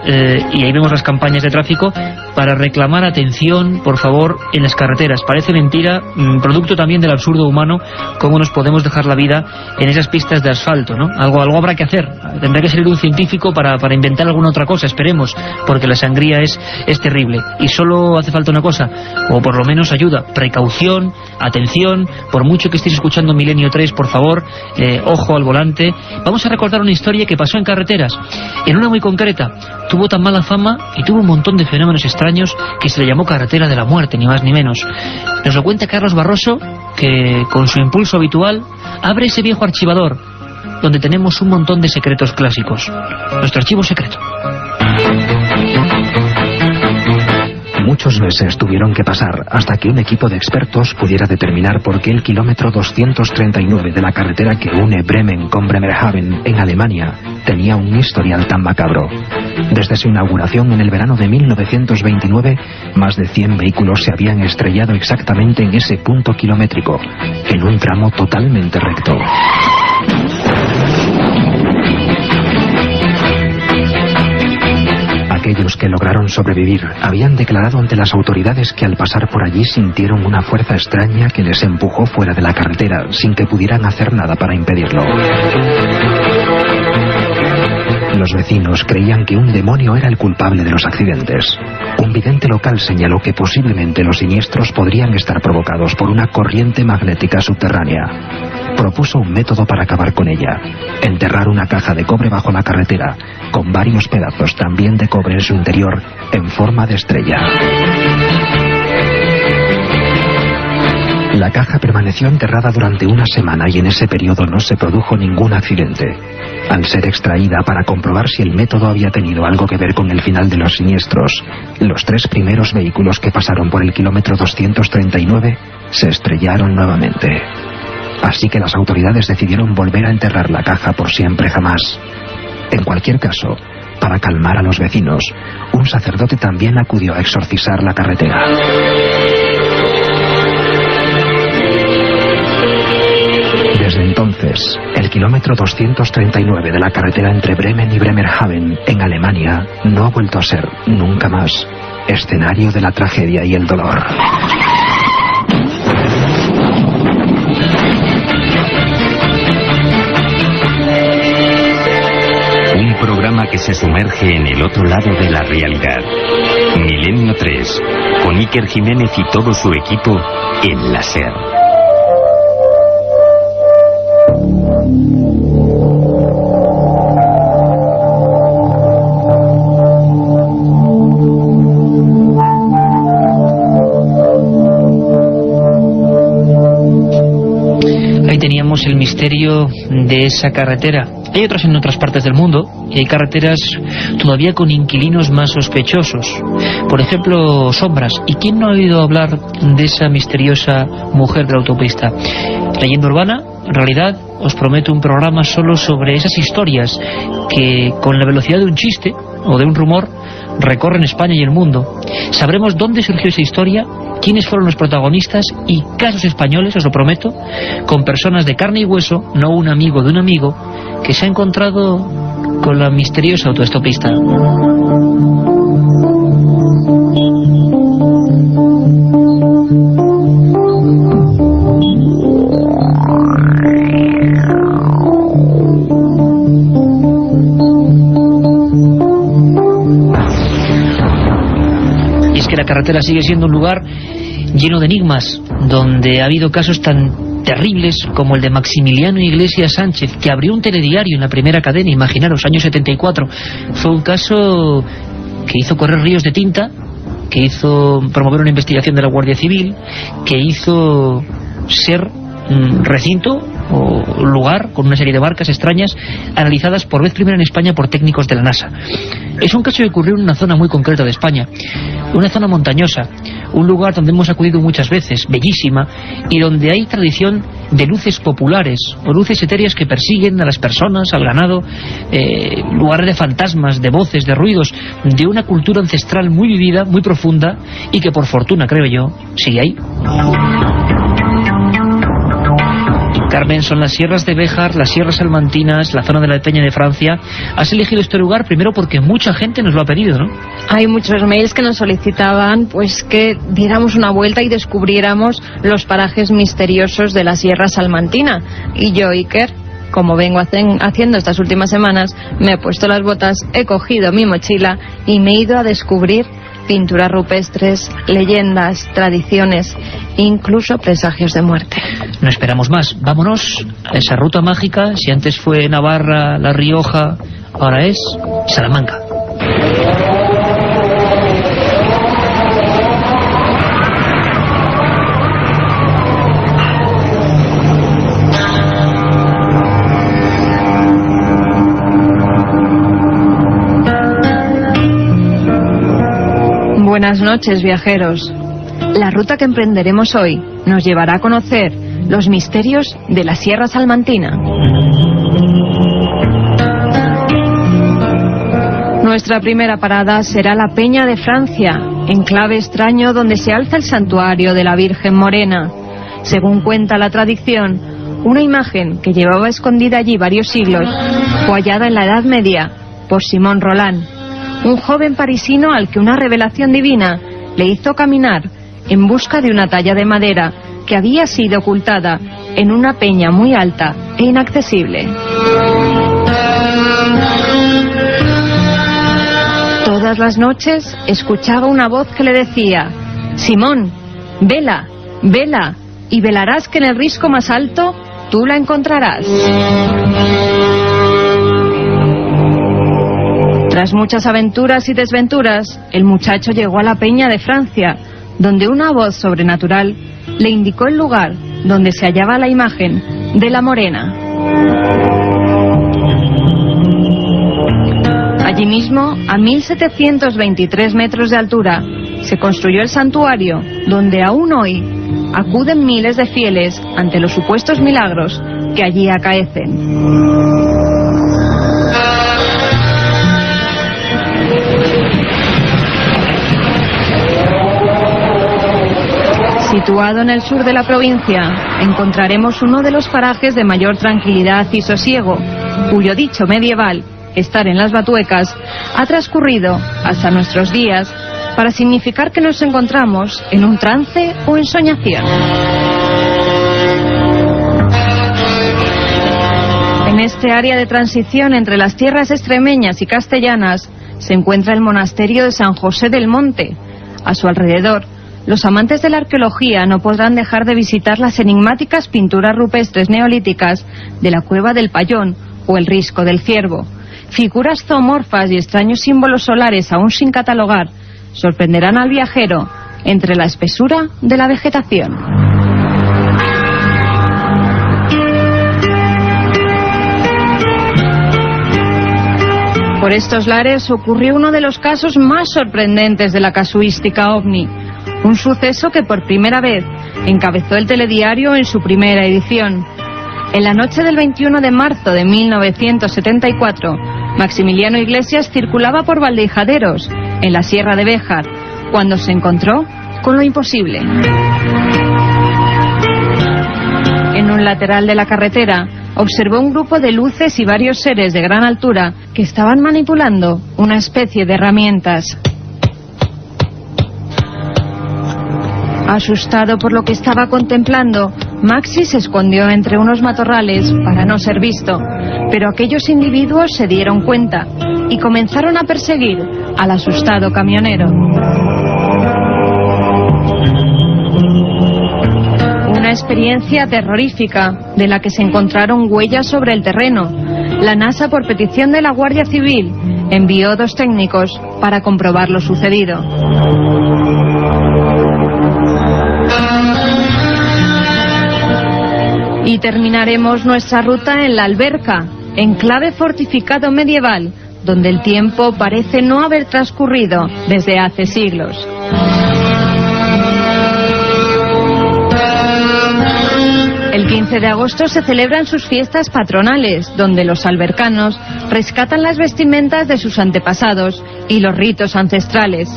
y ahí vemos las campañas de tráfico para reclamar atención, por favor, en las carreteras. Parece mentira, producto también del absurdo humano, cómo nos podemos dejar la vida en esas pistas de asfalto, ¿no? Algo habrá que hacer. Tendrá que salir un científico para inventar alguna otra cosa, esperemos, porque la sangría es terrible. Y solo hace falta una cosa, o por lo menos ayuda, precaución, atención, por mucho que estéis escuchando Milenio 3, por favor, ojo al volante. Vamos a recordar una historia que pasó en carreteras, en una muy concreta. Tuvo tan mala fama y tuvo un montón de fenómenos extraños que se le llamó carretera de la muerte, ni más ni menos. Nos lo cuenta Carlos Barroso, que con su impulso habitual abre ese viejo archivador donde tenemos un montón de secretos clásicos. Nuestro archivo secreto. Muchos meses tuvieron que pasar hasta que un equipo de expertos pudiera determinar por qué el kilómetro 239 de la carretera que une Bremen con Bremerhaven en Alemania tenía un historial tan macabro. Desde su inauguración en el verano de 1929, más de 100 vehículos se habían estrellado exactamente en ese punto kilométrico, en un tramo totalmente recto. Aquellos que lograron sobrevivir habían declarado ante las autoridades que al pasar por allí sintieron una fuerza extraña que les empujó fuera de la carretera sin que pudieran hacer nada para impedirlo. Los vecinos creían que un demonio era el culpable de los accidentes. Un vidente local señaló que posiblemente los siniestros podrían estar provocados por una corriente magnética subterránea. Propuso un método para acabar con ella: enterrar una caja de cobre bajo la carretera, con varios pedazos también de cobre en su interior, en forma de estrella. La caja permaneció enterrada durante una semana y en ese periodo no se produjo ningún accidente. Al ser extraída para comprobar si el método había tenido algo que ver con el final de los siniestros, los 3 primeros vehículos que pasaron por el kilómetro 239 se estrellaron nuevamente. Así que las autoridades decidieron volver a enterrar la caja por siempre jamás. En cualquier caso, para calmar a los vecinos, un sacerdote también acudió a exorcizar la carretera. Desde entonces, el kilómetro 239 de la carretera entre Bremen y Bremerhaven, en Alemania, no ha vuelto a ser, nunca más, escenario de la tragedia y el dolor. Un programa que se sumerge en el otro lado de la realidad. Milenio 3, con Iker Jiménez y todo su equipo en la SER. Ahí teníamos el misterio de esa carretera. Hay otras en otras partes del mundo y hay carreteras todavía con inquilinos más sospechosos. Por ejemplo, Sombras. ¿Y quién no ha oído hablar de esa misteriosa mujer de la autopista? Leyenda urbana, en realidad, os prometo un programa solo sobre esas historias que, con la velocidad de un chiste o de un rumor, recorren España y el mundo. Sabremos dónde surgió esa historia, quiénes fueron los protagonistas y casos españoles, os lo prometo, con personas de carne y hueso, no un amigo de un amigo, que se ha encontrado con la misteriosa autoestopista. carretera sigue siendo un lugar lleno de enigmas, donde ha habido casos tan terribles como el de Maximiliano Iglesias Sánchez, que abrió un telediario en la primera cadena, imaginaros, año 74. Fue un caso que hizo correr ríos de tinta, que hizo promover una investigación de la Guardia Civil, que hizo ser recinto o lugar con una serie de barcas extrañas analizadas por vez primera en España por técnicos de la NASA. Es un caso que ocurrió en una zona muy concreta de España, una zona montañosa, un lugar donde hemos acudido muchas veces, bellísima, y donde hay tradición de luces populares o luces etéreas que persiguen a las personas, al ganado, lugares de fantasmas, de voces, de ruidos, de una cultura ancestral muy vivida, muy profunda, y que por fortuna, creo yo, sigue ahí. Carmen, son las sierras de Béjar, las sierras salmantinas, la zona de la Peña de Francia. Has elegido este lugar primero porque mucha gente nos lo ha pedido, ¿no? Hay muchos mails que nos solicitaban pues que diéramos una vuelta y descubriéramos los parajes misteriosos de la Sierra Salmantina. Y yo, Iker, como vengo haciendo estas últimas semanas, me he puesto las botas, he cogido mi mochila y me he ido a descubrir pinturas rupestres, leyendas, tradiciones, incluso presagios de muerte. No esperamos más, vámonos a esa ruta mágica. Si antes fue Navarra, La Rioja, ahora es Salamanca. Buenas noches, viajeros. La ruta que emprenderemos hoy nos llevará a conocer los misterios de la Sierra Salmantina. Nuestra primera parada será la Peña de Francia, enclave extraño donde se alza el santuario de la Virgen Morena. Según cuenta la tradición, una imagen que llevaba escondida allí varios siglos fue hallada en la Edad Media por Simón Roland, un joven parisino al que una revelación divina le hizo caminar en busca de una talla de madera que había sido ocultada en una peña muy alta e inaccesible. Todas las noches escuchaba una voz que le decía: Simón, vela, vela, y velarás que en el risco más alto tú la encontrarás. Tras muchas aventuras y desventuras, el muchacho llegó a la Peña de Francia, donde una voz sobrenatural le indicó el lugar donde se hallaba la imagen de la Morena. Allí mismo, a 1723 metros de altura, se construyó el santuario, donde aún hoy acuden miles de fieles ante los supuestos milagros que allí acaecen. Situado en el sur de la provincia, encontraremos uno de los parajes de mayor tranquilidad y sosiego, cuyo dicho medieval, estar en las Batuecas, ha transcurrido hasta nuestros días para significar que nos encontramos en un trance o ensoñación. En este área de transición entre las tierras extremeñas y castellanas se encuentra el monasterio de San José del Monte. A su alrededor, los amantes de la arqueología no podrán dejar de visitar las enigmáticas pinturas rupestres neolíticas de la Cueva del Payón o el Risco del Ciervo. Figuras zoomorfas y extraños símbolos solares aún sin catalogar sorprenderán al viajero entre la espesura de la vegetación. Por estos lares ocurrió uno de los casos más sorprendentes de la casuística ovni. Un suceso que por primera vez encabezó el telediario en su primera edición. En la noche del 21 de marzo de 1974, Maximiliano Iglesias circulaba por Valdehijaderos, en la Sierra de Béjar, cuando se encontró con lo imposible. En un lateral de la carretera, observó un grupo de luces y varios seres de gran altura que estaban manipulando una especie de herramientas. Asustado por lo que estaba contemplando, Maxi se escondió entre unos matorrales para no ser visto, pero aquellos individuos se dieron cuenta y comenzaron a perseguir al asustado camionero. una experiencia terrorífica de la que se encontraron huellas sobre el terreno. La NASA, por petición de la Guardia Civil, envió 2 técnicos para comprobar lo sucedido. Y terminaremos nuestra ruta en La Alberca, enclave fortificado medieval, donde el tiempo parece no haber transcurrido desde hace siglos. El 15 de agosto se celebran sus fiestas patronales, donde los albercanos rescatan las vestimentas de sus antepasados y los ritos ancestrales.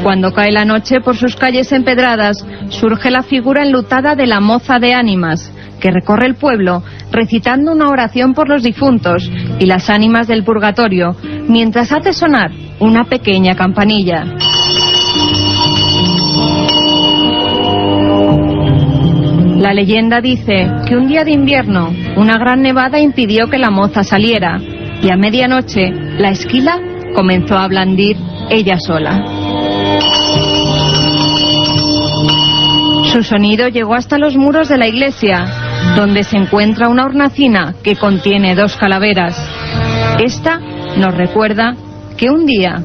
Cuando cae la noche, por sus calles empedradas surge la figura enlutada de la moza de ánimas, que recorre el pueblo recitando una oración por los difuntos y las ánimas del purgatorio, mientras hace sonar una pequeña campanilla. La leyenda dice que un día de invierno una gran nevada impidió que la moza saliera, y a medianoche la esquila comenzó a blandir ella sola. Su sonido llegó hasta los muros de la iglesia, donde se encuentra una hornacina que contiene 2 calaveras. Esta nos recuerda que un día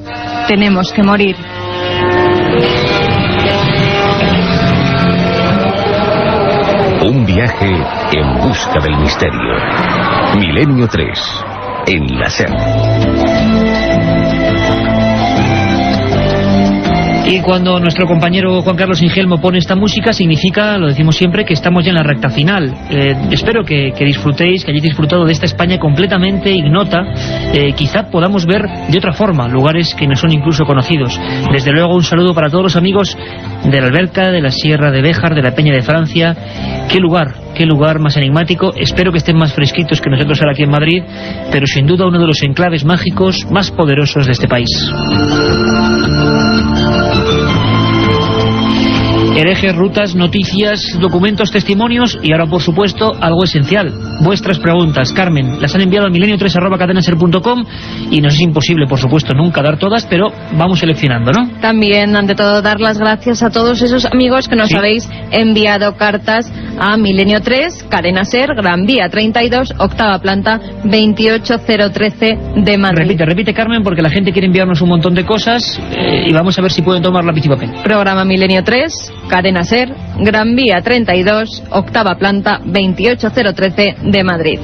tenemos que morir. Un viaje en busca del misterio. Milenio 3, en la SER. Y cuando nuestro compañero Juan Carlos Ingelmo pone esta música, significa, lo decimos siempre, que estamos ya en la recta final. Espero que disfrutéis, que hayáis disfrutado de esta España completamente ignota. Quizá podamos ver de otra forma lugares que no son incluso conocidos. Desde luego, un saludo para todos los amigos de la Alberca, de la Sierra de Béjar, de la Peña de Francia. Qué lugar más enigmático. Espero que estén más fresquitos que nosotros ahora aquí en Madrid, pero sin duda uno de los enclaves mágicos más poderosos de este país. Herejes, rutas, noticias, documentos, testimonios y ahora, por supuesto, algo esencial. Vuestras preguntas, Carmen, las han enviado al milenio3@cadenaser.com y nos es imposible, por supuesto, nunca dar todas, pero vamos seleccionando, ¿no? También, ante todo, dar las gracias a todos esos amigos que nos habéis enviado cartas a Milenio 3, Cadena Ser, Gran Vía 32, octava planta, 28013 de Madrid. Repite, Carmen, porque la gente quiere enviarnos un montón de cosas y vamos a ver si pueden tomar lápiz y papel. Programa Milenio 3, Cadena Ser, Gran Vía 32, octava planta, 28013 de Madrid.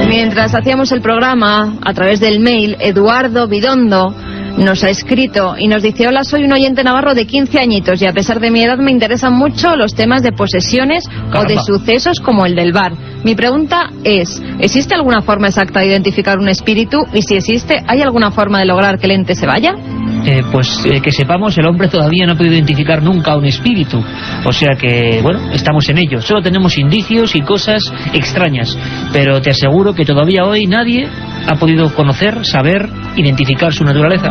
Mientras hacíamos el programa, a través del mail, Eduardo Bidondo nos ha escrito y nos dice: hola, soy un oyente navarro de 15 añitos y a pesar de mi edad me interesan mucho los temas de posesiones o de sucesos como el del bar. Mi pregunta es, ¿existe alguna forma exacta de identificar un espíritu? Y si existe, ¿hay alguna forma de lograr que el ente se vaya? Que sepamos, el hombre todavía no ha podido identificar nunca un espíritu. O sea que, bueno, estamos en ello. Solo tenemos indicios y cosas extrañas. Pero te aseguro que todavía hoy nadie ha podido conocer, saber, identificar su naturaleza.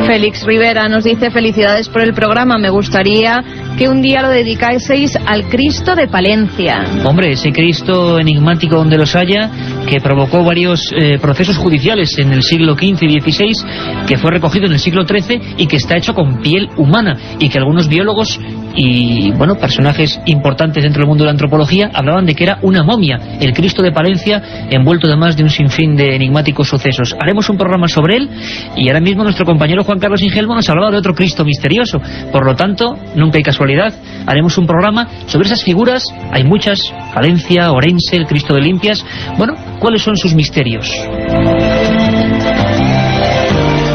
Félix Rivera nos dice: felicidades por el programa, me gustaría que un día lo dedicaseis al Cristo de Palencia. Hombre, ese Cristo enigmático donde los haya, que provocó varios procesos judiciales en el siglo XV y XVI, que fue recogido en el siglo XIII y que está hecho con piel humana, y que algunos biólogos y, bueno, personajes importantes dentro del mundo de la antropología hablaban de que era una momia, el Cristo de Palencia, envuelto además de un sinfín de enigmáticos sucesos. Haremos un programa sobre él y ahora mismo nuestro compañero Juan Carlos Ingelmo nos hablaba de otro Cristo misterioso. Por lo tanto, nunca hay casualidad, haremos un programa sobre esas figuras. Hay muchas: Palencia, Orense, el Cristo de Limpias. Bueno, ¿cuáles son sus misterios?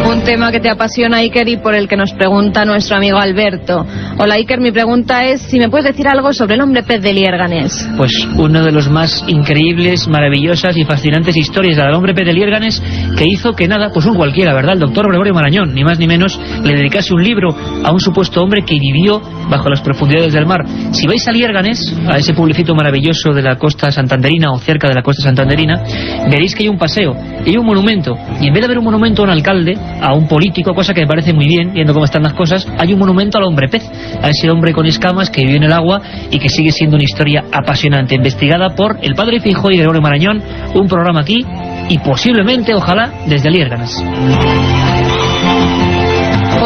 Un tema que te apasiona, Iker, y por el que nos pregunta nuestro amigo Alberto. Hola, Iker, mi pregunta es si me puedes decir algo sobre el hombre pez de Liérganes. Pues uno de los más increíbles, maravillosas y fascinantes historias del hombre pez de Liérganes, que hizo que nada, pues un cualquiera, ¿verdad? El doctor Gregorio Marañón, ni más ni menos, le dedicase un libro a un supuesto hombre que vivió bajo las profundidades del mar. Si vais a Liérganes, a ese pueblecito maravilloso de la costa santanderina o cerca de la costa santanderina, veréis que hay un paseo y hay un monumento, y en vez de haber un monumento a un alcalde, a un político, cosa que me parece muy bien, viendo cómo están las cosas, hay un monumento al hombre pez, a ese hombre con escamas que vive en el agua y que sigue siendo una historia apasionante, investigada por el padre Feijóo y Gregorio Marañón. Un programa aquí y posiblemente, ojalá, desde Liérganes.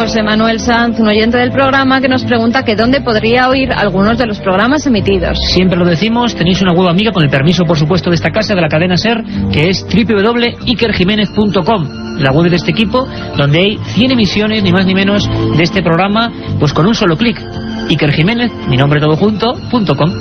José Manuel Sanz, un oyente del programa, que nos pregunta que dónde podría oír algunos de los programas emitidos. Siempre lo decimos, tenéis una web amiga con el permiso, por supuesto, de esta casa, de la cadena SER, que es www.ikerjimenez.com, la web de este equipo, donde hay 100 emisiones, ni más ni menos, de este programa, pues con un solo clic. Iker Jiménez, mi nombre todo junto, .com.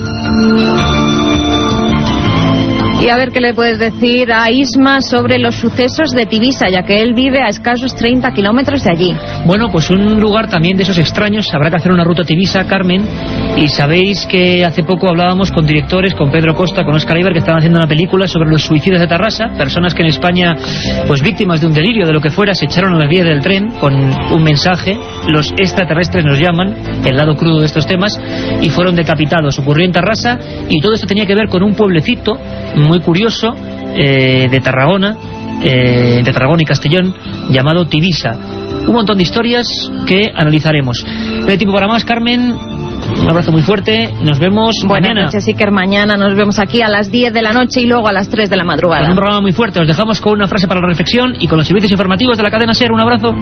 Y a ver qué le puedes decir a Isma sobre los sucesos de Tivisa, ya que él vive a escasos 30 kilómetros de allí. Bueno, pues un lugar también de esos extraños. Habrá que hacer una ruta a Tivisa, Carmen. Y sabéis que hace poco hablábamos con directores, con Pedro Costa, con Óscar Iber, que estaban haciendo una película sobre los suicidios de Tarrasa. Personas que en España, pues víctimas de un delirio, de lo que fuera, se echaron a las vías del tren con un mensaje. Los extraterrestres nos llaman, el lado crudo de estos temas, y fueron decapitados. Ocurrió en Tarrasa, y todo esto tenía que ver con un pueblecito muy curioso de Tarragona, entre Tarragona y Castellón, llamado Tivisa. Un montón de historias que analizaremos. No hay tiempo para más, Carmen. Un abrazo muy fuerte. Nos vemos mañana. Buenas noches, Iker. Mañana nos vemos aquí a las 10 de la noche y luego a las 3 de la madrugada. Con un programa muy fuerte. Os dejamos con una frase para la reflexión y con los servicios informativos de la cadena SER. Un abrazo.